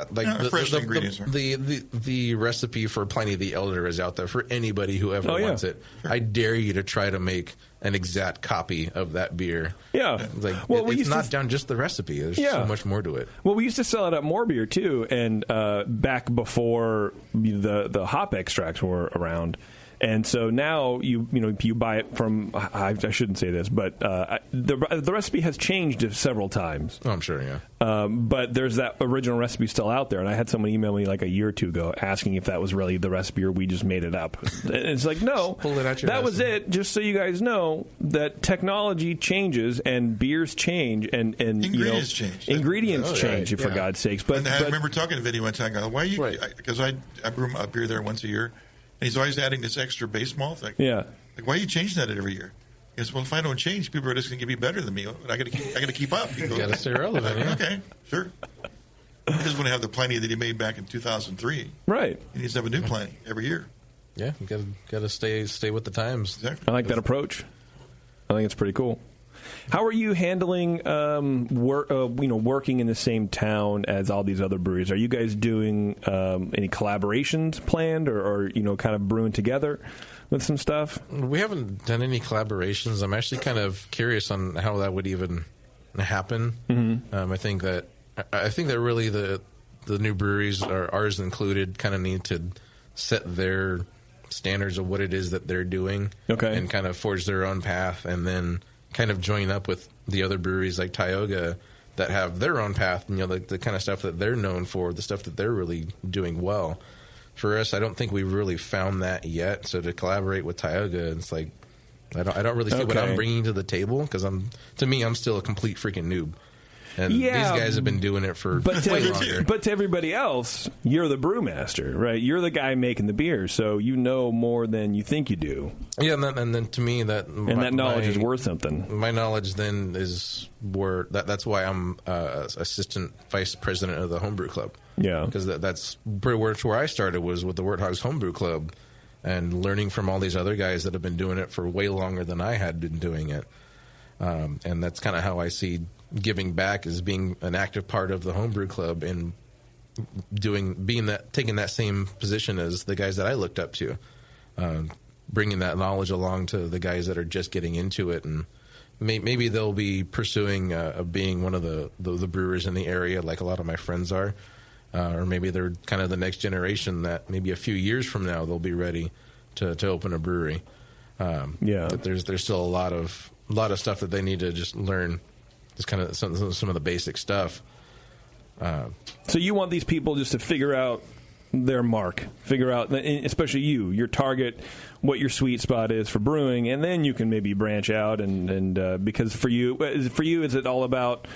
Fresh ingredients. The recipe for Pliny the Elder is out there for anybody who ever wants it. Sure. I dare you to try to make an exact copy of that beer. Yeah. It's not down just the recipe. There's so much more to it. Well, we used to sell it at More Beer, too, and back before the hop extracts were around. And so now you buy it from, I shouldn't say this, but the recipe has changed several times. Oh, I'm sure, yeah. But there's that original recipe still out there. And I had someone email me like a year or two ago asking if that was really the recipe or we just made it up. And it's like, no, that was it. Just so you guys know that technology changes and beers change and ingredients change. Ingredients change, for God's sakes. But I remember talking to Vinny one time, why are you, because I brew a beer there once a year. And he's always adding this extra base malt. Like, why are you changing that every year? He goes, well, if I don't change, people are just going to be better than me. I got to keep up. You got to stay relevant. Yeah. Okay, sure. He doesn't want to have the Pliny that he made back in 2003. Right. He needs to have a new Pliny every year. Yeah, you got to stay with the times. Exactly. I like that approach. I think it's pretty cool. How are you handling working in the same town as all these other breweries? Are you guys doing any collaborations planned or kind of brewing together with some stuff? We haven't done any collaborations. I'm actually kind of curious on how that would even happen. Mm-hmm. I think that really the new breweries, ours included, kind of need to set their standards of what it is that they're doing, and kind of forge their own path, and then kind of join up with the other breweries like Tioga that have their own path, the kind of stuff that they're known for, the stuff that they're really doing well. For us, I don't think we've really found that yet. So to collaborate with Tioga, it's like I don't really see what I'm bringing to the table, because I'm still a complete freaking noob. And these guys have been doing it for way longer. But to everybody else, you're the brewmaster, right? You're the guy making the beer, so you know more than you think you do. Yeah, and then to me that knowledge is worth something. My knowledge then is that's why I'm assistant vice president of the homebrew club. Yeah, because that's pretty much where I started, was with the Warthogs Homebrew Club, and learning from all these other guys that have been doing it for way longer than I had been doing it. And that's kind of how I see giving back, as being an active part of the homebrew club and taking that same position as the guys that I looked up to, bringing that knowledge along to the guys that are just getting into it, and maybe they'll be pursuing being one of the brewers in the area, like a lot of my friends are, or maybe they're kind of the next generation that maybe a few years from now they'll be ready to open a brewery. But there's still a lot of stuff that they need to just learn. Just kind of some of the basic stuff. So you want these people just to figure out their mark, figure out, especially your target, what your sweet spot is for brewing, and then you can maybe branch out and because for you, is it all about?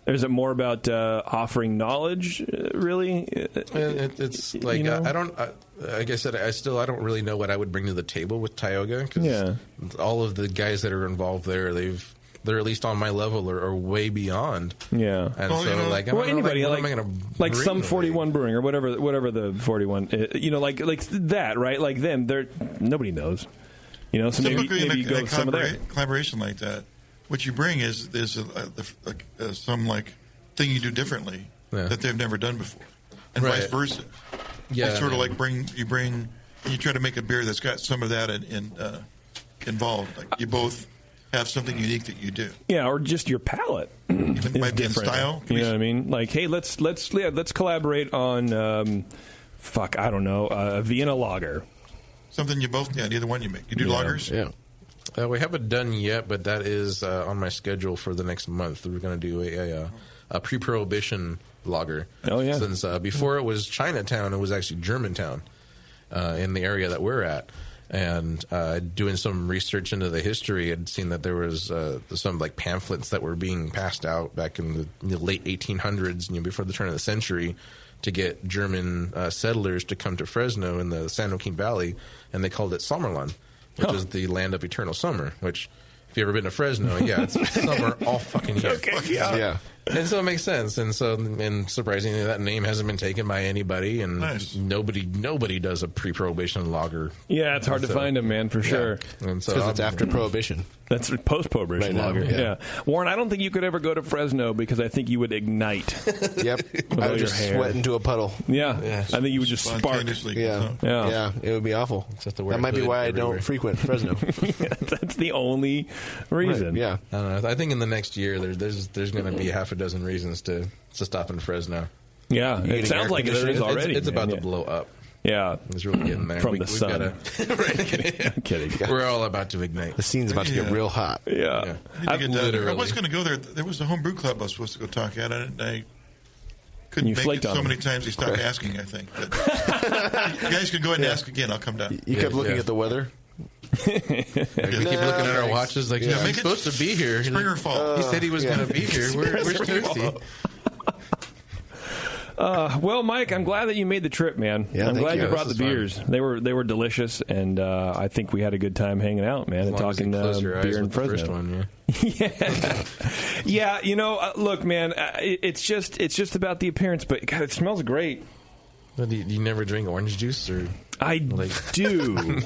Or is it more about offering knowledge? Really, it's like I don't. Like I said, I don't really know what I would bring to the table with Tioga, because all of the guys that are involved there, they're at least on my level or way beyond. Yeah. And anybody, like some 41 Brewing or whatever the 41, like that, right? Like them, nobody knows. So typically maybe you go with some of their collaboration like that. What you bring is there's some thing you do differently that they've never done before, and vice versa. Yeah, you sort of you bring and you try to make a beer that's got some of that involved. Like you both have something unique that you do. Yeah, or just your palate. It might be in style. You know what I mean? Like, hey, let's collaborate on I don't know, a Vienna lager. Something you both neither one you make. You do lagers? Yeah. We haven't done yet, but that is on my schedule for the next month. We're going to do a pre-prohibition lager. Oh yeah. Since before it was Chinatown, it was actually Germantown in the area that we're at. And doing some research into the history, I'd seen that there was some pamphlets that were being passed out back in the late 1800s, before the turn of the century, to get German settlers to come to Fresno in the San Joaquin Valley, and they called it Sommerland, which is the land of eternal summer. Which, if you've ever been to Fresno, it's summer all fucking year. Okay, yeah. And so it makes sense. And surprisingly, that name hasn't been taken by anybody, and nobody does a pre-prohibition lager. Yeah, it's hard to find them, man, for sure. Because it's after prohibition. That's post-prohibition lager. Yeah. Warren, I don't think you could ever go to Fresno because I think you would ignite. Yep. I would just sweat into a puddle. Yeah. I think you would just spark. Yeah. It would be awful. That might be why I don't frequent Fresno. That's the only reason. Right. Yeah. I don't know. I think in the next year there's going to be half a dozen reasons to stop in Fresno. Yeah, it sounds like there is already. It's about to blow up. Yeah. It's really getting there. From the sun. I'm kidding. We're all about to ignite. The scene's about to get real hot. Yeah. I was going to go there. There was a homebrew club I was supposed to go talk at, and I couldn't make it so many times they stopped asking, I think. But you guys can go ahead and ask again. I'll come down. You kept looking at the weather? We keep looking at our watches like, he's supposed to be here. Spring or fall. He said he was going to be here. We're thirsty. Well, Mike, I'm glad that you made the trip, man. Yeah, I'm glad you brought the fun. beers. They were delicious, and I think we had a good time hanging out, man, and talking beer in Fresno. First one, yeah. Look, man, it's just about the appearance, but God, it smells great. Well, do you never drink orange juice, or I do.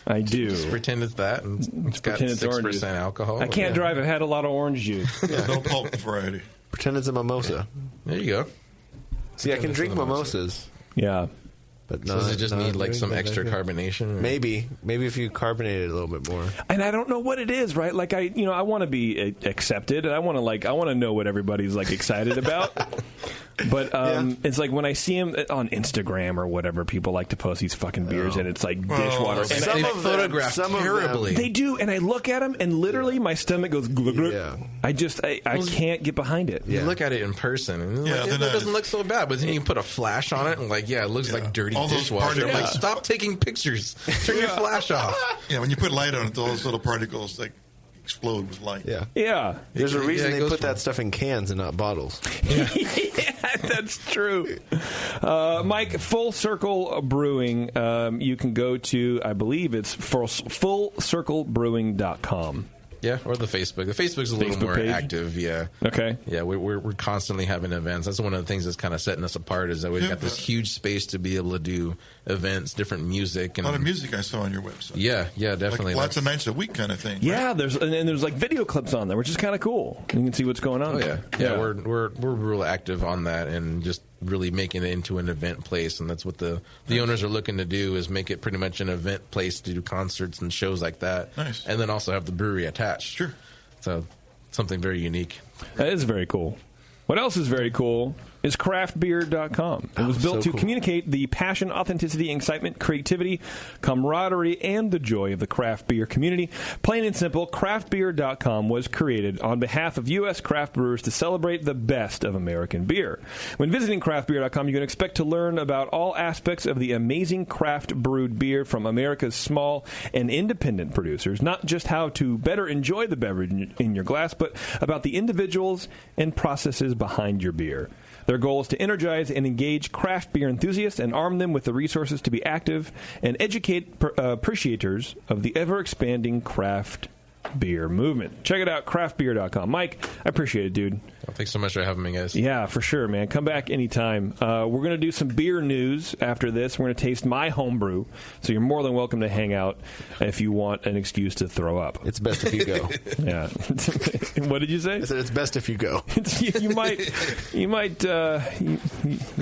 I do. Just pretend it's that, and it's got 6% alcohol. I can't drive. I've had a lot of orange juice. No pulp variety. Pretend it's a mimosa. There you go. See, I can drink mimosas. Yeah. But does it just need like some extra carbonation? Or? Maybe if you carbonate it a little bit more. And I don't know what it is, right? Like I want to be accepted, and I want to know what everybody's like excited about. But it's like when I see them on Instagram or whatever, people like to post these fucking beers, and it's like dishwater. And they photograph terribly. They do, and I look at them, and literally my stomach goes glug, glug. Yeah. I can't get behind it. You look at it in person, and it doesn't look so bad. But then you put a flash on it, and it looks like dirty dishwasher. Like, stop taking pictures. Turn your flash off. Yeah, when you put light on it, those little particles explode with light. Yeah. There's a reason they put that stuff in cans and not bottles. Yeah, that's true. Mike, Full Circle Brewing, you can go to, I believe it's fullcirclebrewing.com. Yeah, or the Facebook. The Facebook's a little more active, yeah. Okay. Yeah, we're constantly having events. That's one of the things that's kind of setting us apart is that we've got this huge space to be able to do events, different music. And a lot of music I saw on your website. Yeah, definitely. Like lots of nights a week kind of thing. Yeah, right? there's like video clips on there, which is kind of cool. You can see what's going on. Oh, yeah. We're real active on that and just really making it into an event place, and that's what the owners are looking to do is make it pretty much an event place to do concerts and shows like that. Nice. And then also have the brewery attached. Sure. So something very unique. That is very cool. What else is very cool is craftbeer.com. It was built to communicate the passion, authenticity, excitement, creativity, camaraderie, and the joy of the craft beer community. Plain and simple, craftbeer.com was created on behalf of U.S. craft brewers to celebrate the best of American beer. When visiting craftbeer.com, you can expect to learn about all aspects of the amazing craft brewed beer from America's small and independent producers, not just how to better enjoy the beverage in your glass, but about the individuals and processes behind your beer. Their goal is to energize and engage craft beer enthusiasts and arm them with the resources to be active and educate appreciators of the ever-expanding craft beer movement. Check it out, craftbeer.com. Mike, I appreciate it, dude. Well, thanks so much for having me, guys. Yeah, for sure, man. Come back anytime. We're going to do some beer news after this. We're going to taste my homebrew, so you're more than welcome to hang out if you want an excuse to throw up. It's best if you go. Yeah. What did you say? I said it's best if you go. you might. Yeah.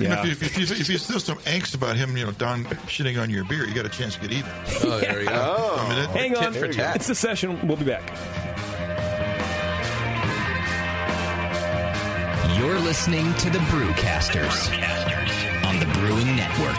If you still some angst about him, Don shitting on your beer, you got a chance to get even. Oh, there we go. Hang on. It's the session. We'll be back. You're listening to the Brewcasters on the Brewing Network.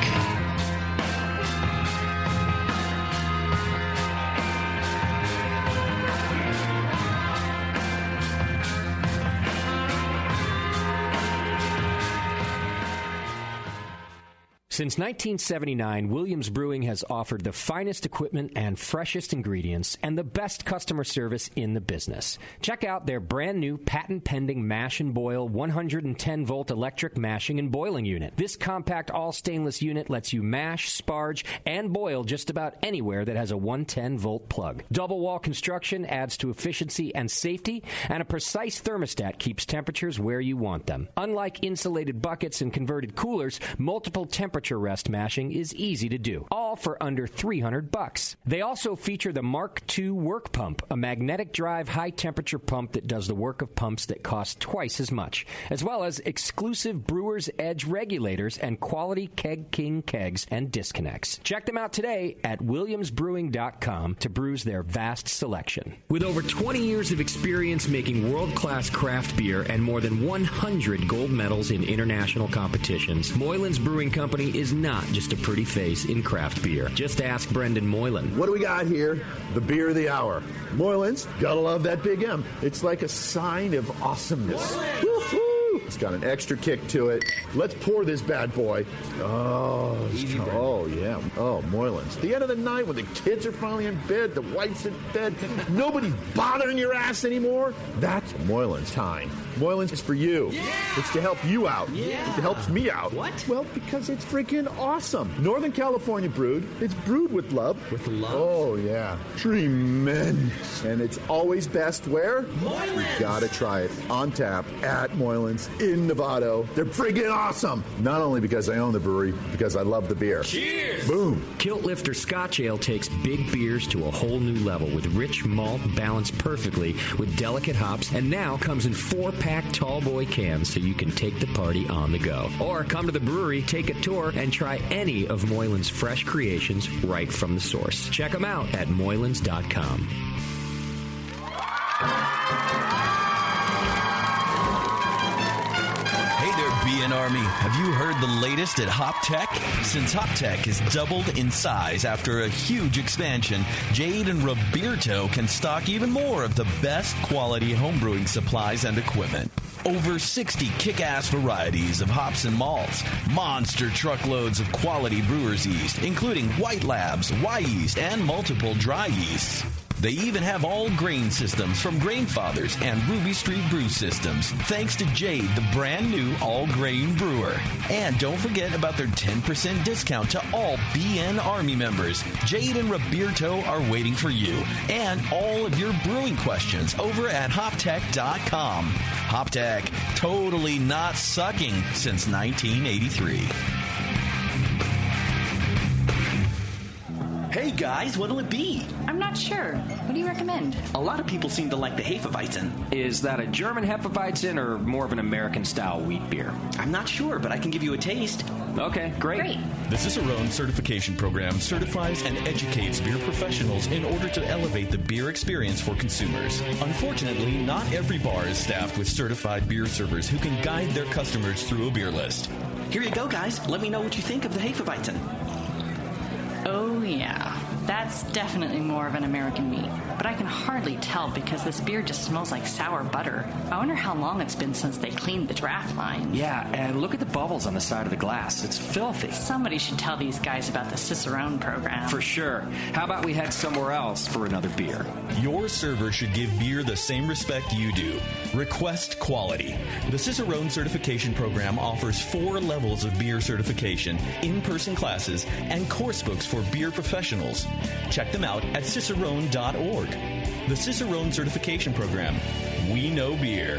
Since 1979, Williams Brewing has offered the finest equipment and freshest ingredients and the best customer service in the business. Check out their brand new patent-pending mash and boil 110-volt electric mashing and boiling unit. This compact all-stainless unit lets you mash, sparge, and boil just about anywhere that has a 110-volt plug. Double-wall construction adds to efficiency and safety, and a precise thermostat keeps temperatures where you want them. Unlike insulated buckets and converted coolers, multiple temperature rest mashing is easy to do, all for under $300. They also feature the Mark II work pump, a magnetic drive high-temperature pump that does the work of pumps that cost twice as much, as well as exclusive Brewer's Edge regulators and quality Keg King kegs and disconnects. Check them out today at williamsbrewing.com to brews their vast selection. With over 20 years of experience making world-class craft beer and more than 100 gold medals in international competitions, Moylan's Brewing Company is not just a pretty face in craft beer. Just ask Brendan Moylan. What do we got here? The beer of the hour. Moylan's, gotta love that big M. It's like a sign of awesomeness. Woo-hoo! It's got an extra kick to it. Let's pour this bad boy. Oh, yeah. Oh, Moylan's. The end of the night when the kids are finally in bed, the wife's in bed, nobody's bothering your ass anymore. That's Moylan's time. Moylan's is for you. Yeah. It's to help you out. Yeah. It helps me out. What? Well, because it's freaking awesome. Northern California brewed. It's brewed with love. With love? Oh, yeah. Tremendous. And it's always best where? Moylan's. You gotta try it. On tap at Moylan's in Novato. They're friggin' awesome. Not only because I own the brewery, because I love the beer. Cheers! Boom. Kilt Lifter Scotch Ale takes big beers to a whole new level with rich malt balanced perfectly with delicate hops, and now comes in 4-pack tall boy cans so you can take the party on the go. Or come to the brewery, take a tour, and try any of Moylan's fresh creations right from the source. Check them out at moylans.com. BN Army, have you heard the latest at Hop Tech? Since Hop Tech has doubled in size after a huge expansion, Jade and Roberto can stock even more of the best quality homebrewing supplies and equipment. Over 60 kick-ass varieties of hops and malts, monster truckloads of quality brewer's yeast, including White Labs, Y-yeast, and multiple dry yeasts. They even have all grain systems from Grain Fathers and Ruby Street Brew Systems, thanks to Jade, the brand new all-grain brewer. And don't forget about their 10% discount to all BN Army members. Jade and Roberto are waiting for you and all of your brewing questions over at hoptech.com. Hoptech, totally not sucking since 1983. Hey guys, what'll it be? I'm not sure. What do you recommend? A lot of people seem to like the Hefeweizen. Is that a German Hefeweizen or more of an American-style wheat beer? I'm not sure, but I can give you a taste. Okay, great. The Cicerone Certification Program certifies and educates beer professionals in order to elevate the beer experience for consumers. Unfortunately, not every bar is staffed with certified beer servers who can guide their customers through a beer list. Here you go, guys. Let me know what you think of the Hefeweizen. Oh, yeah. That's definitely more of an American meat. But I can hardly tell because this beer just smells like sour butter. I wonder how long it's been since they cleaned the draft line. Yeah, and look at the bubbles on the side of the glass. It's filthy. Somebody should tell these guys about the Cicerone program. For sure. How about we head somewhere else for another beer? Your server should give beer the same respect you do. Request quality. The Cicerone Certification Program offers 4 levels of beer certification, in-person classes, and course books for beer professionals. Check them out at cicerone.org. The Cicerone Certification Program. We know beer.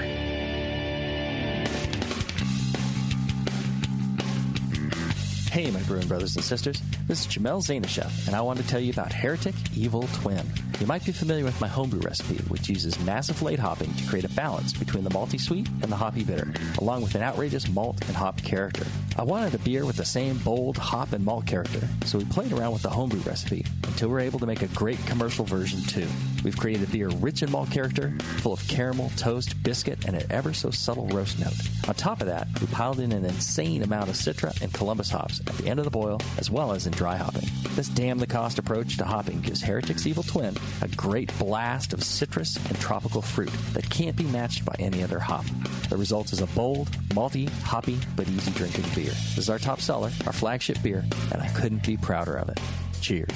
Hey, my brewing brothers and sisters. This is Jamel Zainashev, and I want to tell you about Heretic Evil Twin. You might be familiar with my homebrew recipe, which uses massive late hopping to create a balance between the malty sweet and the hoppy bitter, along with an outrageous malt and hop character. I wanted a beer with the same bold hop and malt character, so we played around with the homebrew recipe until we were able to make a great commercial version too. We've created a beer rich in malt character, full of caramel, toast, biscuit, and an ever so subtle roast note. On top of that, we piled in an insane amount of Citra and Columbus hops flavors at the end of the boil as well as in dry hopping. This damn-the-cost approach to hopping gives Heretic's Evil Twin a great blast of citrus and tropical fruit that can't be matched by any other hop. The result is a bold, malty, hoppy, but easy-drinking beer. This is our top seller, our flagship beer, and I couldn't be prouder of it. Cheers.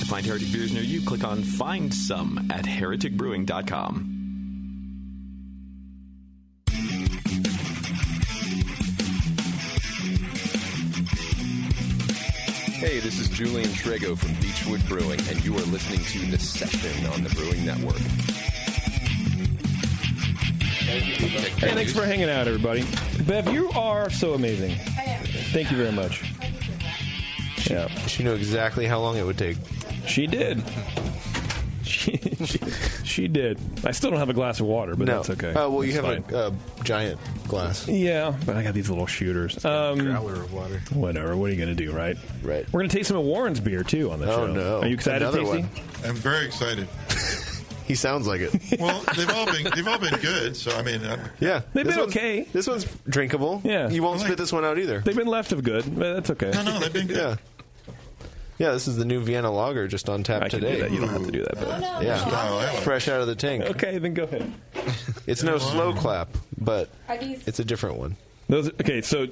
To find Heretic beers near you, click on Find Some at hereticbrewing.com. Hey, this is Julian Trego from Beechwood Brewing, and you are listening to The Session on the Brewing Network. Hey, thanks for hanging out, everybody. Bev, you are so amazing. Thank you very much. Yeah, she knew exactly how long it would take. She did. She did. I still don't have a glass of water, but that's okay. Oh, well, that's you have a giant glass. Yeah, but I got these little shooters. Growler of water. Whatever. What are you going to do, right? Right. We're going to taste some of Warren's beer, too, on the show. Oh, no. Are you excited, Another Tasty? one. I'm very excited. He sounds like it. Well, they've all been good. So I mean, yeah, they've been okay. This one's drinkable. Yeah, you won't spit this one out either. They've been left of good, but that's okay. No, they've been good. Yeah, this is the new Vienna Lager just on tap today. Do that. You don't have to do that. But yeah, fresh out of the tank. Okay, then go ahead. It's no slow clap, but it's a different one. Okay, so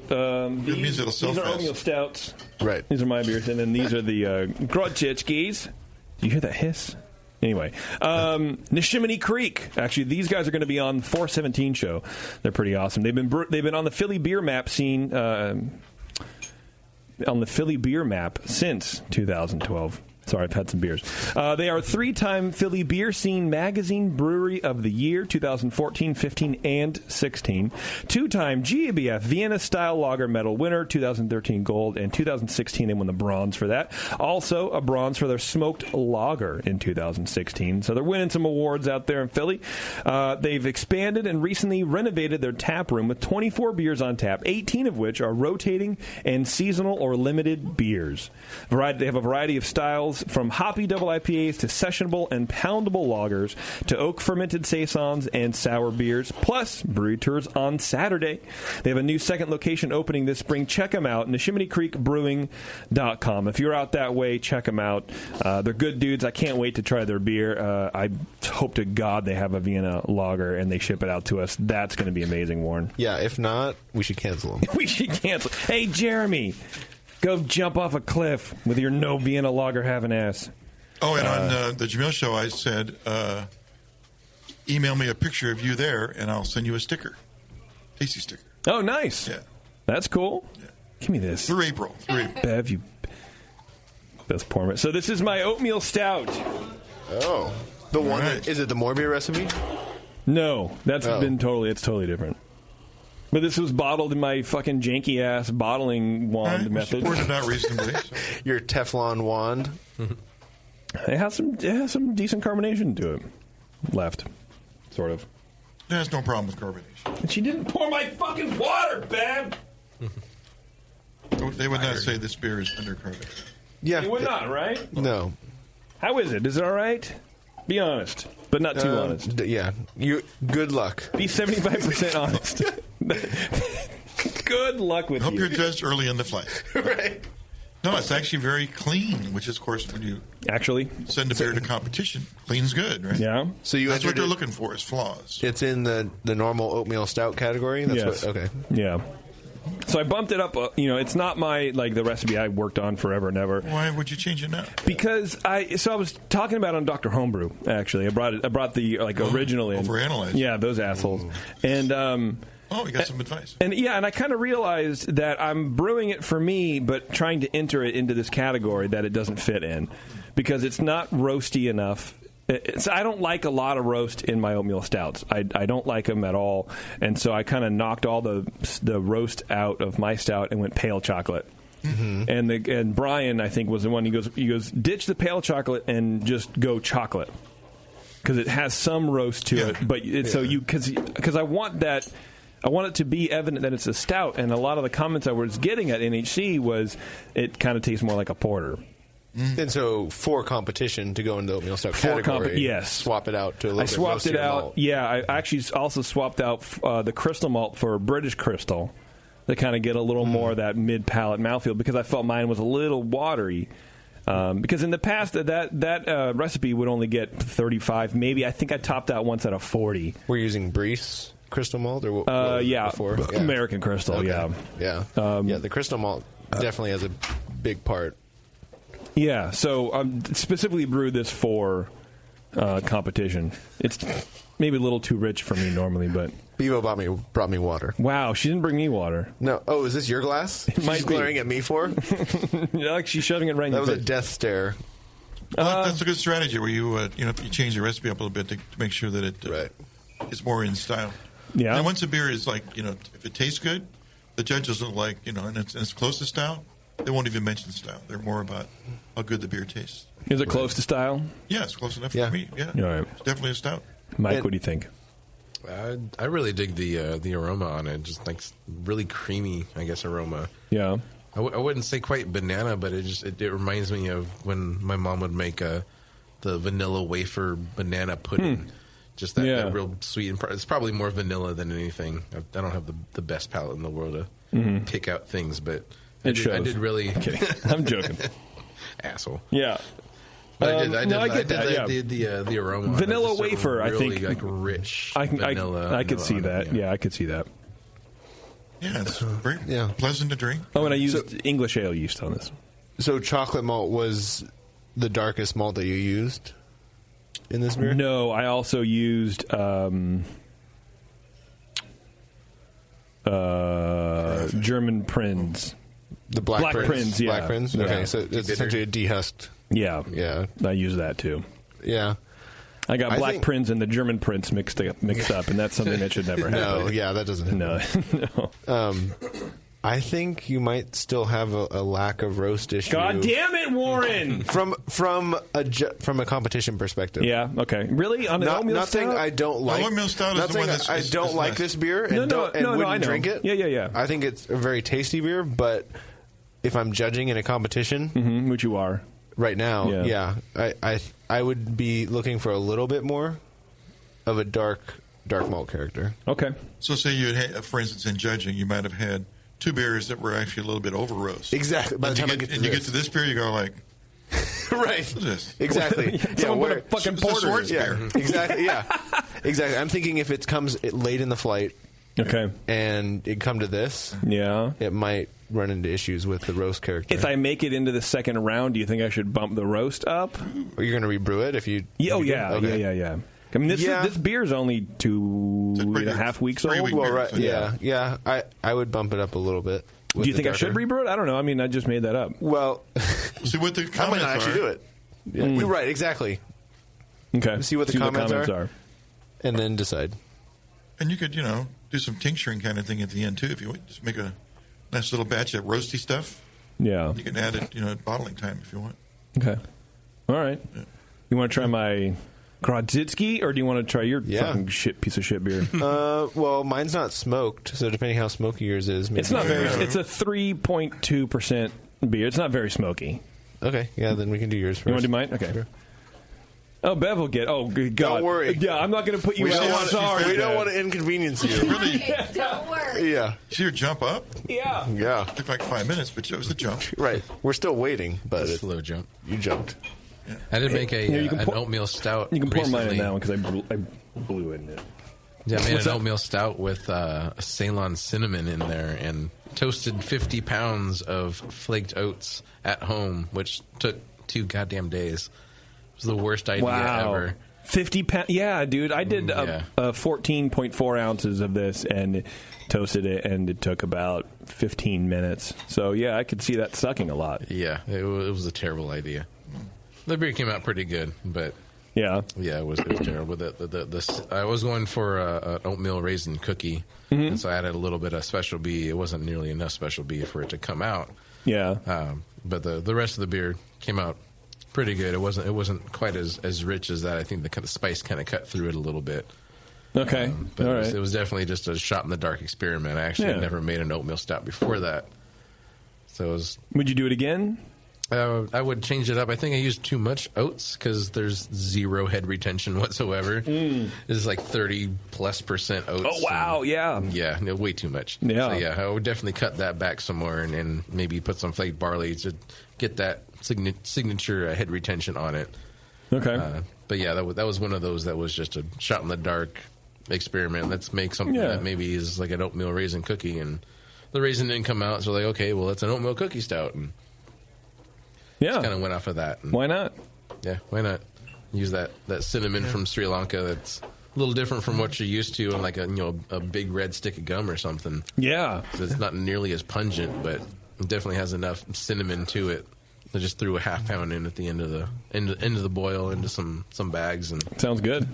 means it'll sell these are fast. oatmeal stouts. Right. These are my beers, and then these are the Grodziczkis. Do you hear that hiss? Anyway, Neshiminy Creek. Actually, these guys are going to be on the 417 show. They're pretty awesome. They've been on the Philly beer map scene. On the Philly beer map since 2012. Sorry, I've had some beers. They are 3-time Philly Beer Scene Magazine Brewery of the Year, 2014, 15, and 16. 2-time GABF Vienna Style Lager Medal winner, 2013 gold, and 2016 they won the bronze for that. Also a bronze for their smoked lager in 2016. So they're winning some awards out there in Philly. They've expanded and recently renovated their tap room with 24 beers on tap, 18 of which are rotating and seasonal or limited beers. They have a variety of styles, from hoppy double IPAs to sessionable and poundable lagers to oak fermented saisons and sour beers, plus brewery tours on Saturday. They have a new second location opening this spring. Check them out, NeshiminyCreekBrewing.com. If you're out that way, check them out. They're good dudes. I can't wait to try their beer. I hope to God they have a Vienna lager and they ship it out to us. That's going to be amazing, Warren. Yeah, if not, we should cancel them. We should cancel. Hey, Jeremy. Go jump off a cliff with your no Vienna lager having ass. Oh, and on the Jamil show, I said, email me a picture of you there, and I'll send you a sticker. Tasty sticker. Oh, nice. Yeah. That's cool. Yeah. Give me this. Through April. Bev, you... That's poor. So this is my oatmeal stout. Oh. The one that, is it the more beer recipe? No. That's it's totally different. But this was bottled in my fucking janky-ass bottling wand method. Poured it out reasonably. So. Your Teflon wand. It has some decent carbonation to it. Left. Sort of. It has no problem with carbonation. And she didn't pour my fucking water, Bab! They would not say this beer is undercarbonated. Yeah. They would not, right? No. How is it? Is it all right? Be honest. But not too honest. Yeah. Good luck. Be 75% honest. Good luck with Hope you. you're judged early in the flight. Right. No, it's actually very clean, which is, of course, when you send a beer to competition, clean's good, right? Yeah. So that's what they're looking for is flaws. It's in the normal oatmeal stout category? Yes. Okay. Yeah. So I bumped it up. It's not the recipe I worked on forever and ever. Why would you change it now? Because I was talking about it on Dr. Homebrew. Actually, I brought the original in. Overanalyzed. Yeah, those assholes. And we got some advice. And I kind of realized that I'm brewing it for me, but trying to enter it into this category that it doesn't fit in, because it's not roasty enough. I don't like a lot of roast in my oatmeal stouts. I don't like them at all, and so I kind of knocked all the roast out of my stout and went pale chocolate. Mm-hmm. And Brian, I think, was the one. He goes ditch the pale chocolate and just go chocolate, because it has some roast to it. But because I want that. I want it to be evident that it's a stout, and a lot of the comments I was getting at NHC was it kind of tastes more like a porter. And so, for competition to go into the oatmeal stout category, yes, swap it out to a little bit swapped it out. malt. Yeah, I actually also swapped out the crystal malt for British Crystal. to kind of get a little more of that mid-palate mouthfeel, because I felt mine was a little watery. Because in the past, that recipe would only get 35. Maybe I think I topped out once at a 40. We're using Breeze crystal malt, or what yeah, before? American Crystal. Okay. Yeah. The crystal malt definitely has a big part. Yeah. So specifically brewed this for competition. It's maybe a little too rich for me normally, but Bevo brought me water. Wow, she didn't bring me water. No. Oh, is this your glass? She's glaring at me for? Like she's shoving it right in your face. That was a death stare. Well, that's a good strategy where you change the recipe up a little bit to make sure that it's more in style. Yeah. And once a beer is like, if it tastes good, the judges are like, and it's close to style, they won't even mention style. They're more about how good the beer tastes. Is it close to style? Yeah, it's close enough for me. Yeah. All right. It's definitely a stout. Mike, what do you think? I really dig the aroma on it. Just like really creamy, I guess, aroma. Yeah. I wouldn't say quite banana, but it reminds me of when my mom would make the vanilla wafer banana pudding. Just that real sweet. It's probably more vanilla than anything. I don't have the best palate in the world to pick out things, but I did really. Okay. I'm joking. Asshole. Yeah. But I did the aroma. Vanilla wafer, really, I think. Like rich. I could see vanilla that. Yeah, I could see that. Yeah, it's very pleasant to drink. Oh, and I used English ale yeast on this. So chocolate malt was the darkest malt that you used in this beer? No, I also used German Prinz. The Black Prinz, yeah. Black Prinz? Okay, so it's essentially a dehusked. Yeah. I use that too. Yeah. I got Black Prinz and the German Prince mixed up, and that's something that should never happen. No, that doesn't happen. No. I think you might still have a lack of roast issue. God damn it, Warren! from a competition perspective. Yeah. Okay. Really? On an oatmeal not stout? saying I don't like. Oatmeal stout is the one that's I don't like this beer and wouldn't drink it. Yeah. I think it's a very tasty beer, but if I'm judging in a competition, which you are right now, I would be looking for a little bit more of a dark malt character. Okay. So say you had, for instance, in judging, you might have had two beers that were actually a little bit over roast. Exactly. By the time you get to this beer, you go like, right. What's this? Exactly. Someone put a fucking porter. Yeah. Exactly. Yeah. Exactly. I'm thinking if it comes late in the flight, okay, and it come to this, it might run into issues with the roast character. If I make it into the second round, do you think I should bump the roast up? Are you going to rebrew it if you? Yeah. Okay. Yeah. I mean, this beer's only 2.5 weeks old. Well, right. Yeah. I would bump it up a little bit. Do you think I should rebrew it? I don't know. I mean, I just made that up. Well, see what the comments I might not actually do it. Yeah. You're right. Exactly. Okay. See what the comments are, and then decide. And you could, do some tincturing kind of thing at the end too. If you just make a nice little batch of roasty stuff. Yeah. You can add it, at bottling time if you want. Okay. All right. Yeah. You want to try my Grodzitsky, or do you want to try your fucking piece of shit beer? Well, mine's not smoked, so depending how smoky yours is, maybe it's not very. It's a 3.2% beer. It's not very smoky. Okay, yeah, then we can do yours first. You want to do mine? Okay. Sure. Oh, Bev will get. Oh, good God! Don't worry. Yeah, I'm not going to put you out. Sorry, we don't want to inconvenience you. Really? Don't worry. Yeah. See your jump up? Yeah. Yeah. Took like 5 minutes, but it was a jump. Right. We're still waiting, but it's a slow jump. You jumped. Yeah. I did make an oatmeal stout. You can pour recently. mine in that one because I blew it in it. Yeah, I made an oatmeal stout with a Ceylon cinnamon in there and toasted 50 pounds of flaked oats at home, which took 2 goddamn days. It was the worst idea ever. 50 pounds? Yeah, dude. I did 14.4 ounces of this and toasted it, and it took about 15 minutes. So, yeah, I could see that sucking a lot. Yeah, it was a terrible idea. The beer came out pretty good, but it was terrible. I was going for an oatmeal raisin cookie, and so I added a little bit of Special B. It wasn't nearly enough Special B for it to come out. Yeah, but the rest of the beer came out pretty good. It wasn't quite as rich as that. I think the spice kind of cut through it a little bit. Okay, but all right. It was definitely just a shot in the dark experiment. I actually had never made an oatmeal stout before that, so it was. Would you do it again? I would change it up. I think I used too much oats because there's zero head retention whatsoever. It's like 30+% oats. Oh, wow, Yeah, no, way too much. Yeah. So, yeah, I would definitely cut that back some more and maybe put some flaked barley to get that signature head retention on it. Okay. But yeah, that was one of those that was just a shot in the dark experiment. Let's make something that maybe is like an oatmeal raisin cookie, and the raisin didn't come out, so like, okay, well, it's an oatmeal cookie stout, and just kind of went off of that. And why not? Yeah, why not use that cinnamon from Sri Lanka? That's a little different from what you're used to on like a big red stick of gum or something. Yeah, so it's not nearly as pungent, but it definitely has enough cinnamon to it. I just threw a half pound in at the end of the boil into some bags, and sounds good.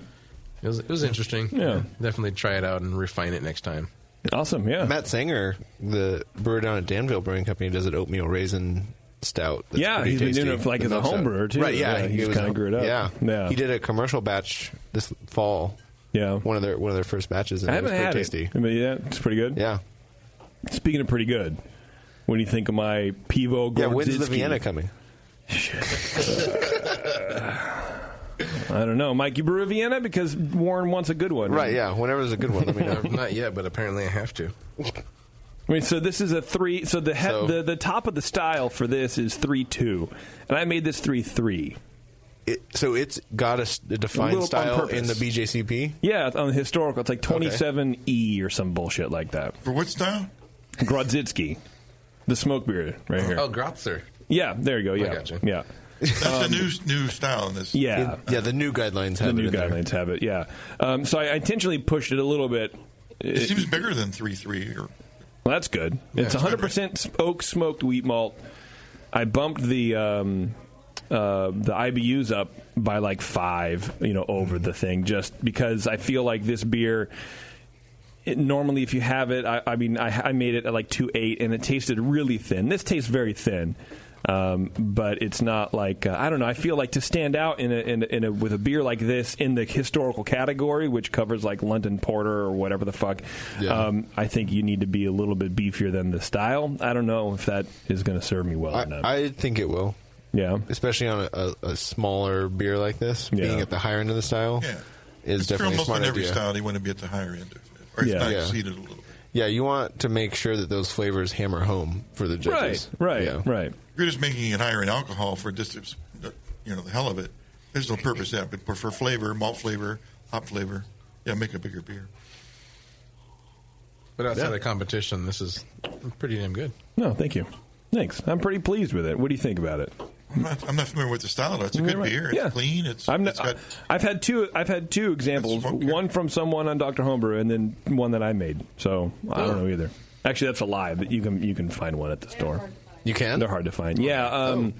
It was interesting. Yeah, definitely try it out and refine it next time. Awesome. Yeah, Matt Sanger, the brewer down at Danville Brewing Company, does an oatmeal raisin stout. That's he's been tasty. doing it like as a home brewer too. Right? Yeah, he's kind of grew it up. Yeah. He did a commercial batch this fall. Yeah, one of their first batches. And I haven't had tasty. it. But yeah, it's pretty good. Yeah. Speaking of pretty good, what do you think of my Pivo Gordzitsky? Yeah, when's the Vienna coming? Shit. I don't know. Mike, you brew a Vienna? Because Warren wants a good one. Right, yeah. Whenever there's a good one, let me know. Not yet, but apparently I have to. I mean, so this is a 3. So the top of the style for this is 3.2, and I made this 3.3. So it's got a defined style in the BJCP? Yeah, on the historical. It's like 27E or some bullshit like that. For what style? Grodzitsky. The smoke beer right here. Oh, Grotzer. Yeah, there you go. Yeah, I gotcha. Yeah. That's the new style in this. Yeah. The new guidelines have it. The new guidelines have it, yeah. So I intentionally pushed it a little bit. It seems bigger than 3.3. Well, that's good. It's 100% oak smoked wheat malt. I bumped the IBUs up by like 5, over the thing, just because I feel like this beer. Normally, if you have it, I made it at like 2.8, and it tasted really thin. This tastes very thin, but it's not like I don't know. I feel like to stand out with a beer like this in the historical category, which covers like London Porter or whatever the fuck. Yeah. I think you need to be a little bit beefier than the style. I don't know if that is going to serve me well or not. I think it will. Yeah, especially on a smaller beer like this, being at the higher end of the style. Yeah, is definitely a smart idea. Almost on every style, you want to be at the higher end of it. Or if not, exceed it a little bit. Yeah, you want to make sure that those flavors hammer home for the judges. Right. If you're just making it higher in alcohol for just the hell of it, there's no purpose to that. But for flavor, malt flavor, hop flavor, make a bigger beer. But outside of competition, this is pretty damn good. No, thank you. Thanks. I'm pretty pleased with it. What do you think about it? I'm not familiar with the style. It's a good beer. It's clean. I've had two examples. One from someone on Dr. Homebrew, and then one that I made. So I don't know either. Actually, that's a lie. But you can find one at the store. You can? They're hard to find. Yeah.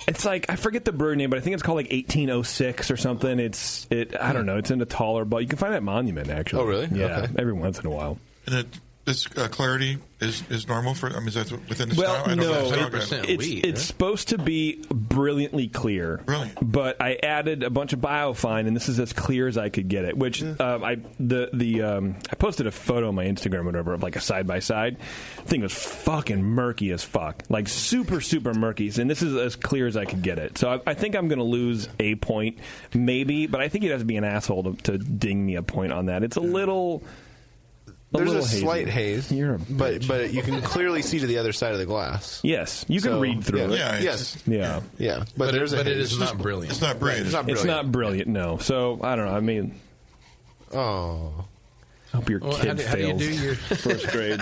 It's like I forget the brewery name, but I think it's called like 1806 or something. I don't know. It's in a taller, but you can find it at Monument actually. Oh, really? Yeah. Okay. Every once in a while. And this clarity is normal for. I mean, is that within the style? I no, 100% wheat. It's supposed to be brilliantly clear. Brilliant. But I added a bunch of biofine, and this is as clear as I could get it. Which I posted a photo on my Instagram, or whatever, of like a side by side. Thing was fucking murky as fuck, like super super murky. And this is as clear as I could get it. So I think I'm going to lose a point, maybe. But I think it has to be an asshole to ding me a point on that. It's a little. There's a slight haze, You're a but you can clearly see to the other side of the glass. Yes, you can read through it. Yeah. But it is not brilliant. It's not brilliant. It's not brilliant. No. So I don't know. I mean, I hope your kid fails. How do you do your first grade?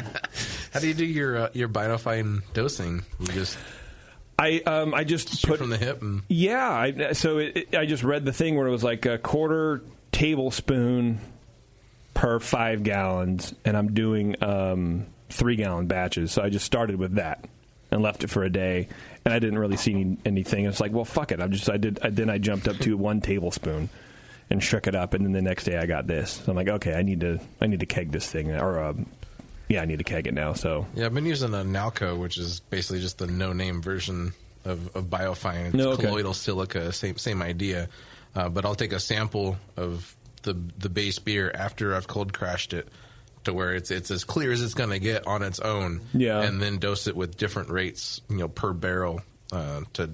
How do you do your biofine dosing? You just. I just put from the hip. And... Yeah. I just read the thing where it was like a quarter tablespoon per 5 gallons, and I'm doing 3-gallon batches. So I just started with that and left it for a day, and I didn't really see anything. It's like, well, fuck it. Then I jumped up to 1 tablespoon and shook it up, and then the next day I got this. So I'm like, okay, I need to keg this thing, or I need to keg it now. So I've been using a Nalco, which is basically just the no-name version of biofine. It's colloidal silica, same idea. But I'll take a sample of the base beer after I've cold crashed it to where it's as clear as it's going to get on its own, and then dose it with different rates, per barrel to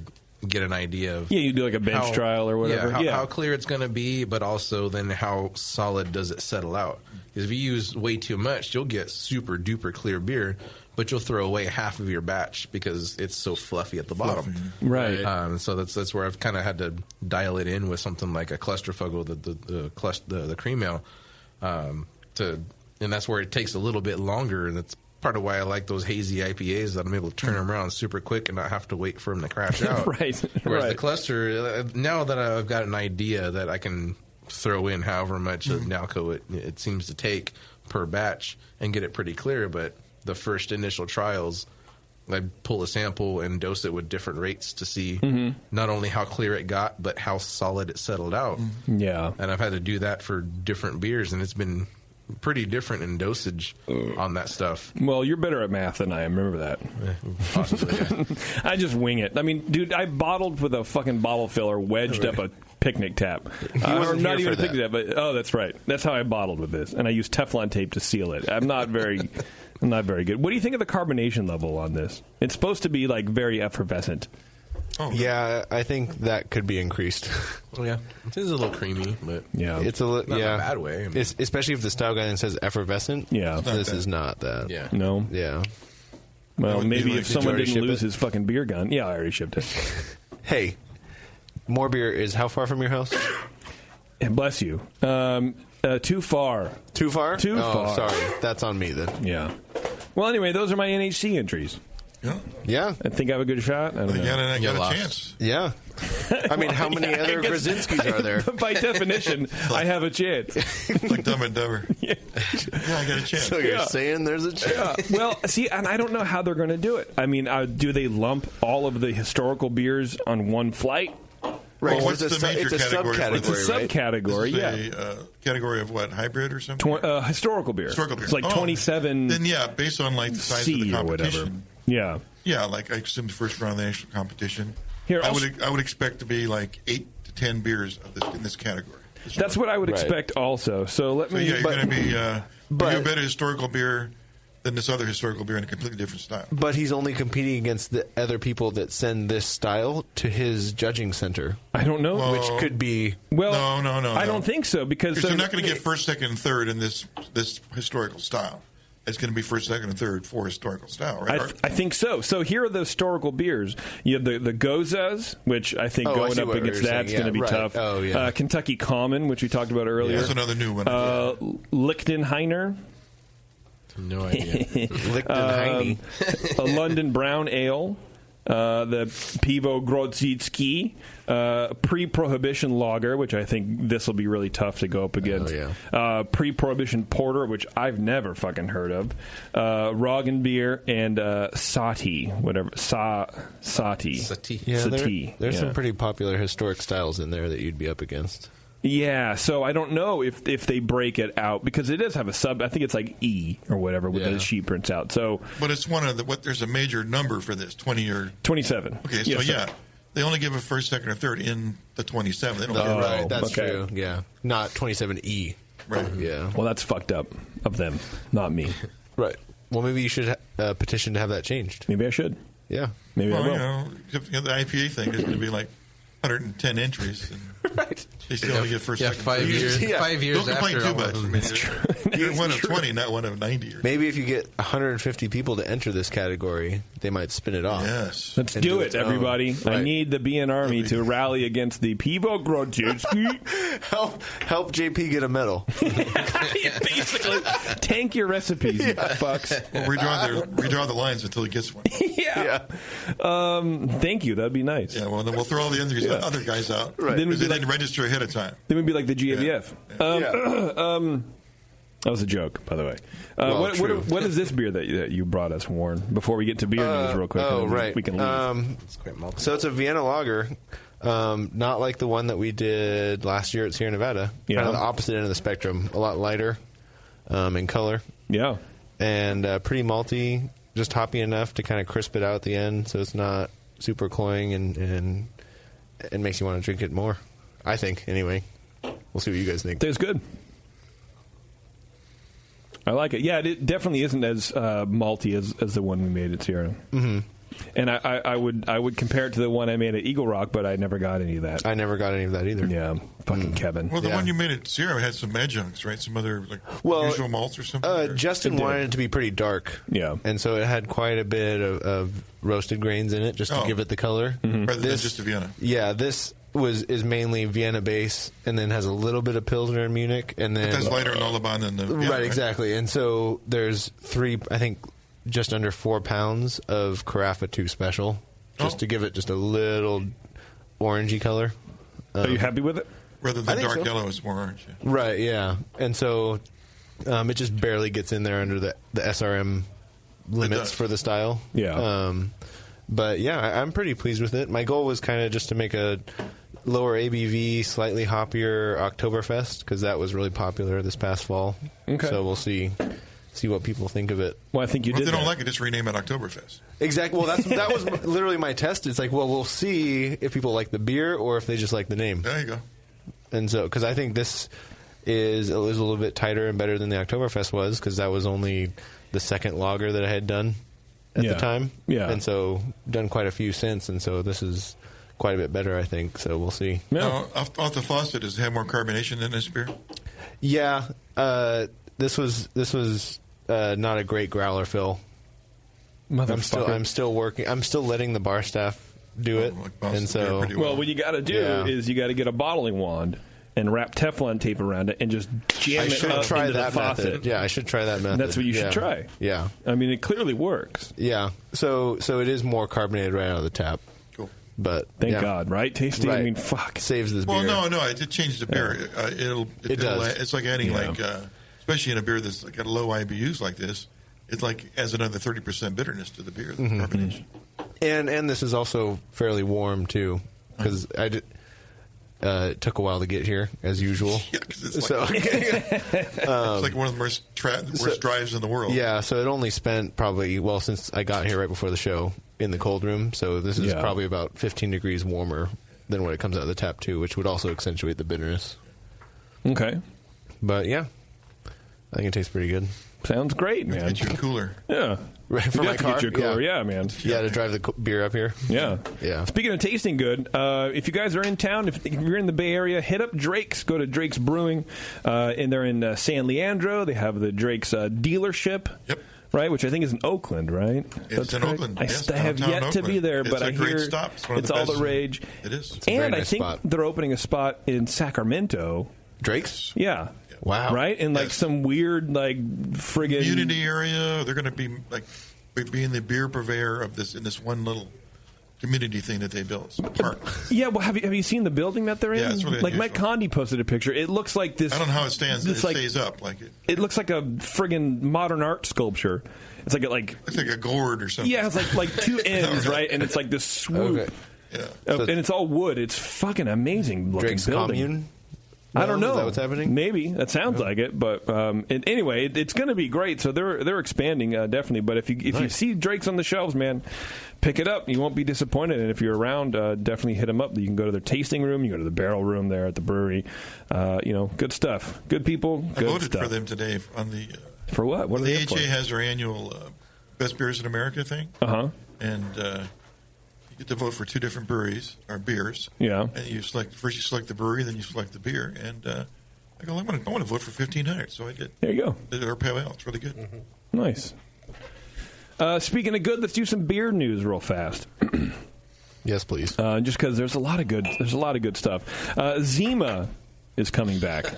get an idea of you do like a bench trial or whatever. How clear it's going to be, but also then how solid does it settle out? Because if you use way too much, you'll get super duper clear beer, but you'll throw away half of your batch because it's so fluffy at the bottom. Right. So that's where I've kind of had to dial it in with something like a Clusterfugle, the cream ale, and that's where it takes a little bit longer, and that's part of why I like those hazy IPAs, that I'm able to turn them around super quick and not have to wait for them to crash out. Whereas the cluster, now that I've got an idea that I can throw in however much of Nalco it seems to take per batch and get it pretty clear, but the first initial trials, I'd pull a sample and dose it with different rates to see not only how clear it got, but how solid it settled out. Yeah. And I've had to do that for different beers, and it's been pretty different in dosage on that stuff. Well, you're better at math than I am. Remember that. Possibly, yeah. I just wing it. I mean, dude, I bottled with a fucking bottle filler wedged up a picnic tap. Or not even a picnic tap, but that's right. That's how I bottled with this. And I used Teflon tape to seal it. I'm not very good. What do you think of the carbonation level on this? It's supposed to be like very effervescent. Yeah, I think that could be increased. Yeah, it is a little creamy, but it's not in a bad way. I mean, especially if the style guide says effervescent. Yeah, this is not that. Yeah, no. Yeah. Well, maybe if someone didn't lose his fucking beer gun. Yeah, I already shipped it. Hey, More Beer is how far from your house? And bless you. Too far. Too far? Too far. Sorry. That's on me then. Yeah. Well, anyway, those are my NHC entries. Yeah. I think I have a good shot. I don't know. I got a chance. Yeah. I mean, how many other Krasinskis are there? By definition, I have a chance. Like Dumb and Dumber. Yeah, I got a chance. So you're saying there's a chance? Yeah. Well, see, and I don't know how they're going to do it. I mean, do they lump all of the historical beers on one flight? Right. What's the major category? It's a subcategory, yeah. Category of what? Hybrid or something? Historical beer. Historical beer. It's like 27. Then, based on like the size of the competition. Yeah. Yeah, like I assume the first round of the national competition. Here, I would expect to be like 8 to 10 beers in this category. That's what I would expect also. So let me. You're going to be a better historical beer than this other historical beer in a completely different style. But he's only competing against the other people that send this style to his judging center. I don't know. Which could be... Well, no. I don't think so, because you're not going to get first, second, and third in this historical style. It's going to be first, second, and third for historical style, right? I think so. So here are the historical beers. You have the Gozas, which I think going up against that's going to be tough. Oh, yeah. Kentucky Common, which we talked about earlier. That's another new one. Lichtenheiner. No idea. Lichtenheine. A London Brown Ale. The Pivo Grodzicki, pre-Prohibition Lager, which I think this will be really tough to go up against. Pre-Prohibition Porter, which I've never fucking heard of. Roggenbier and Sati, whatever. Sati. Yeah, there's some pretty popular historic styles in there that you'd be up against. Yeah, so I don't know if they break it out, because it does have a sub. I think it's like E or whatever with the sheet prints out. So, but it's one of there's a major number for this 20 or 27. Okay, so they only give a first, second, or third in the 27. They don't give right, that's true. Yeah, not 27E. Right. Yeah. Well, that's fucked up of them, not me. Right. Well, maybe you should petition to have that changed. Maybe I should. Yeah. Maybe I will. The IPA thing is going to be like 110 entries. Right. They still only get first, second, 5 years. 5 years don't complain after. Too much. I mean, you're one of 20, not one of 90. Maybe if you get 150 people to enter this category, they might spin it off. Yes. Let's do it, everybody. Right. I need the BN Army to rally against the Pivo Grodzicki. help JP get a medal. Basically, tank your recipes, you fucks. Well, redraw the lines until he gets one. Yeah. Thank you. That'd be nice. Yeah, well, then we'll throw all the other guys out. Right. Then we'd be like, register ahead of time. Then we'd be like the GABF. That was a joke, by the way. What is this beer that you brought us, Warren? Before we get to beer news, real quick. Right. We can leave. So it's a Vienna lager, not like the one that we did last year at Sierra Nevada. Yeah. Kind of the opposite end of the spectrum. A lot lighter in color. Yeah. And pretty malty, just hoppy enough to kind of crisp it out at the end, so it's not super cloying and it makes you want to drink it more. I think, anyway. We'll see what you guys think. Tastes good. I like it. Yeah, it definitely isn't as malty as the one we made at Sierra. Mm-hmm. And I would compare it to the one I made at Eagle Rock, but I never got any of that. I never got any of that either. Yeah, fucking Kevin. Well, the one you made at Sierra had some adjuncts, right? Some other unusual malts or something? Justin wanted it to be pretty dark. Yeah. And so it had quite a bit of roasted grains in it just to give it the color. Rather than just a Vienna. Yeah, this is mainly Vienna base and then has a little bit of Pilsner and Munich. And then, but that's lighter in Olaban than the Vienna, right, exactly. And so there's just under 4 pounds of Carafa 2 Special, just to give it just a little orangey color. Are you happy with it? Rather than dark yellow, it's more orange. Yeah. Right, yeah. And so it just barely gets in there under the SRM limits for the style. Yeah. But yeah, I'm pretty pleased with it. My goal was kind of just to make a lower ABV, slightly hoppier Oktoberfest, because that was really popular this past fall. Okay. So we'll see what people think of it. Well, I think If they don't like it, just rename it Oktoberfest. Exactly. Well, that was literally my test. It's like, well, we'll see if people like the beer or if they just like the name. There you go. And so, because I think this is a little bit tighter and better than the Oktoberfest was, because that was only the second lager that I had done at the time. Yeah. And so, done quite a few since, and so this is quite a bit better, I think. So, we'll see. Now, off the faucet, does it have more carbonation than this beer? Yeah. This was not a great growler fill. I'm still working. I'm still letting the bar staff do it, and so what you got to do is you got to get a bottling wand and wrap Teflon tape around it and just jam it up into the faucet. Method. Yeah, I should try that method. That's what you should try. Yeah, I mean it clearly works. Yeah, so it is more carbonated right out of the tap. Cool, but thank God, right? Tasting, right. I mean, fuck, saves this beer. Well, no, it changes the beer. It does. It's like adding especially in a beer that's got low IBUs like this. It adds another 30% bitterness to the beer, the carbonation. And this is also fairly warm too, because it took a while to get here, as usual. Yeah, because it's like one of the worst drives in the world. Yeah, so it only spent since I got here right before the show, in the cold room. So this is probably about 15 degrees warmer than when it comes out of the tap too, which would also accentuate the bitterness. Okay. But yeah, I think it tastes pretty good. Sounds great, man. Get your cooler. Yeah. Right, for my car? Get your cooler. Yeah, man. Yeah, to drive the beer up here. Yeah. Yeah. Speaking of tasting good, if you guys are in town, if you're in the Bay Area, hit up Drake's. Go to Drake's Brewing. And they're in San Leandro. They have the Drake's dealership. Yep. Right, which I think is in Oakland, right? It's in Oakland. I have yet to be there, but I hear it's all the rage. It is. And I think they're opening a spot in Sacramento. Drake's? Yeah. Wow. Right? In some weird, friggin' community area. They're going to be being the beer purveyor of this in this one little community thing that they built. Park. Yeah, well, have you seen the building that they're in? Yeah, it's really unusual. Mike Condi posted a picture. It looks like this. I don't know how it stands. It stays up It looks like a friggin' modern art sculpture. It's like it's like a gourd or something. Yeah, it's like two ends, right? And it's like this swoop. Okay. Yeah. And it's all wood. It's fucking amazing looking Drake's building. Commune? I don't know. Is that what's happening? Maybe. That sounds like it. But anyway, it's going to be great. So they're expanding, definitely. But if you see Drake's on the shelves, man, pick it up. You won't be disappointed. And if you're around, definitely hit them up. You can go to their tasting room. You go to the barrel room there at the brewery. Good stuff. Good people. Good I voted stuff. for them today on the... for what? What are they AHA has their annual Best Beers in America thing. Uh-huh. And... you get to vote for two different breweries or beers. Yeah. And you select the brewery, then you select the beer. And I go, I want to vote for 1,500. So I did. There you go. Did our pale ale. It's really good. Mm-hmm. Nice. Speaking of good, let's do some beer news real fast. Yes, please. Just because there's a lot of good stuff. Zima is coming back.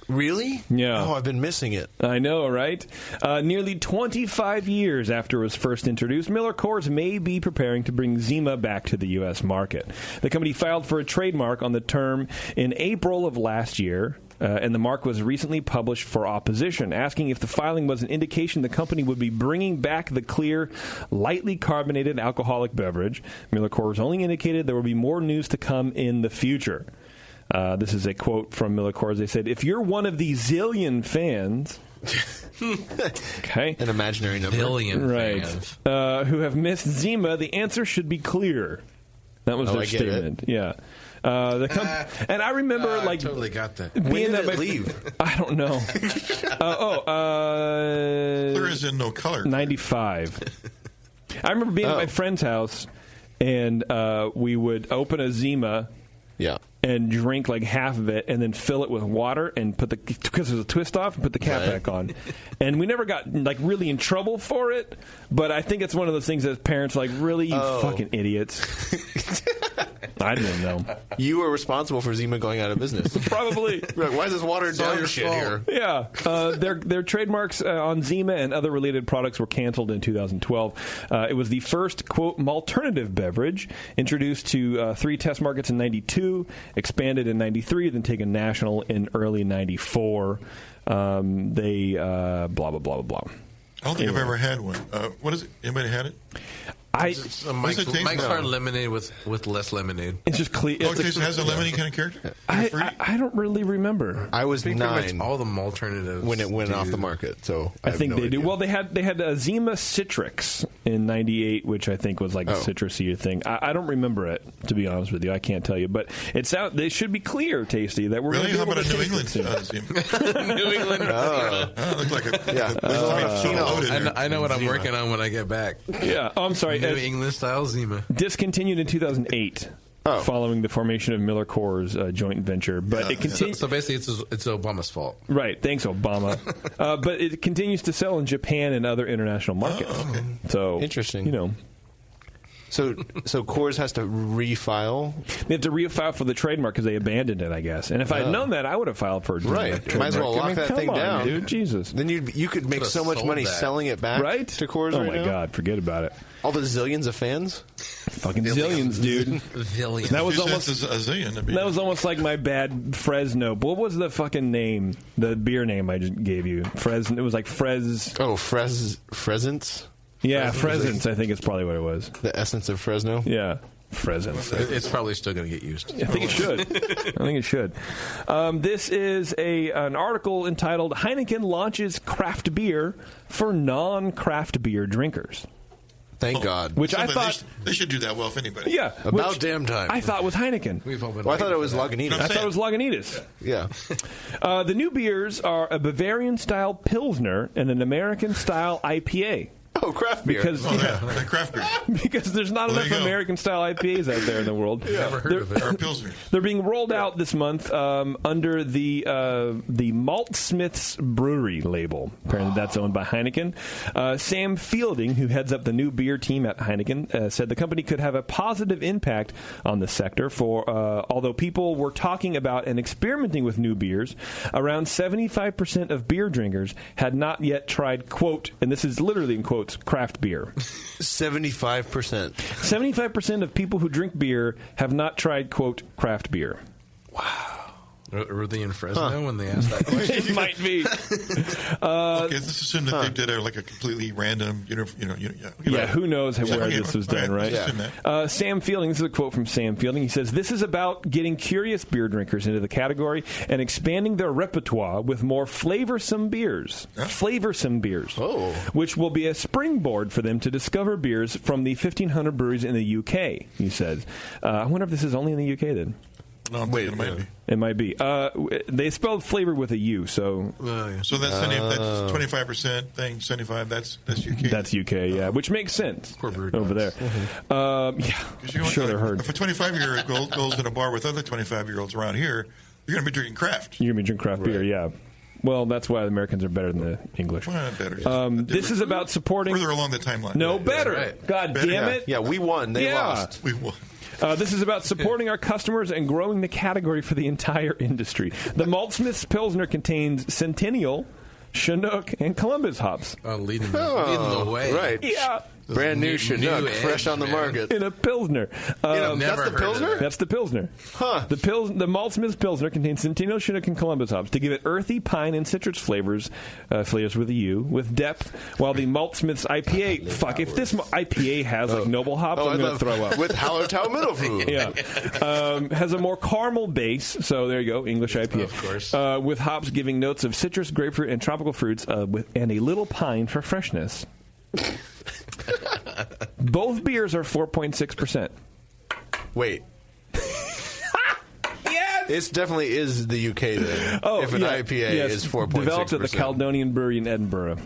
Really? Yeah. Oh, I've been missing it. I know, right? Nearly 25 years after it was first introduced, Miller Coors may be preparing to bring Zima back to the U.S. market. The company filed for a trademark on the term in April of last year, and the mark was recently published for opposition, asking if the filing was an indication the company would be bringing back the clear, lightly carbonated alcoholic beverage. Miller Coors only indicated there will be more news to come in the future. This is a quote from Miller Coors. They said, if you're one of the zillion fans... okay. An imaginary number. Billion right. fans. Who have missed Zima, the answer should be clear. That was their statement. Yeah. And I remember, I totally got that. When did it leave? I don't know. Clear as in no color. 95. I remember being at my friend's house, and we would open a Zima. Yeah. And drink like half of it, and then fill it with water, and because there's a twist off, and put the cap back on. And we never got like really in trouble for it, but I think it's one of those things as parents are like, really, you fucking idiots. I didn't know. You were responsible for Zima going out of business. Probably. Like, why is this watered down shit here? Yeah. Their trademarks on Zima and other related products were canceled in 2012. It was the first, quote, malternative beverage introduced to 3 test markets in 92, expanded in 93, then taken national in early 94. They blah, blah, blah, blah, blah. I don't think I've ever had one. What is it? Anybody had it? Mike's Hard Lemonade with less lemonade. It's just clear. Oh, it has a lemony kind of character? I don't really remember. I was 9. All the alternatives when it went off the market, so I think they do. Well, they had a Zima Citrix in 98, which I think was like a citrusy thing. I don't remember it, to be honest with you. I can't tell you, but they should be clear, Tasty, that we're really. How about a New England Zima? New England Zima. Looks like I know what I'm working on when I get back. Yeah. Oh, I'm sorry. New England style Zima. Discontinued in 2008. Following the formation of Miller Coors joint venture, but it continues. So basically, it's Obama's fault, right? Thanks, Obama. But it continues to sell in Japan and other international markets. Okay. So interesting. You know, so Coors has to refile. They have to refile for the trademark because they abandoned it, I guess. And if I had known that, I would have filed for a right. Might as well lock that thing down, dude. Jesus. Then you could make so much money selling it back, right? To Coors. Oh right my now. God, forget about it. All the zillions of fans, fucking zillions, dude. Zillions. That was almost a zillion. That was almost like my bad Fresno. What was the fucking name? The beer name I just gave you. Fresno. It was like Fresence. Yeah, Fresence. I think it's probably what it was. The essence of Fresno. Yeah. Fresence. It's probably still going to get used. I think it should. This is an article entitled "Heineken Launches Craft Beer for Non-Craft Beer Drinkers." Thank God. Which I thought they should do that well if anybody. Yeah, about damn time. I thought was Heineken. I thought it was Lagunitas. I thought it was Lagunitas. Yeah. The new beers are a Bavarian-style Pilsner and an American-style IPA. Oh, craft beer. Because, craft beer. Because there's not enough American-style IPAs out there in the world. Never heard of it. Or Pilsner. They're being rolled out this month under the Maltsmiths Brewery label. Apparently that's owned by Heineken. Sam Fielding, who heads up the new beer team at Heineken, said the company could have a positive impact on the sector. For although people were talking about and experimenting with new beers, around 75% of beer drinkers had not yet tried, quote, and this is literally in quotes, craft beer. 75%. 75% of people who drink beer have not tried, quote, craft beer. Wow. Were they in Fresno when they asked that question? It might be. Okay, let's assume that they did a completely random, who knows where this was done, right? Sam Fielding, this is a quote from Sam Fielding. He says, "This is about getting curious beer drinkers into the category and expanding their repertoire with more flavorsome beers. Which will be a springboard for them to discover beers from the 1,500 breweries in the UK," he says. I wonder if this is only in the UK then. No, it might be. It might be. They spelled flavor with a U, so... So that's 25% thing, 75, that's UK. That's UK, yeah, which makes sense over there. Mm-hmm. I'm sure they're heard. If a 25-year-old goes in a bar with other 25-year-olds around here, you're going to be drinking craft. You're going to be drinking craft beer, yeah. Well, that's why the Americans are better than the English. Well, better. This is about supporting... Further along the timeline. No, better. Right. God damn it. Yeah, we won. They lost. We won. This is about supporting our customers and growing the category for the entire industry. The Maltsmiths Pilsner contains Centennial, Chinook, and Columbus hops. Leading the way. Right. Yeah. Brand new Chinook, fresh on the market. In a Pilsner. That's the Pilsner? That's the Pilsner. Huh. The Maltsmiths Pilsner contains Centennial, Chinook, and Columbus hops to give it earthy, pine, and citrus flavors with a U, with depth, while the Maltsmiths IPA, if this IPA has noble hops, I'm going to throw up. With Hallertau Mittelfruit. Yeah. Has a more caramel base, so there you go, English IPA. Of course. With hops giving notes of citrus, grapefruit, and tropical fruits, and a little pine for freshness. Both beers are 4.6%. Wait. Yes! It definitely is the UK then. If an IPA is 4.6%. Developed at the Caledonian Brewery in Edinburgh.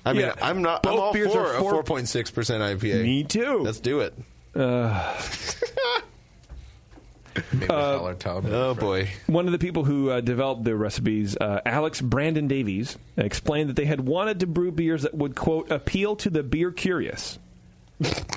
I mean, I'm all beers for are a 4.6% IPA. Me too. Let's do it. Oh boy! One of the people who developed the recipes, Alex Brandon Davies, explained that they had wanted to brew beers that would, quote, appeal to the beer curious,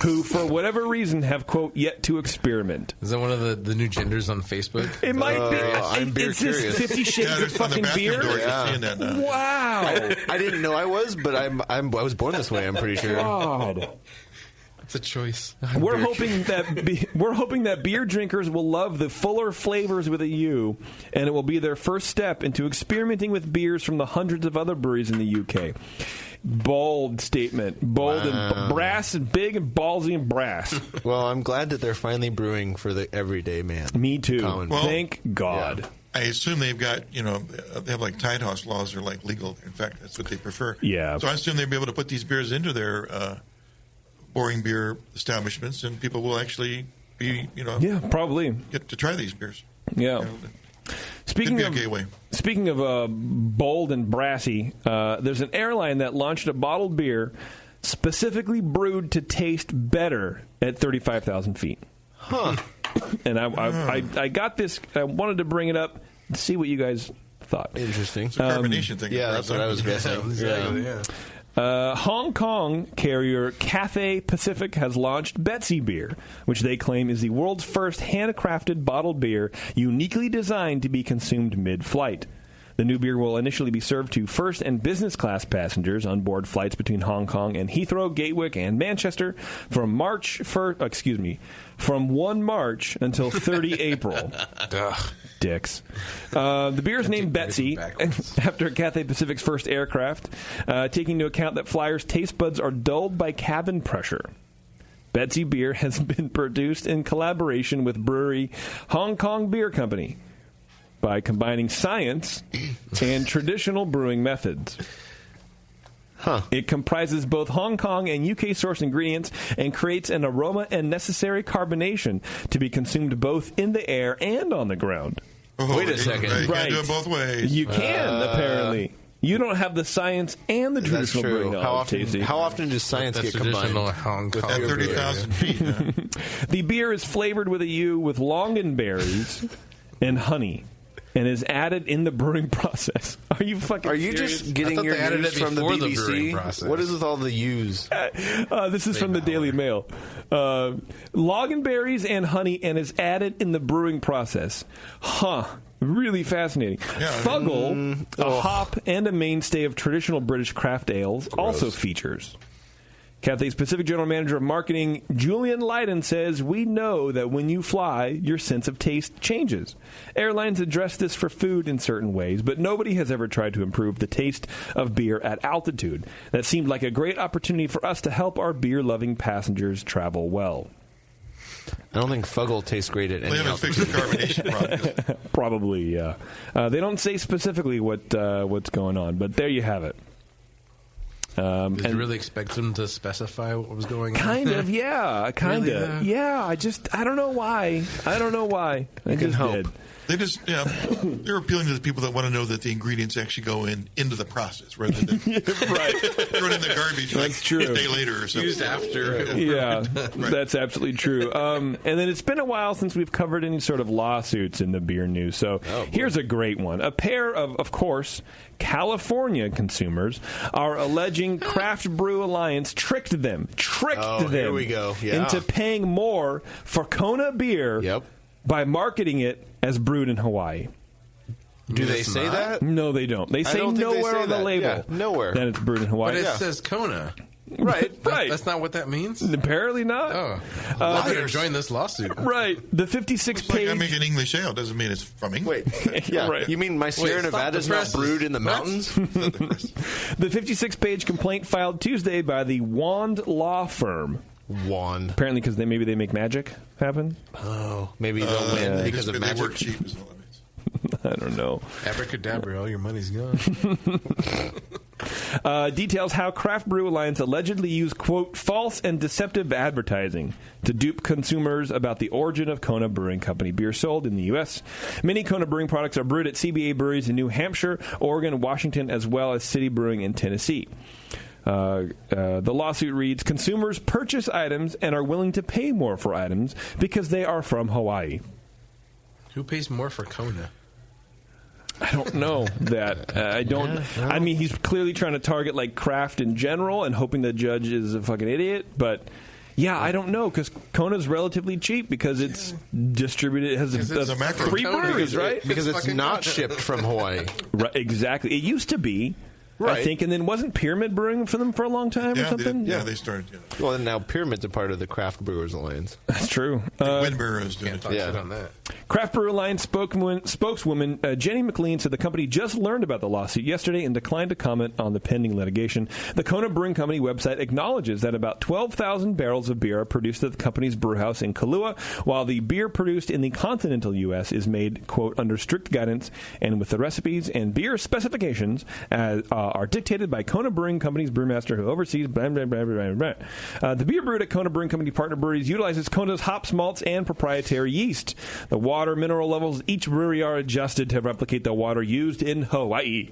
who, for whatever reason, have, quote, yet to experiment. Is that one of the new genders on Facebook? It might be. I'm beer curious. 50 Shades of fucking beer. Wow! I didn't know I was, but I was born this way. I'm pretty sure. God. It's a choice. We're hoping that beer drinkers will love the fuller flavors with a U, and it will be their first step into experimenting with beers from the hundreds of other breweries in the UK. Bold statement. Bold and brass and big and ballsy and brass. Well, I'm glad that they're finally brewing for the everyday man. Me too. Thank God. Yeah. I assume they've got, they have like Tide House laws are like legal. In fact, that's what they prefer. Yeah. So I assume they'll be able to put these beers into their boring beer establishments, and people will actually be, yeah, probably get to try these beers. Yeah. Speaking of bold and brassy, there's an airline that launched a bottled beer specifically brewed to taste better at 35,000 feet. Huh. And I got this. I wanted to bring it up and see what you guys thought. Interesting. It's a carbonation thing. Yeah, that's what I was guessing. Exactly, yeah. Hong Kong carrier Cathay Pacific has launched Betsy Beer, which they claim is the world's first handcrafted bottled beer uniquely designed to be consumed mid-flight. The new beer will initially be served to first and business class passengers on board flights between Hong Kong and Heathrow, Gatwick, and Manchester from 1 March until 30 April. Dicks. The beer is named Betsy after Cathay Pacific's first aircraft, taking into account that flyers' taste buds are dulled by cabin pressure. Betsy Beer has been produced in collaboration with brewery Hong Kong Beer Company by combining science and traditional brewing methods. It comprises both Hong Kong and UK-sourced ingredients and creates an aroma and necessary carbonation to be consumed both in the air and on the ground. Wait a second. You can't do it both ways. You can, apparently. You don't have the science and the traditional brewing knowledge. How often does science get combined? Hong Kong at 30,000 feet. The beer is flavored with a U with longanberries and honey, and is added in the brewing process. Are you fucking Are you serious? just getting your news from the BBC? What is with all the U's? This is from the Daily Mail. Longanberries and honey, and is added in the brewing process. Really fascinating. Yeah, Fuggle, a hop and a mainstay of traditional British craft ales, also features. Cathay's Pacific General Manager of Marketing, Julian Lydon, says, "We know that when you fly, your sense of taste changes. Airlines address this for food in certain ways, but nobody has ever tried to improve the taste of beer at altitude. That seemed like a great opportunity for us to help our beer-loving passengers travel well." I don't think Fuggle tastes great at any altitude. They haven't fixed the carbonation problem. Probably, yeah. They don't say specifically what's going on, but there you have it. Did you really expect them to specify what was going on? Kind of, yeah. Kind of. Really, yeah, I don't know why. I just did. They just, they're appealing to the people that want to know that the ingredients actually go into the process rather than throw it in the garbage That's true. a day later or something. Used after. Yeah, that's absolutely true. And then it's been a while since we've covered any sort of lawsuits in the beer news. So here's a great one. A pair of course, California consumers are alleging Craft Brew Alliance tricked them here we go. into paying more for Kona beer by marketing it as brewed in Hawaii. Do they say that? No, they don't. They say nowhere on the label. Yeah, nowhere. That it's brewed in Hawaii. But it says Kona. Right. That's not what that means? Apparently not. Oh. I better join this lawsuit. Right. The 56-page... I make an English ale. Doesn't mean it's from England. Wait. Yeah. Right. You mean my Sierra Nevada is not brewed in the mountains? The 56-page complaint filed Tuesday by the Wand Law Firm. Wand. Apparently because maybe they make magic happen. Oh. Maybe they'll win because of magic. They work cheap is all it means. I don't know. Abracadabra, all your money's gone. Details how Craft Brew Alliance allegedly used, quote, false and deceptive advertising to dupe consumers about the origin of Kona Brewing Company beer sold in the U.S. Many Kona Brewing products are brewed at CBA breweries in New Hampshire, Oregon, Washington, as well as City Brewing in Tennessee. The lawsuit reads, consumers purchase items and are willing to pay more for items because they are from Hawaii. Who pays more for Kona? I don't know that. I don't. Yeah, no. I mean, he's clearly trying to target like craft in general and hoping the judge is a fucking idiot. But yeah, I don't know because Kona's relatively cheap because it's distributed. It has a three breweries, right? Because it's not shipped from Hawaii. Right, exactly. It used to be. Right. I think, and then wasn't Pyramid brewing for them for a long time or something? They started. Yeah. Well, and now Pyramid's a part of the Craft Brewers Alliance. That's true. Windbrewer is doing it. On that. Craft Brewer Alliance spokeswoman Jenny McLean said the company just learned about the lawsuit yesterday and declined to comment on the pending litigation. The Kona Brewing Company website acknowledges that about 12,000 barrels of beer are produced at the company's brewhouse in Kailua, while the beer produced in the continental U.S. is made, quote, under strict guidance and with the recipes and beer specifications are dictated by Kona Brewing Company's brewmaster who oversees blah, blah, blah, blah, blah, blah. The beer brewed at Kona Brewing Company partner breweries utilizes Kona's hops, malts, and proprietary yeast. The water mineral levels of each brewery are adjusted to replicate the water used in Hawaii.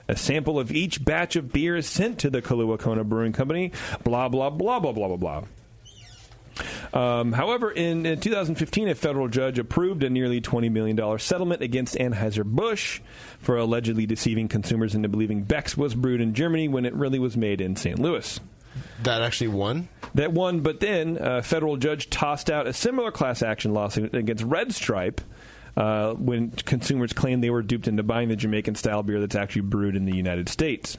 A sample of each batch of beer is sent to the Kailua Kona Brewing Company. Blah, blah, blah, blah, blah, blah, blah. However, in 2015, a federal judge approved a nearly $20 million settlement against Anheuser-Busch for allegedly deceiving consumers into believing Beck's was brewed in Germany when it really was made in St. Louis. That actually won? That won, but then a federal judge tossed out a similar class action lawsuit against Red Stripe when consumers claimed they were duped into buying the Jamaican-style beer that's actually brewed in the United States.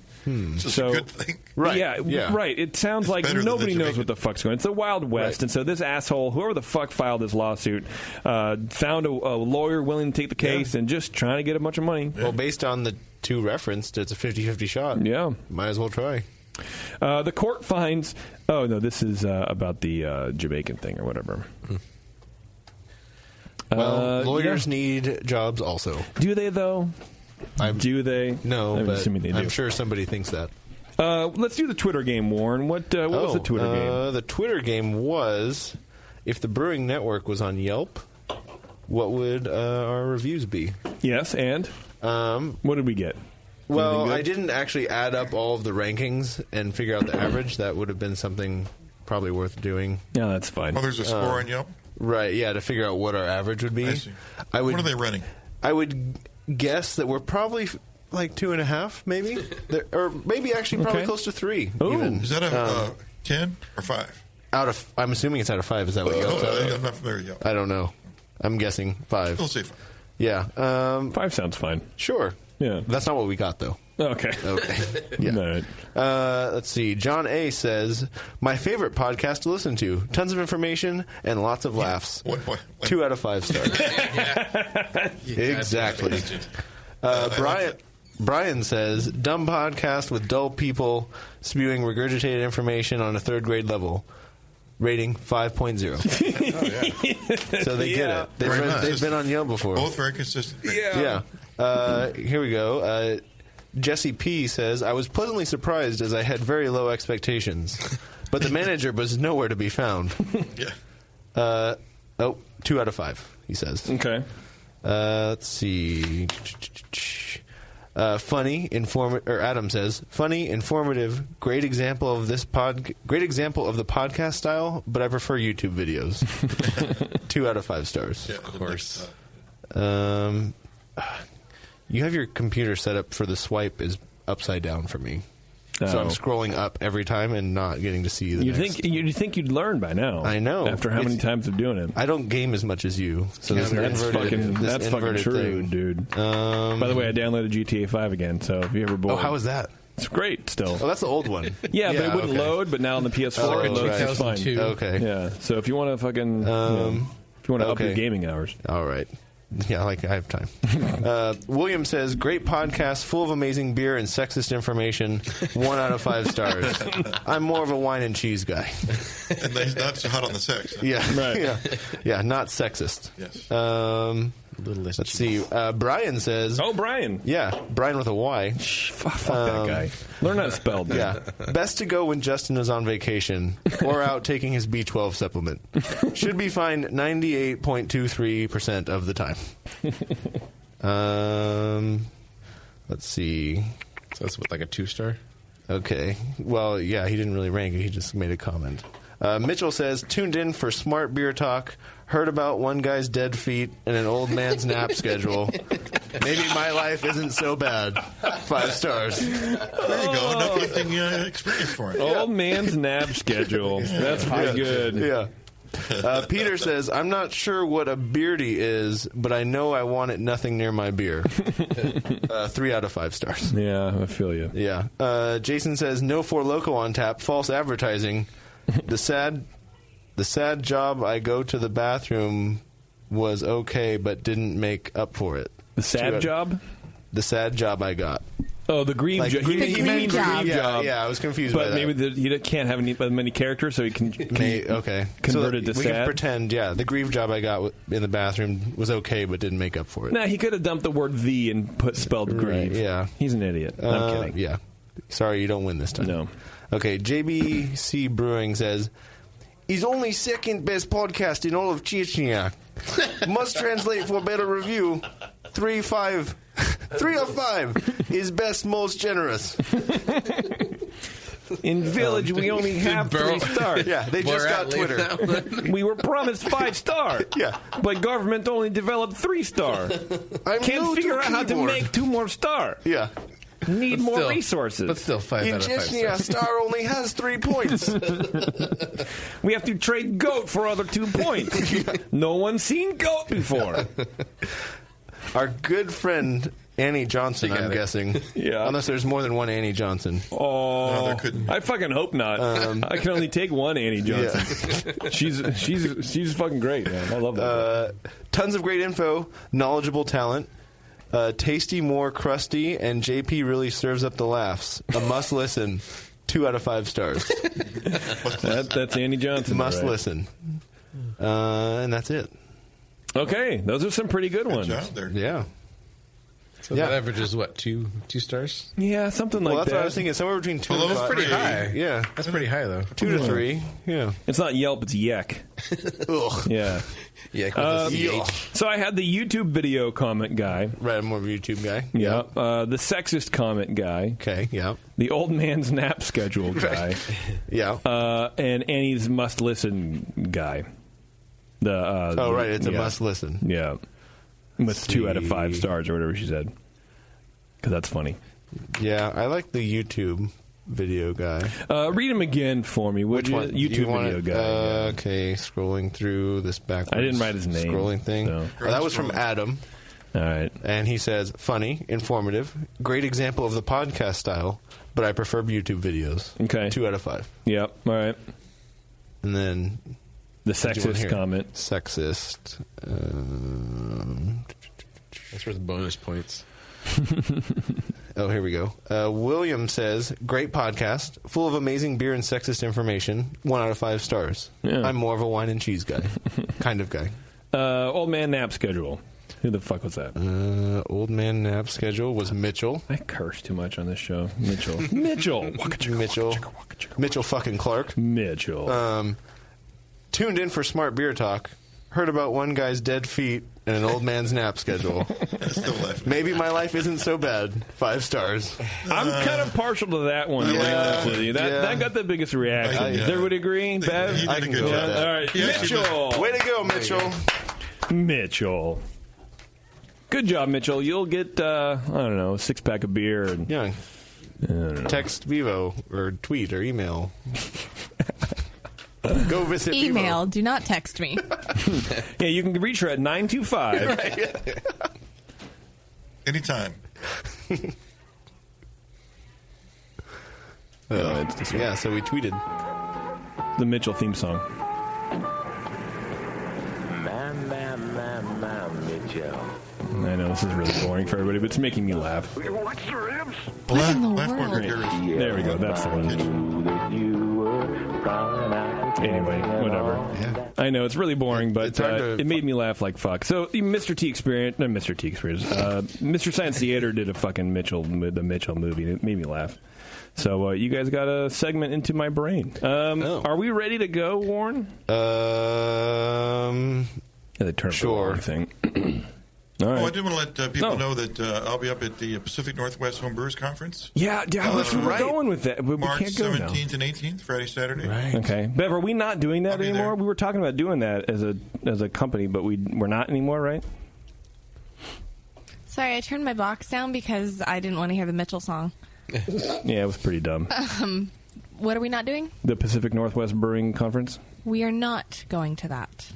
So, a good thing. Right. Yeah, right. It sounds like nobody knows what the fuck's going on. It's the Wild West. Right. And so this asshole, whoever the fuck filed this lawsuit, found a lawyer willing to take the case and just trying to get a bunch of money. Well, based on the two referenced, it's a 50-50 shot. Yeah. Might as well try. The court finds... Oh, no, this is about the Jamaican thing or whatever. Well, lawyers need jobs also. Do they, though? Do they? No, I'm but assuming they do. I'm sure somebody thinks that. Let's do the Twitter game, Warren. What was the Twitter game? The Twitter game was, if the Brewing Network was on Yelp, what would our reviews be? Yes, and? What did we get? Well, I didn't actually add up all of the rankings and figure out the average. That would have been something probably worth doing. Yeah, that's fine. Oh, there's a score on Yelp? Right, yeah, to figure out what our average would be. I see. What are they running? I would guess that we're probably like 2.5, maybe, or maybe actually probably close to 3. Even. Is that a 10 or 5? I'm assuming it's out of 5. Is that what Yelp's out of? I'm not familiar with Yelp. I don't know. I'm guessing 5. We'll say 5. Yeah, 5 sounds fine. Sure. Yeah, that's not what we got though. Okay. Yeah. All right. Let's see. John A. says, my favorite podcast to listen to. Tons of information and lots of laughs. 2 out of 5 stars. Exactly. Brian says, dumb podcast with dull people spewing regurgitated information on a 3rd grade level. Rating 5.0. So they get it. They've been on Yelp before. Both very consistent. Yeah. Here we go. Jesse P. says, I was pleasantly surprised as I had very low expectations, but the manager was nowhere to be found. Yeah. 2 out of 5, he says. Okay. Let's see. Funny, informative. Or Adam says, funny, informative, great example of the podcast style, but I prefer YouTube videos. 2 out of 5 stars. Yeah, of course. You have your computer set up for the swipe is upside down for me. So I'm scrolling up every time and not getting to see the next. You'd think you'd learn by now. I know. After how many times of doing it. I don't game as much as you. So that's fucking true, dude. By the way, I downloaded GTA 5 again, so if you ever bored. Oh, how was that? It's great still. Oh, that's the old one. Yeah, but it wouldn't load, but now on the PS4 it loads just fine. Okay. Yeah, so if you want to fucking... if you want to up your gaming hours. All right. Yeah, I have time. William says, great podcast, full of amazing beer and sexist information. 1 out of 5 stars. I'm more of a wine and cheese guy. And he's not so hot on the sex. Huh? Yeah, right. Yeah, not sexist. Yes. Let's see. Brian says... Oh, Brian. Yeah, Brian with a Y. Fuck that guy. Learn how to spell, dude. Yeah. Best to go when Justin is on vacation or out taking his B12 supplement. Should be fine 98.23% of the time. Let's see. So that's like a 2-star? Okay. Well, yeah, he didn't really rank it. He just made a comment. Mitchell says, tuned in for smart beer talk, heard about one guy's dead feet and an old man's nap schedule. Maybe my life isn't so bad. 5 stars. There you go. An uplifting experience for it. Old man's nap schedule. That's pretty good. Yeah. Peter says, I'm not sure what a beardy is, but I know I want it nothing near my beer. 3 out of 5 stars. Yeah, I feel you. Yeah. Jason says, no Four Loko on tap, false advertising. The sad job I go to the bathroom was okay, but didn't make up for it. The sad job? The sad job I got. Oh, the grieve job. He meant grieve job. Yeah, I was confused but by that. Maybe he can't have many characters, so he can convert it to sad. We can pretend, the grieve job I got in the bathroom was okay, but didn't make up for it. Nah, he could have dumped the word "the" and spelled grieve. Right, yeah. He's an idiot. I'm kidding. Yeah. Sorry, you don't win this time. No. Okay, JBC Brewing says, he's only second best podcast in all of Chechnya. Must translate for better review. 3 of 5 is best, most generous. In Village, we only have 3 stars. Yeah, they just got Twitter. We were promised 5 star. Yeah. But government only developed 3 star. Can't figure out how to make 2 more star. Yeah. Need more resources. But still 5 out of 5 Chechnya, star only has 3 points. We have to trade goat for other 2 points. No one's seen goat before. Our good friend Annie Johnson, I'm guessing. Yeah. Unless there's more than one Annie Johnson. Oh, no, there couldn't. I fucking hope not. I can only take one Annie Johnson. Yeah. She's fucking great, man. I love that. Tons of great info, knowledgeable talent. Tasty, more crusty, and JP really serves up the laughs. A must listen. 2 out of 5 stars. That's Annie Johnson. Must listen. And that's it. Okay, those are some pretty good ones. Good job there. Yeah. So that averages what, 2 stars? Yeah, something like that. Well, that's what I was thinking. Somewhere between 2 and 5. That's pretty high. Yeah. That's pretty high, though. 2 to 3. Yeah. It's not Yelp, it's Yek. Ugh. Yeah. So I had the YouTube video comment guy. Right, I'm more of a YouTube guy. Yeah. The sexist comment guy. Okay, yeah. The old man's nap schedule guy. Yeah. And Annie's must listen guy. Right, it's a must listen. Yeah. With 2 out of 5 stars or whatever she said. Because that's funny. Yeah, I like the YouTube video guy. Read him again for me. Which one? YouTube video guy. Yeah. Okay, scrolling through this backwards. I didn't write his name. Scrolling thing. So. That was from Adam. All right. And he says, funny, informative, great example of the podcast style, but I prefer YouTube videos. Okay. 2 out of 5. Yep. All right. And then... The sexist comment. Sexist. That's worth bonus points. Oh, here we go. William says, great podcast, full of amazing beer and sexist information. 1 out of 5 stars. Yeah. I'm more of a wine and cheese guy. Kind of guy. Old man nap schedule. Who the fuck was that? Old man nap schedule was Mitchell. I curse too much on this show. Mitchell. Mitchell. Mitchell fucking Clark. Mitchell. Tuned in for smart beer talk. Heard about one guy's dead feet and an old man's nap schedule. Maybe my life isn't so bad. 5 stars. I'm kind of partial to that one. That got the biggest reaction. Does everybody agree? Bev? I can go with that. All right. Mitchell. Way to go, Mitchell. Mitchell. Good job, Mitchell. You'll get, I don't know, a 6-pack of beer. And, yeah. Text Vivo or tweet or email. Go visit email. Vivo. Do not text me. Yeah, you can reach her at 925. Right. Anytime. So we tweeted the Mitchell theme song. Mitchell. I know this is really boring for everybody, but it's making me laugh. What's the ribs? What in the world? There we go. That's the one. Anyway, whatever. Yeah. I know it's really boring, but it made me laugh like fuck. So Mr. T Experience, Mr. Science Theater did a fucking the Mitchell movie. And it made me laugh. So you guys got a segment into my brain. Are we ready to go, Warren? Yeah, they turned sure. The thing. All right. Oh, I did want to let people know that I'll be up at the Pacific Northwest Homebrewers Conference. Yeah, that's where we're going with that. But March we can't go 17th and 18th, Friday, Saturday. Right. Okay. Bev, are we not doing that anymore? There. We were talking about doing that as a company, but we're not anymore, right? Sorry, I turned my box down because I didn't want to hear the Mitchell song. Yeah, it was pretty dumb. What are we not doing? The Pacific Northwest Brewing Conference? We are not going to that.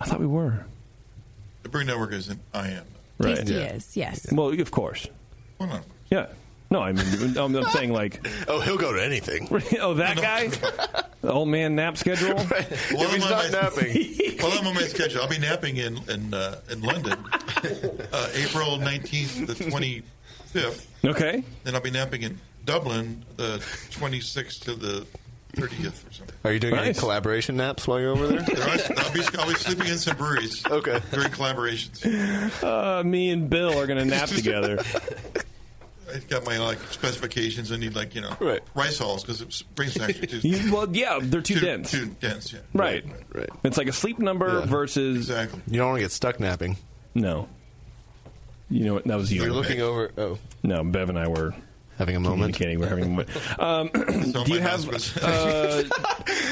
I thought we were. The Brewing Network is an IM. Right. Tasty is, yes. Well, of course. Hold on. Yeah. No, I mean, I'm saying like... Oh, he'll go to anything. Oh, that guy? The old man nap schedule? Right. Well, he's not napping. Well, I'm on my schedule. I'll be napping in London, April 19th, the 25th. Okay. Then I'll be napping in Dublin, the 26th to the 30th or something. Are you doing any collaboration naps while you're over there? I'll be sleeping in some breweries. Okay. During collaborations. Me and Bill are going to nap together. I've got my specifications. I need rice hulls because it brings extra too. Well, yeah, they're too dense. Too dense, yeah. Right. It's like a sleep number versus. Exactly. You don't want to get stuck napping. No. You know what? That was you. You're looking over. Oh. No, Bev and I were having a moment. We're having a moment. Do you have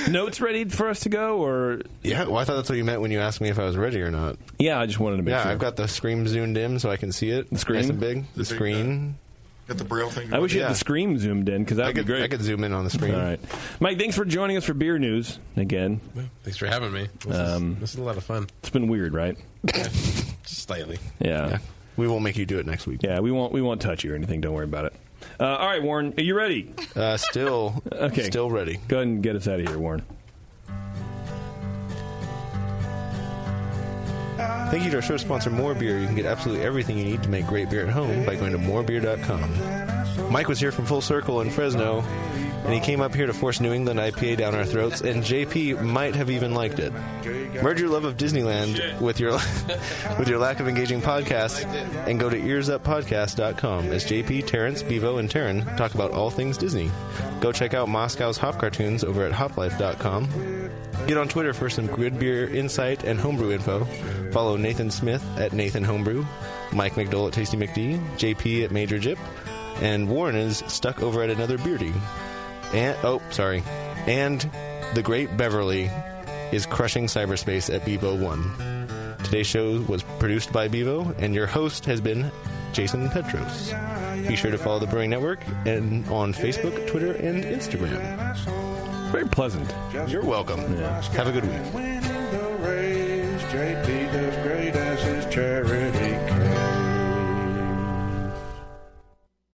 notes ready for us to go, or? Yeah. Well, I thought that's what you meant when you asked me if I was ready or not. Yeah, I just wanted to make sure. Yeah, I've got the screen zoomed in so I can see it. The screen, nice and big. The screen. Got the braille thing. I wish you had the screen zoomed in because that would be great. I could zoom in on the screen. All right, Mike. Thanks for joining us for Beer News again. Well, thanks for having me. This is a lot of fun. It's been weird, right? Just slightly. Yeah. We won't make you do it next week. Yeah, we won't touch you or anything. Don't worry about it. All right, Warren, are you ready? Still. Okay. Still ready. Go ahead and get us out of here, Warren. Thank you to our show sponsor, More Beer. You can get absolutely everything you need to make great beer at home by going to morebeer.com. Mike was here from Full Circle in Fresno, and he came up here to force New England IPA down our throats, and JP might have even liked it. Merge your love of Disneyland with your lack of engaging podcasts and go to earsuppodcast.com as JP, Terrence, Bevo, and Taryn talk about all things Disney. Go check out Moscow's Hop Cartoons over at hoplife.com. Get on Twitter for some good beer insight and homebrew info. Follow Nathan Smith at Nathan Homebrew, Mike McDowell at Tasty McD, JP at Major Jip, and Warren is stuck over at Another Beardy. And the great Beverly is crushing cyberspace at Bevo 1. Today's show was produced by Bevo, and your host has been Jason Petros. Be sure to follow the Brewing Network and on Facebook, Twitter, and Instagram. Very pleasant. You're welcome. Yeah. Have a good week. JP does great as his charity.